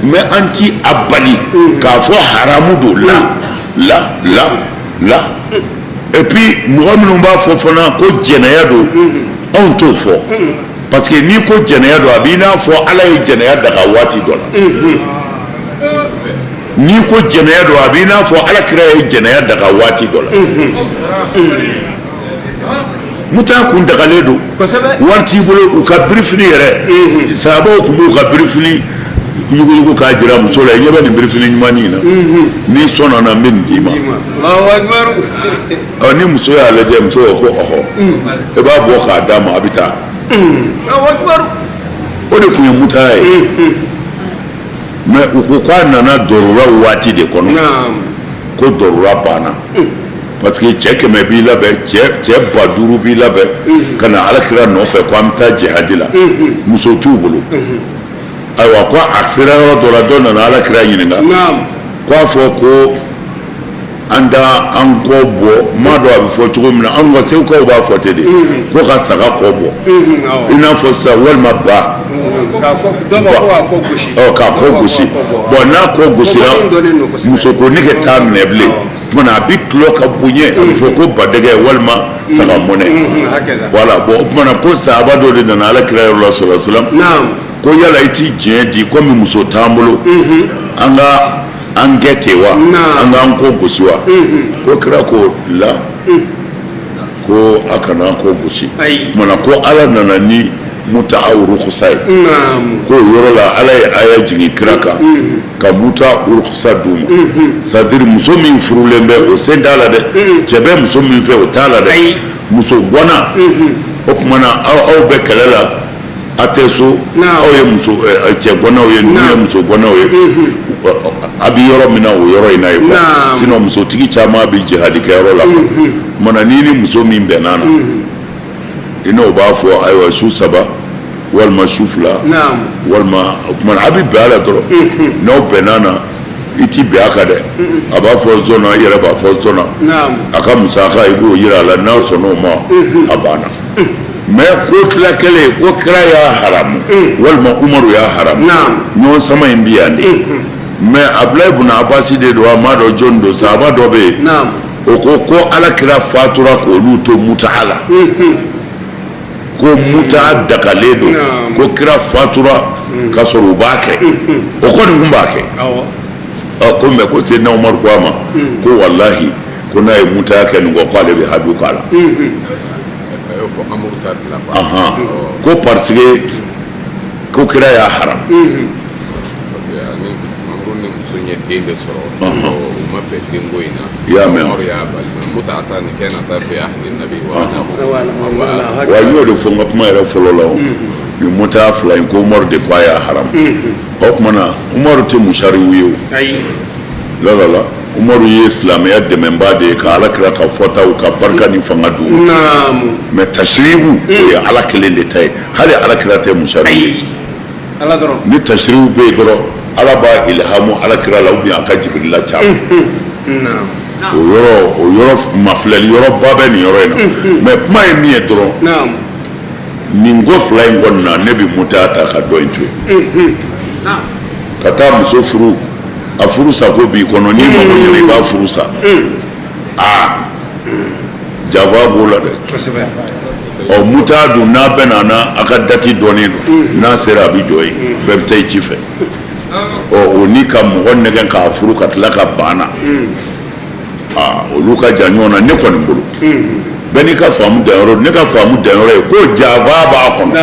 mais an ti a bali k'a fɔ haramu don la et puis mɔgɔ minnu b'a fɔ fana ko jɛnɛya don anw t'o fɔ parce que n'i ko jɛnɛya don a b'i n'a fɔ ala ye jɛnɛya daga waati dɔ la n'i ko jɛnɛya don a b'i n'a fɔ ala kira ye jɛnɛya daga waati dɔ la muta kun dagalen don wari t'i bolo u ka birifini yɛrɛ sahabaw tun b'u ka birifini yugu k'a jira muso la i ɲɛ bɛ nin birifini ɲumanin na n'i sɔnna n bɛ nin d'i ma ni muso y'a lajɛ muso ko ɔhɔ i b'a bɔ k'a d'a ma a bɛ taa o de tun ye muta ye mais u ko k'a nana dɔrɔra waati de kɔnɔ ko dɔrɔra banna parce que cɛ 100 b'i labɛn cɛ 5000 b'i labɛn ka na alakira nɔfɛ ko an bɛ taa jihadi la muso t'u bolo ayiwa ko a sera yɔrɔ dɔ la dɔ nana alakira ɲininka ko a fɔ ko an kɔ bɔ m'a dɔn a bɛ fɔ cogo min na anw ka segukaw b'a fɔ ten de ko ka saga kɔ bɔ i n'a fɔ sisan walima ba k'a kɔ gosi bon n'a kɔ gosira muso ko ne ka taa minɛ bilen tuma na a bɛ tulɔ ka bonya a bɛ fɔ ko badɛgɛ walima saga mɔnɛ voilà bon o tuma na ko sahaba dɔ de nana alakira yɔrɔ la sallallahu alaihi wasallam ko yala i ti diɲɛ di komi muso t'an bolo an kɛ ten wa an k'an kɔ gosi wa ko kira ko la ko a kana kɔ gosi tuma na ko ala nana ni muta urukhsa ye ko yɔrɔ la ala ye aya jigin kira kan ka muta urukhsa d'u ma c'est à dire muso min furulen bɛ o sen t'a la dɛ cɛ bɛ muso min fɛ o t'a la dɛ muso gɔnna o tuma na aw bɛ kɛlɛ la a tɛ so aw ye cɛ gɔnnaw ye ninnu ye muso gɔnnaw ye a bɛ yɔrɔ min na o yɔrɔ in na ye quoi sinon musotigi caman bɛ jihadi kɛ yɔrɔ la quoi tuma na n'i ni muso min bɛnna na i n'o b'a fɔ ayiwa su 3 walima su 2 walima o tuma na a bɛ bɛn a la dɔrɔn n'aw bɛnna na i ti bɛn a kan dɛ a b'a fɔ zɔnna i yɛrɛ b'a fɔ zɔnna a ka musaka i b'o yira a la n'a sɔnn'o ma a banna mais ko tila kɛlen ko kira y'a haramu walima umaru y'a haramu ɲɔgɔn sama in bi yan de mais abdulayi ibn abasi de don a m'a dɔn jɔnni don sahaba dɔ bɛ yen o ko ala kira fatura k'olu to muta la ko muta dagalen don ko kira fatura k'a sɔrɔ u b'a kɛ o kɔni tun b'a kɛ ko mais ko seyidina umaru ko a ma ko walahi ko n'a ye muta kɛ nin kɔ k'ale bɛ hadu k'a la ko parce que ko kira y'a haram y'a mɛn wa y'o de fɔ n ka kuma yɛrɛ fɔlɔ la ni muta 2 in ko umaru de ko a y'a haram o tuma na umaru tɛ musariw ye o la umaru ye silamɛya dɛmɛbaa de ye ka ala kira ka fɔtaw ka barika ni fanga d'u ma mais tashrihu o ye ala kelen de ta ye hali ala kira tɛ musariw ye ni tashrihu bɛ yen dɔrɔn ala b'a ilhamu ala kira la ou bien a ka jibirila caman o yɔrɔ mafilɛli yɔrɔba bɛ nin yɔrɔ in na mais kuma ye min ye dɔrɔn nin ko 2 in kɔni na ne bɛ muta ta ka dɔ in to yen ka taa muso furu a furu sa ko b'i kɔnɔ n'i mago ɲɛna i b'a furu sa jafa b'o la dɛ muta dun n'a bɛ na a ka dati dɔɔnin don n'a sera a bɛ jɔ yen bɛɛ bɛ taa i ci fɛ o ni ka mɔgɔ nɛgɛn k'a furu ka tila ka banna olu ka jan ɲɔgɔn na ne kɔni bolo bɛɛ n'i ka faamu danyɔrɔ ne ka faamu danyɔrɔ ye ko jafa b'a kɔnɔ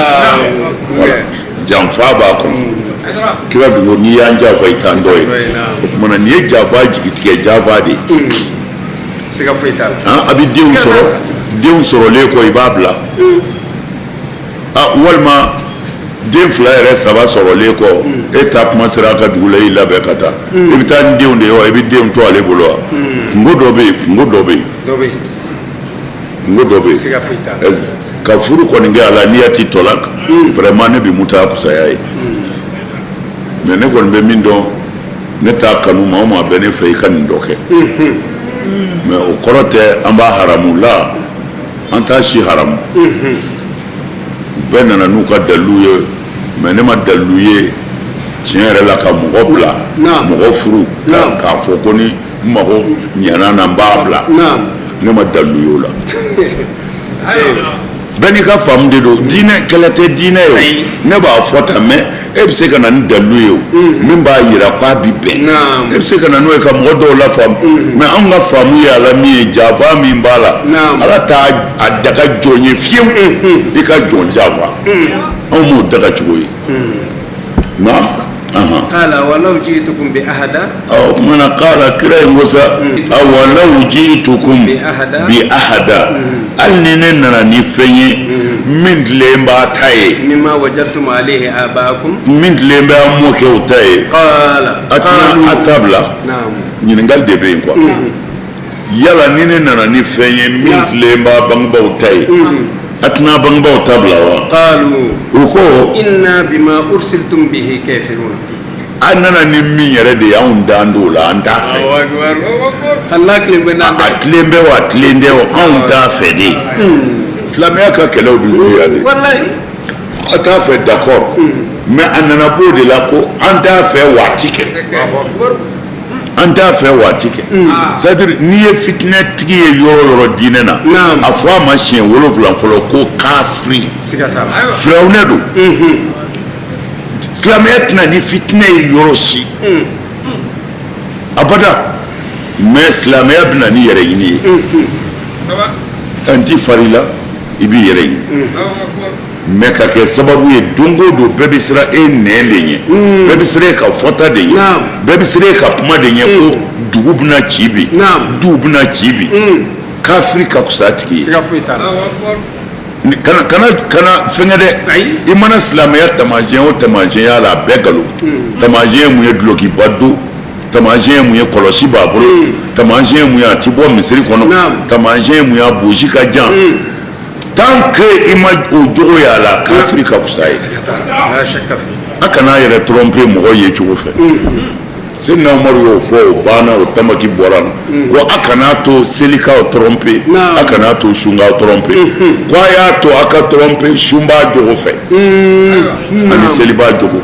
janfa b'a kɔnɔ kira dun ko n'i y'an jafa i t'an dɔ ye o tuma na nin ye jafa jigitigɛ jafa de ye a bɛ denw sɔrɔlen kɔ i b'a bila walima den 2 yɛrɛ 3 sɔrɔlen kɔ e ta kuma sera a ka dugu la i labɛn ka taa i bɛ taa ni denw de ye wa i bɛ denw to ale bolo wa kungo dɔ bɛ yen ka furu kɔni kɛ a la n'i y'a ti tɔ la vraiment ne bɛ muta kusaya ye mais ne kɔni bɛ min dɔn ne t'a kanu maa o maa bɛ ne fɛ i ka nin dɔ kɛ mais o kɔrɔ tɛ an b'a haramu la an t'a si haramu bɛɛ nana n'u ka dalilu ye mais ne ma dalilu ye tiɲɛ yɛrɛ la ka mɔgɔ bila mɔgɔ furu k'a fɔ ko ni n mago ɲɛna na n b'a bila ne ma dalilu ye o la bɛɛ n'i ka faamu de don diinɛ kɛlɛ tɛ diinɛ ye ne b'a fɔ tan mais e bɛ se ka na ni dalilu ye o min b'a yira k'a bi bɛn e bɛ se ka na n'o ye ka mɔgɔ dɔw la faamu mais anw ka faamu ye a la min ye janfa min b'a la ala t'a daga jɔn ye fiyewu i ka jɔn janfa anw m'o daga cogo ye nka قال ولو جئتكم بأحدا أو من قال كريم وسا ولو جئتكم بأحدا أننا نفني من لمبا تاي مما وجدتم عليه آباءكم من لمبا موكو تاي قال أتابلا نعم نينغال دبين كوا يلا نيننا نفني من لمبا بانبا تاي أتنا بانبا تابلا قالوا وكو إنا بما أرسلتم به كافرون أننا نمي يردي أون داندو لا أنت أفعل الله كلم بنا أتلم بوا أتلم بوا أون تافه دي سلامي كلو بيقولي والله أتافه دكور ما أننا بودي لكو أنت أفعل واتيك أنت أفعل واتيك سأدري نية فتنة تيجي يورو ديننا أفوا ماشين ولو فلان فلو كو كافري فلونادو silamɛya tɛna ni fitinɛ ye yɔrɔ si abada mais silamɛya bɛna ni yɛrɛ ɲini ye an ti fari la i b'i yɛrɛ ɲini mais ka kɛ sababu ye don o don bɛɛ bɛ siran e nɛn de ɲɛ bɛɛ bɛ siran e ka fɔta de ɲɛ bɛɛ bɛ siran e ka kuma de ɲɛ ko dugu bɛna ci bi duw bɛna ci bi kafiri ka fisa a tigi ye kana fɛngɛ dɛ i mana silamɛya taamasiyɛn o taamasiyɛn y'a la a bɛɛ nkalon taamasiyɛn ye mun ye dulokiba don taamasiyɛn ye mun ye kɔlɔsi b'a bolo taamasiyɛn ye mun ye a ti bɔ misiri kɔnɔ taamasiyɛn ye mun ye a bosi ka jan tant que i ma o jogo y'a la kafiri ka fisa ye a kana a yɛrɛ tromper mɔgɔ ye cogo fɛ Seydina Umaru y'o fɔ o banna o tamaki bɔra ko a kana to selikaw tromper a kana to sungaw tromper ko a y'a to a ka tromper sunba jogo fɛ ani seliba jogo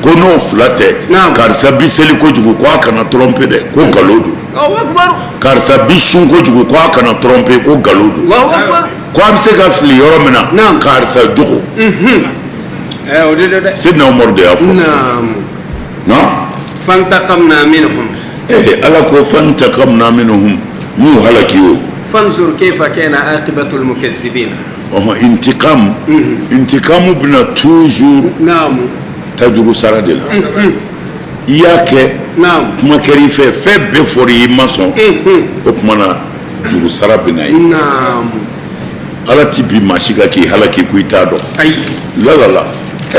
ko n'o fila tɛ karisa bi seli kojugu ko a kana tromper dɛ ko nkalon don karisa bi sun kojugu ko a kana tromper ko nkalon don ko a bɛ se ka fili yɔrɔ min na karisa jogo Seydina Umaru de y'a fɔ فانتقمنا منهم ala ko فانتقمنا منهم مو هلكيو فانظر كيف كان عاقبة المكذبين انتقام بنا توجور نعم تجرو سرادلا إياك نعم كما كريفة فب فوري ماسون وكمانا جرو سرابنا نعم ala tibi mashika ki halaki kuitado la la la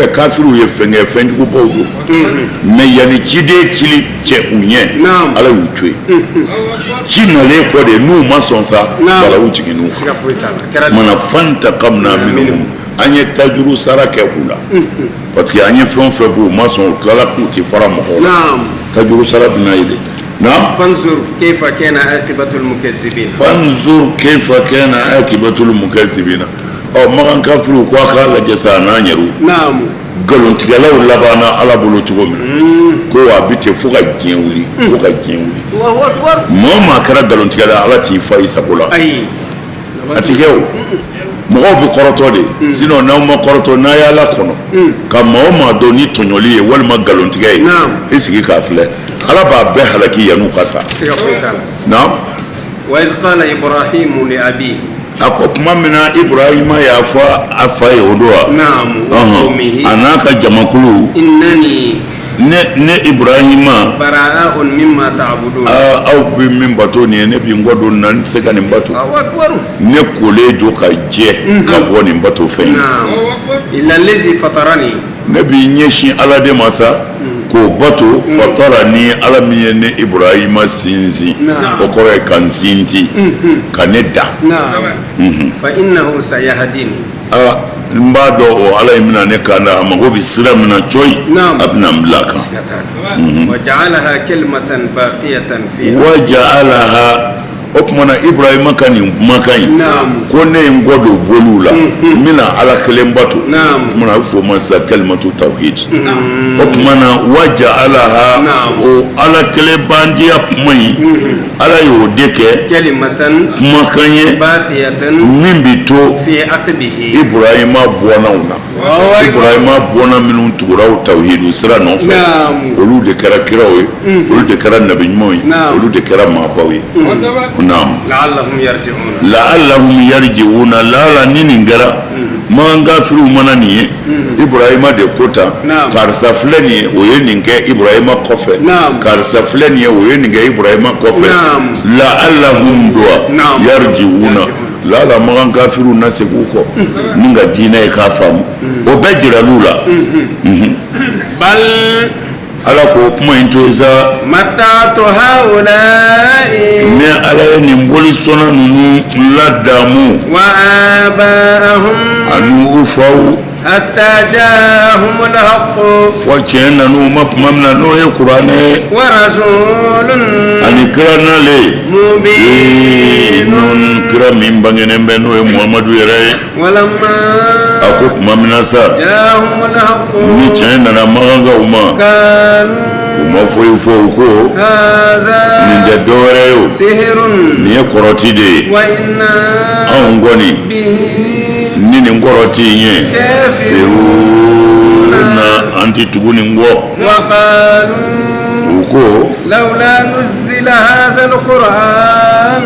kafiru ye fenge fenjugu bawdo me yani cide cili che unye ala utwe china le ko de nu masonsa bala uchiki nu mana fanta kamna minhum anye tajuru sarake kula parce que anye fon fevu mason kala kuti fara mo tajuru sarabina ile فانظر كيف كان عاقبة المكذبين فانظر كيف كان عاقبة المكذبين أو ما كان كفروا كواكا لجسانا نيرو نعم قالوا تقالوا لبانا على بلو تقومنا كوا بيتي فوق الجنولي فوق الجنولي الله أكبر ما كان قالوا تقالا على تيفا يسابولا أي أتيكيو mɔgɔw bɛ kɔrɔtɔ de sinon n'aw ma kɔrɔtɔ n'a y'a la kɔnɔ ka maa o maa dɔn ni tɔɲɔli ye walima nkalontigɛ ye i sigi k'a filɛ ala b'a bɛɛ halaki yan'u ka sa naam wa iz qala ibrahimu li abihi a ko tuma min na ibrahima y'a fɔ a fa ye o don wa a n'a ka jamakulu innani ne ibrahima bara'un mimma ta'budun aw bɛ min bato nin ye ne bi n kɔ don na n tɛ se ka nin bato ne kolen don ka jɛ ka bɔ nin bato fɛn ye illa allazi fatarani ne bi ɲɛsin ala de ma sa k'o bato fatara ni ala min ye ne ibrahima sinsin o kɔrɔ ye ka n sinti ka ne da fa innahu sayahdini n b'a dɔn o ala ye mina ne kan da a mago bɛ sira min na coyi a bɛna n bila kan وجعلها كلمة باقية فيها وجعلها o kumana Ibrahima ka nin kumakan in ko ne ye n kɔ don boliw la n bɛna ala kelen bato o kumana a bɛ fɔ o ma sisan kalimatu tawhid o kumana waja'alaha o ala kelen bandiya kuma in ala y'o de kɛ kumakan ye min bɛ to Ibrahima bɔnnaw na Ibrahima bɔnna minnu tugura o tawhidu sira nɔfɛ olu de kɛra kiraw ye olu de kɛra nabi ɲumanw ye olu de kɛra maabaw ye naam la'allahum yarji'una lala ni nin kɛra man gafiru mana nin ye Ibrahima de kota karisa filɛ nin ye o ye nin kɛ Ibrahima kɔfɛ karisa filɛ nin ye o ye nin kɛ Ibrahima kɔfɛ la'allahum yarji'una lala magan gafiru na segu kɔ ni ka diinɛ ye k'a faamu o bɛɛ jiral'u la bal ala ko kuma in to sa matatu haulai ne ala ye nin boli sɔnna ninnu ladamu wa abaahum anu ufaw hatta jaahum alhaq fo tiɲɛ nanu ma kuma min na n'o ye kuranɛ wa rasulun ani kira nale mubinun kira min bangenen bɛ n'o ye Muhamadu yɛrɛ ye walamma a ko kuma min na sa jaahum alhaq ni tiɲɛ nana magankaw ma u ma foyi fɔ u ko nin tɛ dɔwɛrɛ ye o nin ye kɔrɔti de ye anw kɔni ni nin kɔrɔti in ye na an tɛ tugu nin kɔ u ko lawla nuzila hadha alquran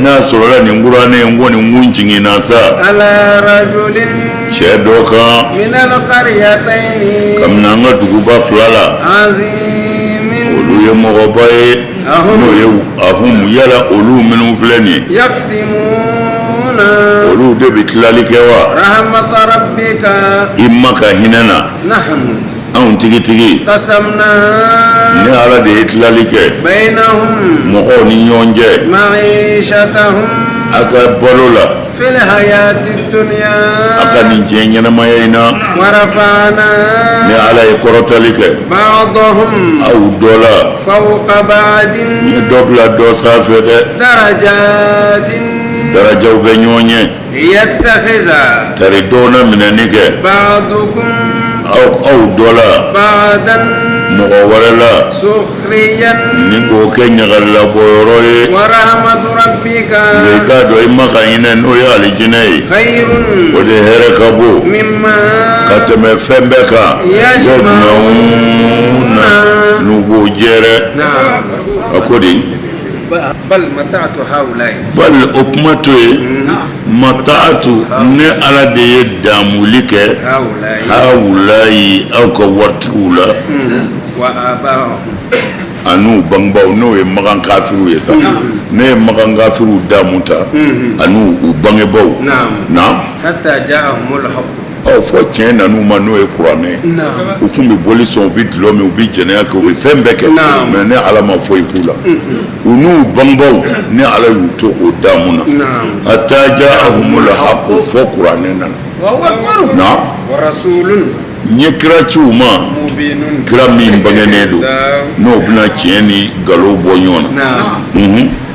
n'a sɔrɔla nin kuranɛ in kɔni kun jiginna sa ala rajulin cɛ dɔ kan min alqaryatayn kabini an ka duguba fila la olu ye mɔgɔba ye n'o ye ahum yala olu minnu filɛ nin ye yaksimuna olu de bɛ tilali kɛ wa rahmat rabbika i ma ka hinɛ na nahnu anw tigitigi qasamna ne ala de ye tilali kɛ bainahum mɔgɔw ni ɲɔgɔn cɛ ma'ishatahum a ka balo la fil hayati dunya a ka nin diɲɛ ɲɛnamaya in na wa rafa'na ne ala ye kɔrɔtali kɛ ba'dahum aw dɔ la fawqa ba'din n ye dɔ bila dɔ sanfɛ dɛ darajatin darajaw bɛ ɲɔgɔn ɲɛ yattakhiza tari dɔw na minɛni kɛ ba'dukum aw dɔ la ba'dan mɔgɔ wɛrɛ la sukhriyan ni k'o kɛ ɲagalila bɔyɔrɔ ye wa rahmatu rabbika i k'a dɔn i ma ka hinɛ n'o ye alijinɛ ye khairun o de hɛrɛ ka bon mimma ka tɛmɛ fɛn bɛɛ kan yajma'una n'u b'o jɛrɛ a ko de bal mata'tu haulai bal o kuma to ye mata'atu ne ala de ye daamuli kɛ haulayi aw ka waritigiw la wa abaahum anu bangebaw n'o ye magan kafiru ye sa ne ye magan kafiru daamu ta anu u bangebaw na hatta ja'ahumul haqq fo tiɲɛ nanu ma n'o ye kuranɛ u kun bɛ boli sɔn u bɛ dulɔ min u bɛ jɛnɛya kɛ u bɛ fɛn bɛɛ kɛ mais ne ala ma foyi k'u la u n'u bangebaw ne ala y'u to o daamu na hatta ja'ahumul haqq fo kuranɛ nana na wa rasulun n ye kira ciw ma kira min bangenen don n'o bɛna tiɲɛ ni nkalon bɔ ɲɔgɔn na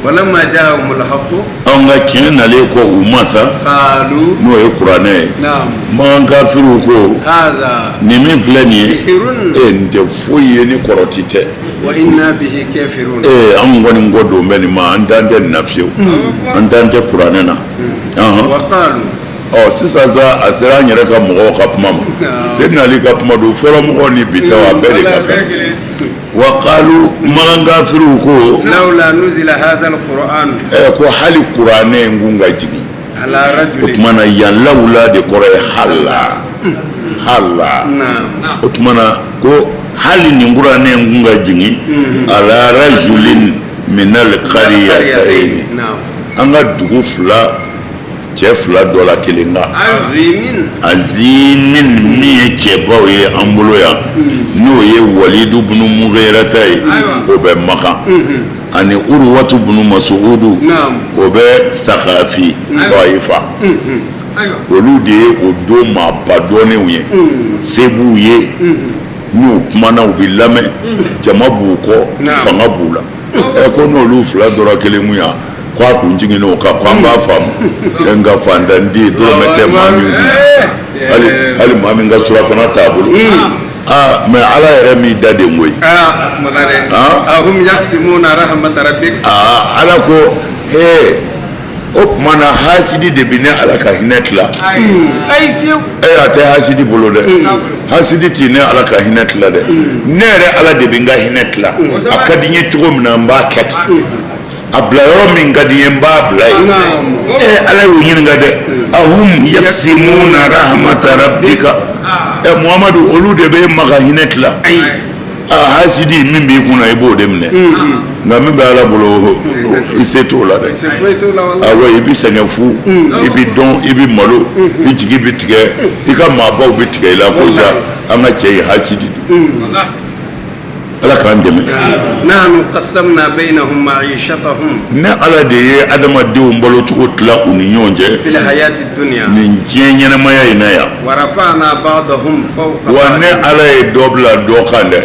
walamma ja'ahumul haqq an ka tiɲɛ nalen kɔ u ma sa qalu n'o ye kuranɛ ye magan kafiriw ko hadha nin min filɛ nin ye sihrun nin tɛ foyi ye ni kɔrɔti tɛ wa inna bihi kafirun an kɔni kɔ don bɛ nin ma an dan tɛ nin na fiyewu an dan tɛ kuranɛ na wa qalu sisan sa a sera an yɛrɛ ka mɔgɔw ka kuma ma Seydina Ali ka kuma don fɔlɔ mɔgɔw ni bi taw a bɛɛ de ka kan wa qalu magan kafiriw ko lawla nuzila hadha alquran ko hali kuranɛ in kun ka jigin ala o rajulin tuma na yan lawula de kɔrɔ ye hala o tuma na ko hali nin kuranɛ in kun ka jigin ala rajulin minal qaryatayn an ka dugu fila cɛ fila dɔ la kelen kan azimin min ye cɛbaw ye an bolo yan n'o ye walidu bunu mughirata ye o bɛ Makan ani Urwatu bunu Masuudu o bɛ Sakafi Taifa olu de ye o don maaba dɔnnenw ye se b'u ye n'u kumana u bɛ lamɛn jama b'u kɔ fanga b'u la ko n'olu fila dɔra kelen kun yan kwa kun jigin o ka kwan ba fam en ga fandan di do mete mami hali mami ga sura fana tabulu mais ala yɛrɛ mi da de ngoy ahum yaksimuna rahmat rabbik ala ko o kumana hasidi de bi ne ala ka hinɛ tila ayi fiyewu a tɛ hasidi bolo dɛ hasidi ti ne ala ka hinɛ tila dɛ ne yɛrɛ ala de bi n ka hinɛ tila a ka di n ye cogo min na n b'a kɛ ten a bila yɔrɔ min ka di n ye n b'a bila yen ala y'o ɲininka dɛ ahum yaksimuna rahmata rabbika muhamadu olu de bɛ ma ka hinɛ tila hasidi min b'i kunna i b'o de minɛ nka min bɛ ala bolo i se t'o la dɛ awɔ i bɛ sɛgɛn fu i bɛ dɔn i bɛ malo i jigi bɛ tigɛ i ka maabaw bɛ tigɛ i la ko ja an ka cɛ ye hasidi ala k'an dɛmɛ nahnu qassamna bainahum ma'ishatahum ne ala de ye adamadenw balo cogo tila u ni ɲɔgɔn cɛ fil hayati dunya nin diɲɛ ɲɛnamaya in na yan wa rafa'na ba'dahum fawqa wa ne ala ye dɔ bila dɔ kan dɛ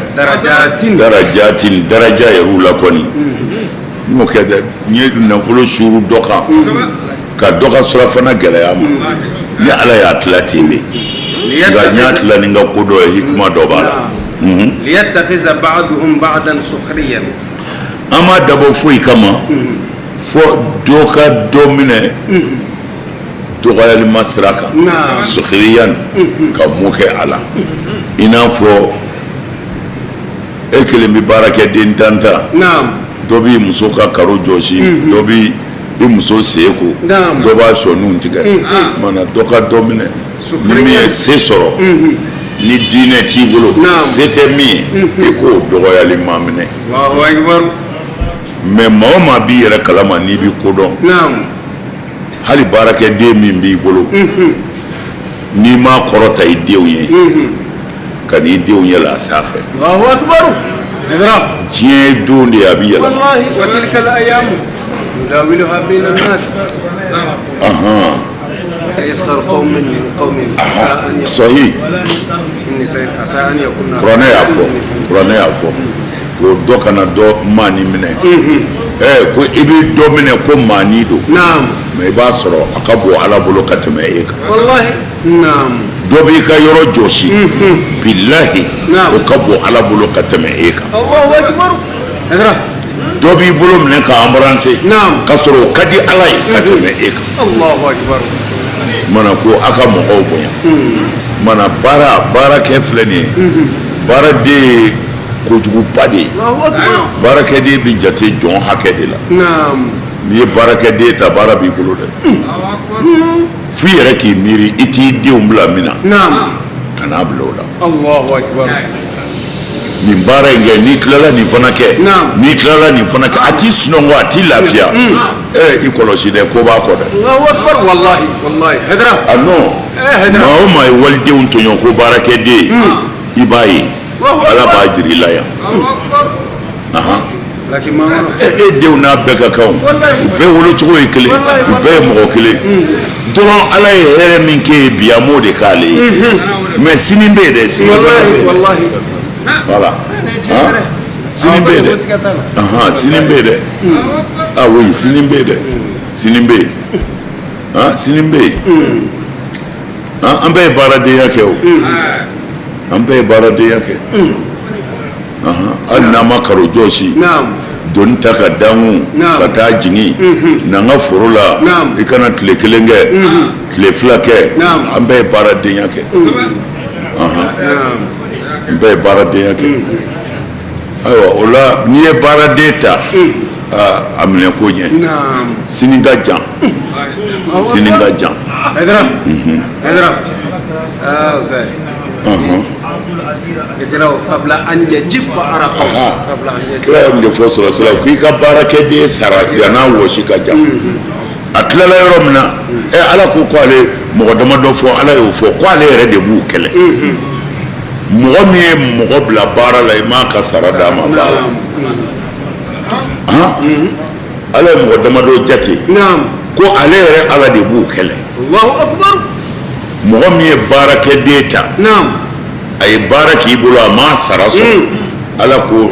darajatin daraja yɛrɛw la kɔni n'o kɛ dɛ n ye nafolo suuru dɔ kan ka dɔ ka surafana gɛlɛya ma ne ala y'a tila ten de nka n y'a tila ni n ka ko dɔ ye hikima dɔ b'a la liyattakhiza ba'duhum ba'dan sukhriyan ama dabo foyi kama fo dɔ ka dɔ minɛ dɔgɔyalima sira kan sukhriyan ka mun kɛ a la i n'a fɔ e kelen bɛ baara kɛ den tan ta dɔ b'i muso ka karo jɔsi dɔ b'i i muso sen ko dɔ b'a sɔniw tigɛ mana dɔ ka dɔ minɛ ni min ye se sɔrɔ ni diinɛ t'i bolo se tɛ min ye i k'o dɔgɔyali ma minɛ mais maa o maa b'i yɛrɛ kalama n'i b'i kodɔn hali baarakɛden min b'i bolo n'i m'a kɔrɔta i denw ye ka n'i denw yɛlɛ a sanfɛ diɲɛ don de a bɛ yɛlɛma يسخر قوم من قوم صحيح عسى أن يكون kuranɛ y'a fɔ ko dɔ kana dɔ maani minɛ ko i bɛ dɔ minɛ ko maani don mais i b'a sɔrɔ a ka bon ala bolo ka tɛmɛ e kan dɔ b'i ka yɔrɔ jɔsi bilahi o ka bon ala bolo ka tɛmɛ e kan dɔ b'i bolo minɛ ka embrasser ka sɔrɔ o ka di ala ye ka tɛmɛ e kan mana ko a ka mɔgɔw bonya mana baarakɛ filɛ nin ye baara de ye kojuguba de ye baarakɛden bɛ jate jɔn hakɛ de la n'i ye baarakɛden ta baara b'i bolo dɛ f'i yɛrɛ k'i miiri i t'i denw bila min na ka n'a bila o la nin baara in kɛ n'i tilala nin fana kɛ n'i tilala nin fana kɛ a t'i sunɔgɔ a t'i lafiya i kɔlɔsi dɛ ko b'a kɔ dɛ a non maa o maa ye walidenw tɔɲɔ ko baarakɛden i b'a ye ala b'a jira i la yan e denw n'a bɛɛ ka kan u bɛɛ wolocogo ye kelen u bɛɛ ye mɔgɔ kelen dɔrɔn ala ye hɛrɛ min kɛ ye bi a m'o de k'ale ye mais sini bɛ yen dɛ sini bɛ yen voilà sini bɛ yen dɛ sini bɛ yen dɛ ah oui sini bɛ yen dɛ sini bɛ yen sini bɛ yen an bɛɛ ye baaradenya kɛ o an bɛɛ ye baaradenya kɛ hali n'an ma karo jɔsi doni ta ka dangu ka taa jigin n'an ka foro la i kana tile kelen kɛ tile fila kɛ an bɛɛ ye baaradenya kɛ n bɛɛ ye baaradenya kɛ ayiwa o la n'i ye baaraden ta a minɛ ko ɲɛ sini ka jan sini ka jan kira ye mun de fɔ sɔrɔsira ko i ka baarakɛden sara yan'a wɔsi ka jan a tilala yɔrɔ min na ala ko k'ale mɔgɔ damadɔ fɔ ala y'o fɔ k'ale yɛrɛ de b'u kɛlɛ mɔgɔ min ye mɔgɔ bila baara la i m'a ka sara d'a ma baara la ala ye mɔgɔ damadɔ jate ko ale yɛrɛ ala de b'u kɛlɛ mɔgɔ min ye baarakɛden ta a ye baara k'i bolo a m'a sara sɔrɔ ala ko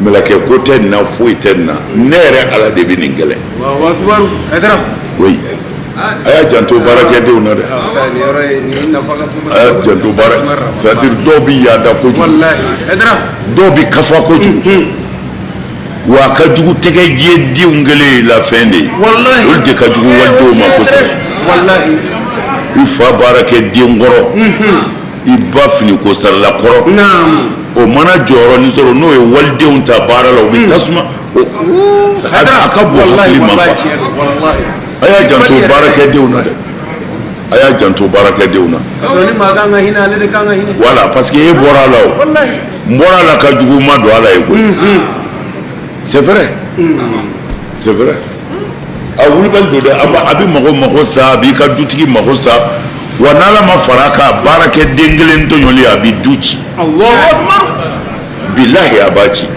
meleke ko tɛ nin na foyi tɛ nin na ne yɛrɛ ala de bɛ nin kɛlɛ oui a y'a janto baarakɛdenw na dɛ a y'a janto baara c'est-à-dire dɔw bɛ yaada kojugu dɔw bɛ kafa kojugu wa a ka jugu tɛgɛjɛdenw kɛlen la fɛn de ye olu de ka jugu walidenw ma kosɛbɛ i fa baarakɛden kɔrɔ i ba finiko sarala kɔrɔ o mana jɔyɔrɔ sɔrɔ n'o ye walidenw ta baara la o bɛ tasuma a ka bon hakili ma quoi a y'a janto baarakɛdenw na dɛ a y'a janto baarakɛdenw na voilà parce que e bɔra a la o n bɔra a la ka jugu ma don a la ye koyi c'est vrai c'est vrai a wulibali don dɛ a bɛ mɔgɔ mago sa a b'i ka dutigi mago sa wa n'ala ma fara a kan baarakɛden kelen tɔɲɔli a bɛ du ci bilahi a b'a ci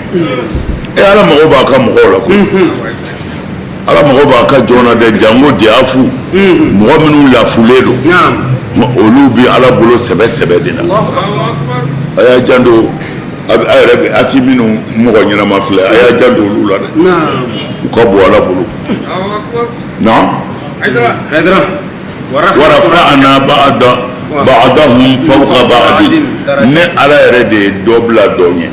ala mago b'a ka mɔgɔw la koyi ala mago b'a ka jɔn na dɛ jango diyafu mɔgɔ minnu lafulen don olu bɛ ala bolo sɛbɛ de la a y'a janto a yɛrɛ bɛ a ti minnu mɔgɔ ɲɛnama filɛ a y'a janto olu la dɛ u ka bon ala bolo warafa'na ba'dahum fawqa ba'din ne ala yɛrɛ de ye dɔ bila dɔ ɲɛ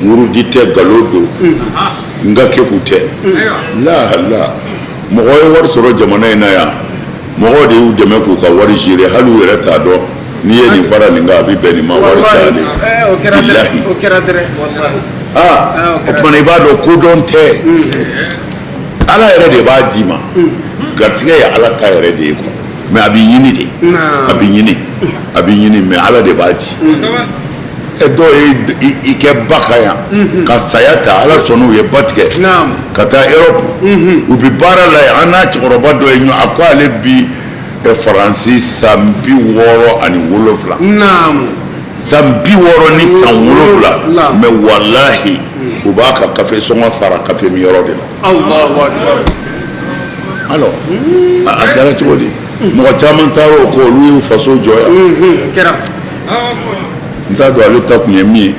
wurudi tɛ galo don nga keku tɛ la mɔgɔ ye wari sɔrɔ jamana in na yan mɔgɔw de y'u dɛmɛ k'u ka wari gere hali u yɛrɛ t'a dɔn n'i ye nin fara nin kan a bɛ bɛn nin ma wari cayalen bilahi o tuma i b'a dɔn kodɔn tɛ ala yɛrɛ de b'a d'i ma garisɛgɛ ye ala ta yɛrɛ de ye quoi mais a b'i ɲini de a b'i ɲini mais ala de b'a di dɔw ye i kɛ ba ka yan ka saya ta ala sɔnn'u ye ba tigɛ ka taa Europe u bɛ baara la yen an n'a cɛkɔrɔba dɔ ye ɲɔgɔn a ko ale bi faransi san 67 san 60 ni san 7 mais walahi u b'a ka kafe sɔngɔ sara kafe min yɔrɔ de la alors a kɛra cogo di mɔgɔ caman taara o ko olu y'u faso jɔ yan n t'a dɔn ale ta kun ye min ye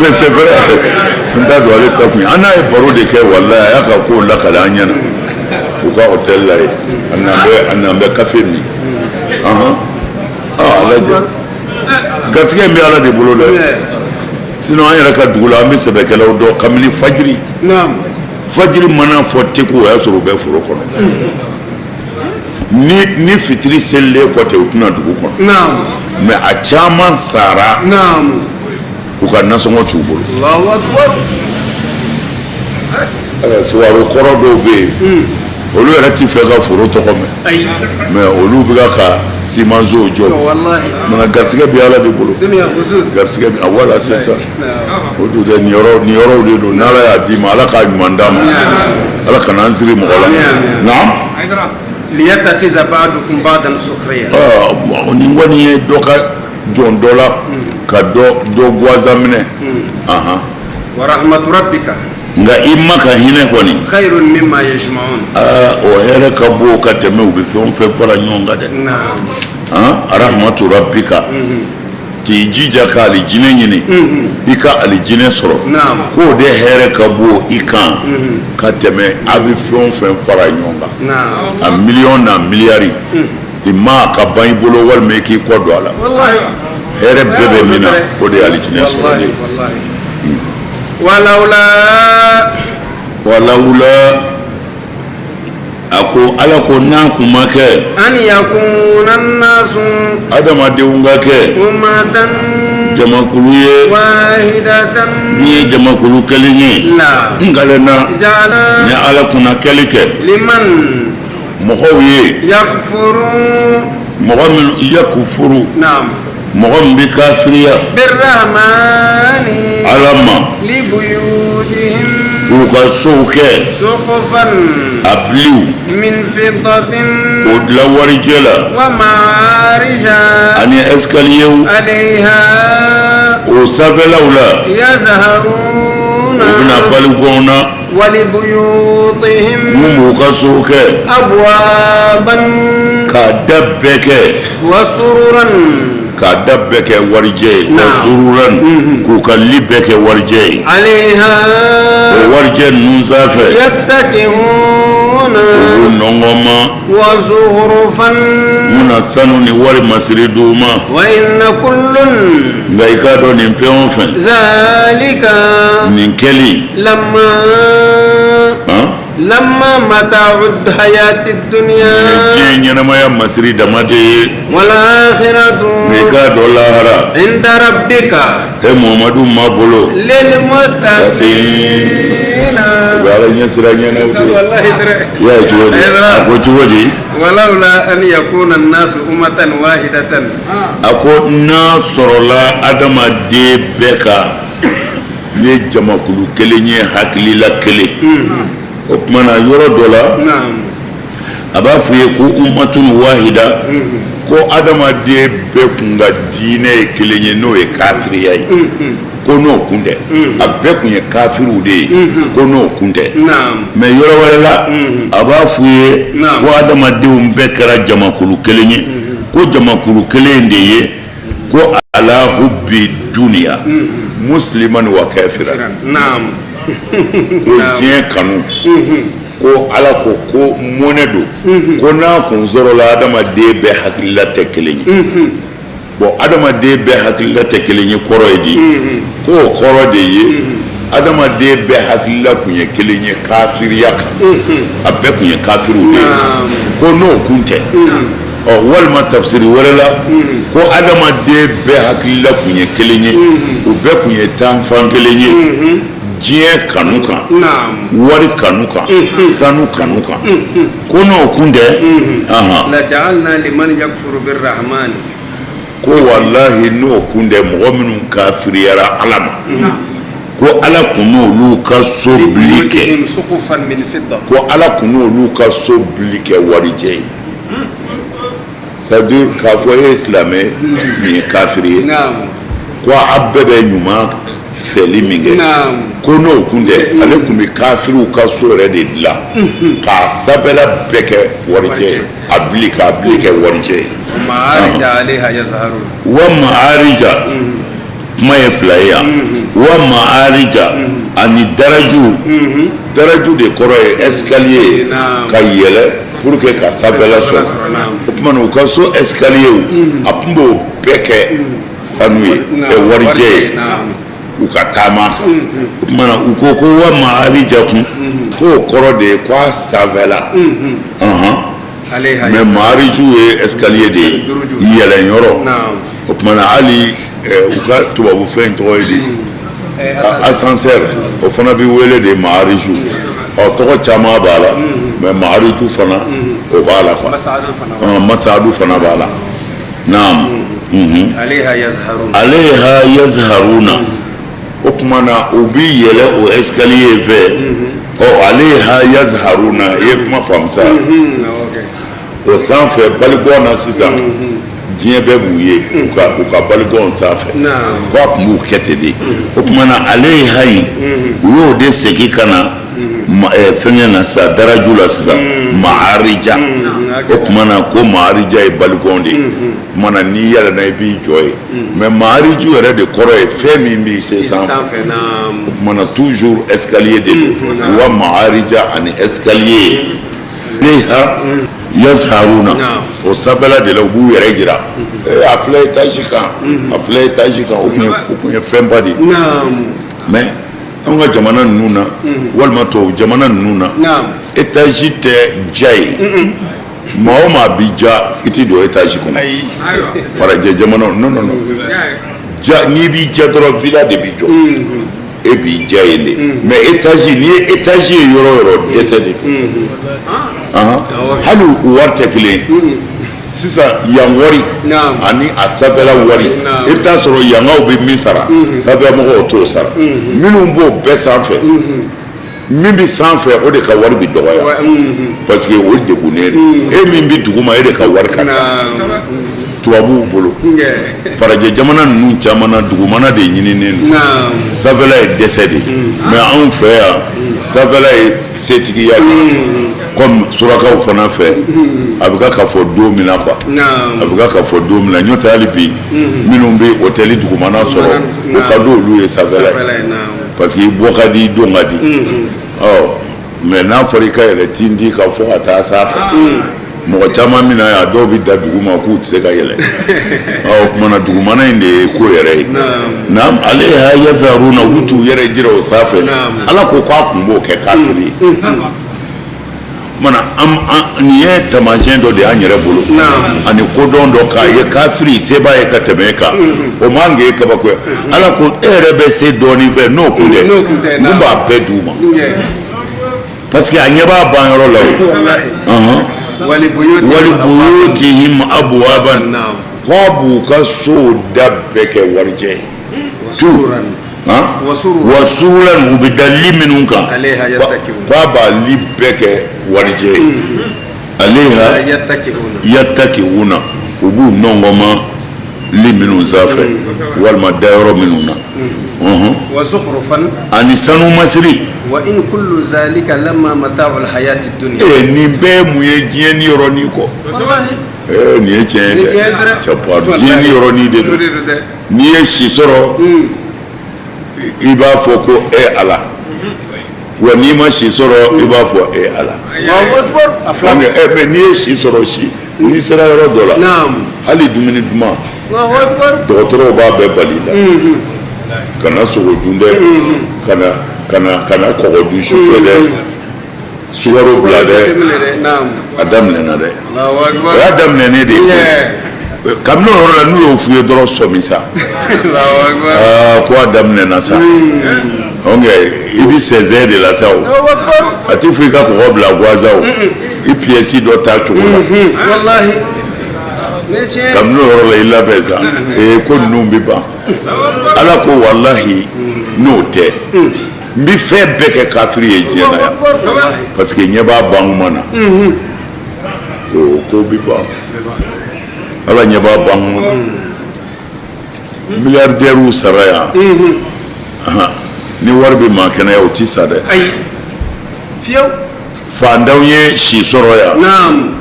mais c'est vrai n t'a dɔn ale ta kun ye an n'a ye baro de kɛ walahi a y'a ka kow lakale an ɲɛna u ka hôtel la yen a n'an bɛ kafe min a lajɛ garisɛgɛ in bɛ ala de bolo dɛ sinon an yɛrɛ ka dugu la an bɛ sɛbɛkɛlaw dɔn kabini fajiri mana fɔ teku o y'a sɔrɔ u bɛ foro kɔnɔ ni fitiri selilen kɔ tɛ u tɛna dugu kɔnɔ mais a caman sara u ka nasɔngɔ t'u bolo fugaro kɔrɔ dɔw bɛ yen olu yɛrɛ ti fɛ ka foro tɔgɔ mɛn mais olu bɛ ka simansow jɔ mana garisɛgɛ bɛ ala de bolo garisɛgɛ bɛ wala c'est ça o dun tɛ nin yɔrɔw de don n'ala y'a d'i ma ala k'a ɲuman d'a ma ala kana an siri mɔgɔ la naam liyatakhiza ba'dukum ba'dan sukhriya nin kɔni ye dɔ ka jɔn dɔ la ka dɔ guwaza minɛ wa rahmatu rabbika nka i ma ka hinɛ kɔni khairun mimma yajma'un o hɛrɛ ka bon ka tɛmɛ u bɛ fɛn o fɛn fara ɲɔgɔn kan dɛ rahmatu rabbika k'i jija ka alijinɛ ɲini i ka alijinɛ sɔrɔ k'o de hɛrɛ ka bon i kan ka tɛmɛ a bɛ fɛn o fɛn fara ɲɔgɔn kan a miliyɔn n'a miliyari i ma ka ban i bolo walima i k'i kɔ don a la hɛrɛ bɛɛ bɛ min na o de ye alijinɛ sɔrɔ ye walawula a ko ala ko n'a kun ma kɛ an yakuna nasu adamadenw ka kɛ ummatan jamakulu ye wahidatan min ye jamakulu kelen ye ngalena ni ala kunna kɛli kɛ liman mɔgɔw ye mɔgɔ min yakufuru mɔgɔ min bɛ kafiriya birrahmani ala ma libuyutihim k'u ka sow kɛ suqufan a biliw min fiddatin k'o dilan warijɛ la wa ma'arija ani escaliyew alayha o sanfɛlaw la yazharuna u bɛna balikɔnw na walibuyutihim mun b'u ka sow kɛ abwaban k'a da bɛɛ kɛ wa sururan k'a da bɛɛ kɛ warijɛ ye wa sururan k'u ka li bɛɛ kɛ warijɛ ye alayha o warijɛ ninnu sanfɛ yattaquna u nɔngɔma wa zuhrufan muna sanu ni wari masiri d'u ma wa inna kullun nka i k'a dɔn nin fɛn o fɛn zalika nin kɛli lamma mata'ud hayati dunya diɲɛ ɲɛnamaya masiri dama de ye wal akhiratu nka i k'a dɔn lahara inda rabbika Muhammadu ma bolo lil muttaqina u bɛ ala ɲɛsira ɲɛnaw de wallahi dre ya ye cogo di a ko cogo di walaula an yakuna an-nasu ummatan wahidatan a ko n'a sɔrɔla adamaden bɛɛ ka ye jamakulu kelen ye hakilila kelen o tumana yɔrɔ dɔ la a b'a fɔ ye ko ummatun wahida ko adamaden bɛɛ kun ka diinɛ ye kelen ye n'o ye kafiriya ye ko n'o kun tɛ a bɛɛ kun ye kafiriw de ye ko n'o kun tɛ mais yɔrɔ wɛrɛ la a b'a fɔ ye ko adamadenw bɛɛ kɛra jamakulu kelen ye ko jamakulu kelen de ye ko ala hubbi duniya musliman wa kafiran ko diɲɛ kanu ko ala ko mɔnɛ don ko n'a kun sɔrɔla adamaden bɛɛ hakilila tɛ kelen ye bon adamaden bɛɛ hakilila tɛ kelen ye kɔrɔ ye di ko o kɔrɔ de ye adamaden bɛɛ hakilila kun ye kelen ye kafiriya kan a bɛɛ kun ye kafiriw de ye ko n'o kun tɛ walima tafsiri wɛrɛ la ko adamaden bɛɛ hakilila kun ye kelen ye u bɛɛ kun ye tanfan kelen ye diɲɛ kanu kan wari kanu kan sanu kanu kan ko n'o kun tɛ la ja'alna liman yakfuru birrahman ko wallahi n'o kun tɛ mɔgɔ minnu kafiriyara ala ma ko ala kun n'olu ka so bili kɛ ko ala kun n'olu ka so bili kɛ warijɛ ye c'est-à-dire k'a fɔ e ye silamɛ min ye kafiri ye ko a bɛɛ bɛ ɲuman fɛli min kɛ ko n'o kun tɛ ale kun bɛ kafiriw ka so yɛrɛ de dilan k'a sanfɛla bɛɛ kɛ warijɛ ye a bili k'a bili kɛ warijɛ ye wa ma'arija kuma ye fila ye yan wa ma'arija ani daraju de kɔrɔ ye escalier ka yɛlɛ pour que ka sanfɛla sɔrɔ o tumana u ka so escalier a tun b'o bɛɛ kɛ sanu ye warijɛ ye u ka taama kan o tumana u ko ko wa ma'arija kun k'o kɔrɔ de ye ko a sanfɛla mais ma'ariju ye escalier de ye yɛlɛnyɔrɔ o tumana hali u ka tubabu fɛn tɔgɔ ye di ascenseur o fana bɛ wele de ma'ariju tɔgɔ caman b'a la mais ma'ariju fana o b'a la quoi masadu fana b'a la naam aleha yazharuna o tumana u bi yɛlɛ o escalier fɛ aleha yazharuna i ye kuma faamu sa o sanfɛ baligɔn na sisan diɲɛ bɛɛ b'u ye u ka baligɔn sanfɛ ko a tun b'u kɛ ten de o tumana aleha in u y'o de segin ka na fɛngɛ na sa daraju la sisan ma'arija o tumana ko ma'arija ye baligɔn de tumana n'i yɛlɛnna i b'i jɔ ye mais ma'ariju yɛrɛ de kɔrɔ ye fɛn min b'i se sanfɛ o tumana toujours escalier de don wa ma'arija ani escalier leha yazharuna o sanfɛla de la u b'u yɛrɛ jira a filɛ étage kan a filɛ étage kan o kun ye fɛnba de ye mais an ka jamana ninnu na walima tubabu jamana ninnu na étage tɛ ja ye maa o maa bi ja i tɛ don étage kɔnɔ farajɛ jamana non ja n'i b'i ja dɔrɔn villa de b'i jɔ e b'i ja yen de mais étage n'i ye étage ye yɔrɔ o yɔrɔ dɛsɛ de hali o wari tɛ kelen sisan yan wari ani a sanfɛla wari i bɛ taa sɔrɔ yangaw bɛ min sara sanfɛmɔgɔw t'o sara minnu b'o bɛɛ sanfɛ min bɛ sanfɛ o de ka wari bɛ dɔgɔya parce que o degunnen don e min bɛ duguma e de ka wari ka ca tubabuw bolo farajɛ jamana ninnu caman na dugumana de ɲininen don sanfɛla ye dɛsɛ de mais anw fɛ yan sanfɛla ye setigiya comme surakaw fana fɛ a bɛ ka fɔ don min na quoi a bɛ ka fɔ don min na n'o tɛ hali bi minnu bɛ hôtel dugumana sɔrɔ o ka di olu ye sanfɛla ye parce que bɔ ka di don ka di mais n'a fɔra i ka yɛlɛ tindi ka fɔ ka taa sanfɛ mɔgɔ caman min na yan dɔw bɛ da duguma k'u tɛ se ka yɛlɛ o kumana dugumana in de ye ko yɛrɛ ye naam ale y'a yazaruna u bɛ t'u yɛrɛ jira o sanfɛ ala ko k'a kun b'o kɛ kafiri ye mana nin ye taamasiyɛn dɔ de y'an yɛrɛ bolo ani kodɔn dɔ k'a ye kafiri seba ye ka tɛmɛ e kan o man k'e kabako ye ala ko e yɛrɛ bɛ se dɔɔnin fɛ n'o kun tɛ mun b'a bɛɛ d'u ma parce que a ɲɛ b'a banyɔrɔ la o walibuyutihim abwaban k'a b'u ka sow da bɛɛ kɛ warijɛ ye wasurulan u bɛ da li minnu kan k'a b'a li bɛɛ kɛ warijɛ ye aleha yattakiuna u b'u nɔngɔma li minnu sanfɛ walima dayɔrɔ minnu na ani sanu masiri wa in kullu zalika lamma mata'ul hayati dunya nin bɛɛ mun ye diɲɛ ni yɔrɔnin kɔ nin ye tiɲɛ ye dɛ cɛpa diɲɛ ni yɔrɔnin de don n'i ye si sɔrɔ i b'a fɔ ko ala wa n'i ma si sɔrɔ i b'a fɔ ala mais n'i ye si sɔrɔ n'i sera yɔrɔ dɔ la hali dumuni duman dɔgɔtɔrɔw b'a bɛɛ bali la kana sogo dun dɛ kana kɔgɔ dun sufɛ dɛ sukaro bila dɛ a daminɛna dɛ o y'a daminɛnen de ye kabini o yɔrɔ la n'u y'o f'u ye dɔrɔn sɔmi sa ko a daminɛna sa i bɛ sɛnsɛn de la sa o a tɛ fɔ i ka kɔgɔ bila guwaza o i piyɛsi dɔ ta cogo la kabini o yɔrɔ la i labɛn sa ko ninnu bɛ ban ala ko walahi n'o tɛ n bɛ fɛn bɛɛ kɛ kafiri ye diɲɛ na yan parce que ɲɛ b'a ban kuma na ko bɛ ban ala ɲɛ b'a ban kuma na miliyardɛriw sara yan ni wari bɛ maa kɛnɛya o tɛ sa dɛ fantanw ye si sɔrɔ yan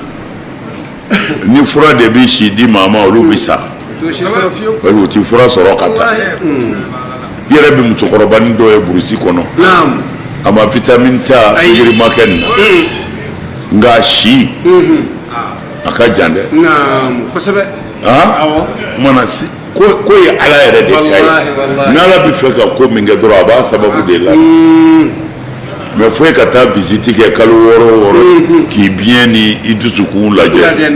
ni fura de bɛ si di maa ma olu bɛ sa u tɛ fura sɔrɔ ka taa i yɛrɛ bɛ musokɔrɔbanin dɔ ye burusi kɔnɔ a ma vitamine ta yirima kɛ nin na nka si a ka jan dɛ mana ko ye ala yɛrɛ de ta ye n'ala bɛ fɛ ka ko min kɛ dɔrɔn a b'a sababu de la mais foyi ka taa visite kɛ kalo wɔɔrɔ o wɔɔrɔ k'i biɲɛ ni i dusukun lajɛ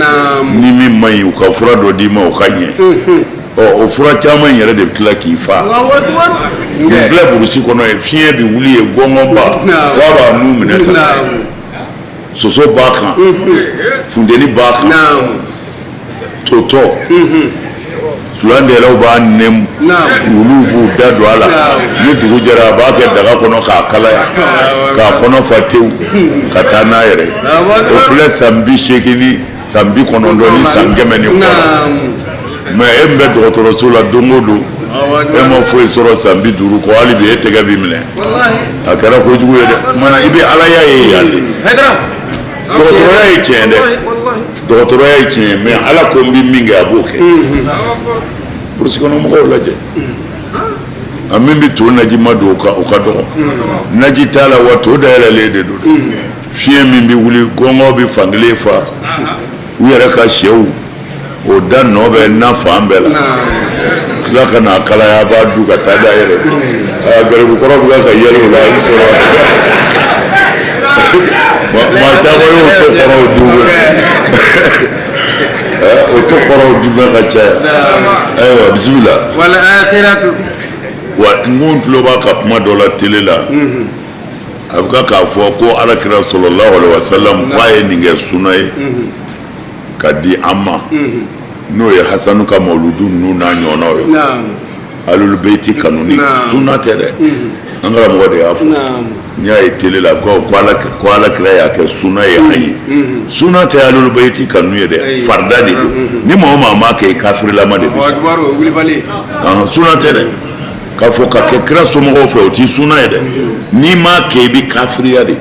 ni min man ɲi u ka fura dɔ d'i ma o ka ɲɛ o fura caman yɛrɛ de bɛ tila k'i fa nin filɛ burusi kɔnɔ ye fiɲɛ bɛ wuli ye gɔngɔnba fo a b'a nun minɛ tan soso b'a kan funteni b'a kan totɔ sulandɛlaw b'a nɛmu olu b'u da don a la ni dugu jɛra a b'a kɛ daga kɔnɔ k'a kalaya k'a kɔnɔ fa tewu ka taa n'a yɛrɛ o filɛ san 80 ni san 90 ni san 100 ni kɔnɔ mais e min bɛ dɔgɔtɔrɔso la don o don e ma foyi sɔrɔ san 50 kɔ hali bi e tɛgɛ b'i minɛ a kɛra kojugu ye dɛ mana i bɛ alaya ye yan de dɔgɔtɔrɔya ye tiɲɛ dɛ dɔgɔtɔrɔya ye tiɲɛ mais ala ko n bɛ min kɛ a b'o kɛ burusi kɔnɔ mɔgɔw lajɛ a min bɛ to naji ma don o ka dɔgɔ naji t'a la wa to dayɛlɛlen de don fiɲɛ min bɛ wuli gɔngɔn bɛ fankelen fa u yɛrɛ ka sɛw o da nɔ bɛ na fan bɛɛ la tila ka na kalaya a b'a dun ka taa da yɛrɛ gɛrɛbukɔrɔ bɛ ka yɛlɛ o la a bɛ sɔrɔ maa caman y'o to kɔrɔw dun o to kɔrɔw dun bɛ ka caya ayiwa bisimila wal akhiratu wa n ko n tulo b'a ka kuma dɔ la tele la a bɛ k'a fɔ ko alakira sallallahu alaihi wasallam k'a ye nin kɛ sunna ye ka di an ma n'o ye hasanu ka mawludu ninnu n'a ɲɔgɔnnaw ye alul beyti kanuni sunna tɛ dɛ an karamɔgɔ de y'a fɔ n y'a ye tele la ko alakira y'a kɛ sunna ye a ye sunna tɛ alul beyti kanuni ye dɛ farida de don ni maa o maa m'a kɛ kafirilaman de bɛ sa sunna tɛ dɛ k'a fɔ ka kɛ kira somɔgɔw fɛ o t'i sunna ye dɛ n'i m'a kɛ i bɛ kafiriya de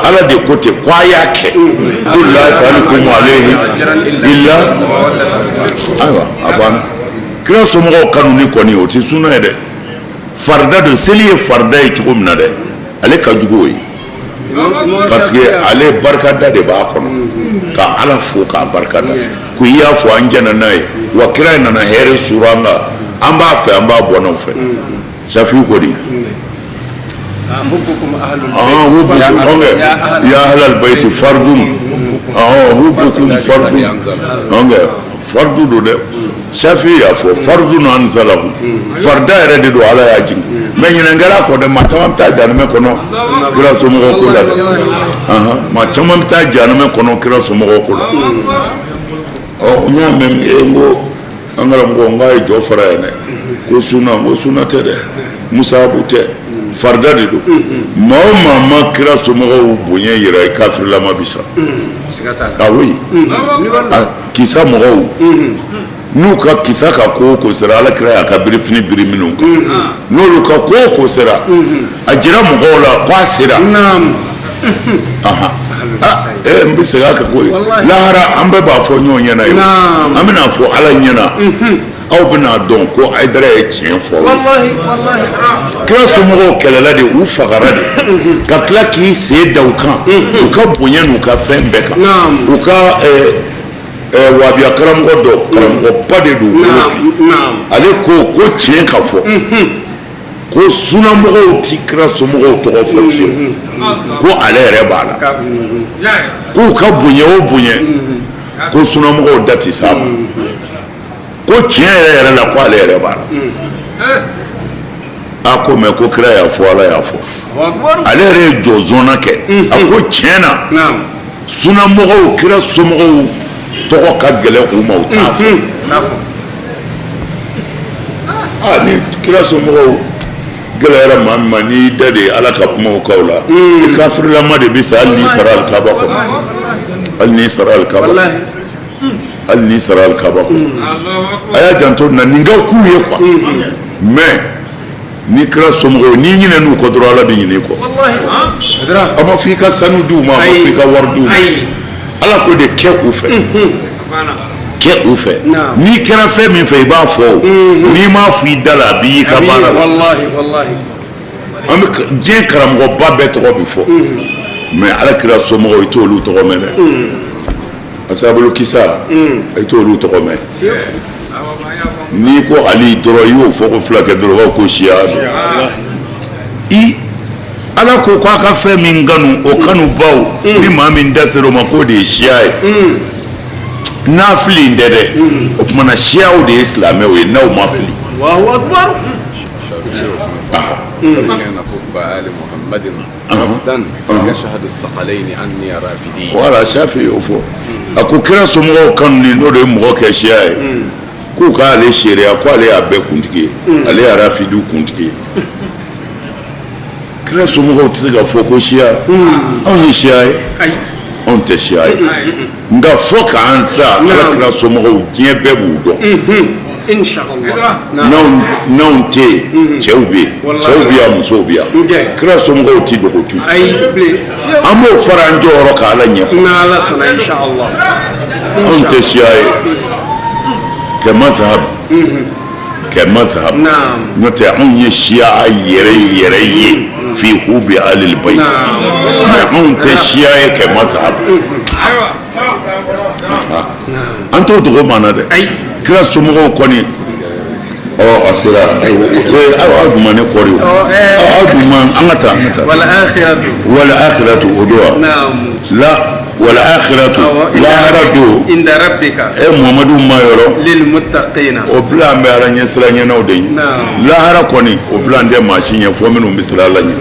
ala de ko ten k'a y'a kɛ qul la as'alukum alayhi illa ayiwa a banna kira somɔgɔw kanuni kɔni o t'i sunna ye dɛ farida don seli ye farida ye cogo min na dɛ ale ka jugu o ye parce que ale barikada de b'a kɔnɔ ka ala fo k'a barikada ko i y'a fɔ an jɛna n'a ye wa kira nana hɛrɛ suru an kan an b'a fɛ an b'a bɔ n'aw fɛ Shafiu ko di ya ahlal bayti fardun hubbukum fardun fardu do dɛ Shafiu y'a fɔ fardun anzalahu farda yɛrɛ de do ala y'a jigin mais ɲinan kɔ dɛ maa caman bɛ taa jahanama kɔnɔ kira somɔgɔw ko la dɛ maa caman bɛ taa jahanama kɔnɔ kira somɔgɔw ko la n y'a mɛn n ko an karamɔgɔ n k'a ye jɔ fara yan dɛ ko sunna tɛ dɛ musahabu tɛ farida de do maa o maa ma kira somɔgɔw bonya yira i kafirilama bi sa awoyi kisa mɔgɔw n'u ka kisa ka ko o ko sera ala kira y'a ka birifini biri minnu kan n'olu ka ko o ko sera a jira mɔgɔw la k'a sera n bɛ segin a kan koyi lahara an bɛɛ b'a fɔ ɲɔgɔn ɲɛna ye an bɛna fɔ ala ɲɛna aw bɛna dɔn ko Hayidara ye tiɲɛ fɔ kira somɔgɔw kɛlɛla de u fagara de ka tila k'i sen da u kan u ka bonya n'u ka fɛn bɛɛ kan u ka wabiya karamɔgɔ dɔ karamɔgɔba de don ale ko tiɲɛ ka fɔ ko sunamɔgɔw ti kira somɔgɔw tɔgɔ fɔ fiyewu ko ale yɛrɛ b'a la k'u ka bonya o bonya ko sunamɔgɔw da ti s'a ma ko tiɲɛ yɛrɛ la ko ale yɛrɛ b'a la a ko mɛ ko kira y'a fɔ ala y'a fɔ ale yɛrɛ ye jɔzɔnna kɛ a ko tiɲɛ na sunamɔgɔw kira somɔgɔw tɔgɔ ka gɛlɛn u ma u t'a fɔ ni kira somɔgɔw gɛlɛyara maa min ma n'i da de ala ka kumaw k'aw la i kafirilama de bɛ sa hali n'i sara alikaba kɔnɔ hali n'i sara alikaba kɔnɔ a y'a janto na nin ka k'u ye quoi mais ni kira somɔgɔw n'i ɲinɛ n'u kɔ dɔrɔn ala bɛ ɲinɛ i kɔ a ma fɔ i ka sanu d'u ma a ma fɔ i ka wari d'u ma ala ko de kɛ u fɛ kɛ u fɛ n'i kɛra fɛn min fɛ i b'a fɔ n'i m'a fɔ i da la a b'i ka baara la an bɛ diɲɛ karamɔgɔba bɛɛ tɔgɔ bɛ fɔ mais ala kira somɔgɔw i t'olu tɔgɔ mɛn dɛ asabulu kisa i t'olu tɔgɔ mɛn n'i ko ali dɔrɔn i y'o fɔ ko fulakɛ dɔrɔn o ko siya ala ko k'a ka fɛn min kanu o kanu baw ni maa min da sera o ma k'o de ye siya ye n'a fili in tɛ dɛ o tumana siyaw de ye silamɛw ye n'aw ma fili wala Shafi y'o fɔ a ko kira somɔgɔw kanu ni n'o de ye mɔgɔ kɛ siya ye k'u k'ale seereya ko ale y'a bɛɛ kuntigi ye ale y'a rafidiw kuntigi ye kira somɔgɔw tɛ se ka fɔ ko siya anw ye siya ye anw tɛ siya ye nka fɔ k'an sa ala kira somɔgɔw diɲɛ bɛɛ b'u dɔn n'anw tɛ yen cɛw bɛ yan musow bɛ yan kira somɔgɔw tɛ dogo tu an b'o fara an jɔyɔrɔ kan ala ɲɛ anw tɛ siya ye kɛ mazhab n'o tɛ anw ye siya yɛrɛ ye fi hubi alil bayt mais anw tɛ siya ye kɛ mazhab an t'o dogo maana dɛ kira somɔgɔw kɔni a sera aw duma ne kɔri aw duma an ka taa wal akhiratu o do wa wal akhiratu lahara do inda rabbika Muhammadu mayɔrɔ lil muttaqina o bila an bɛ ala ɲɛ sira ɲɛnaw de ye lahara kɔni o bila an tɛ maa si ɲɛ fɔ minnu bɛ sira ala ɲɛ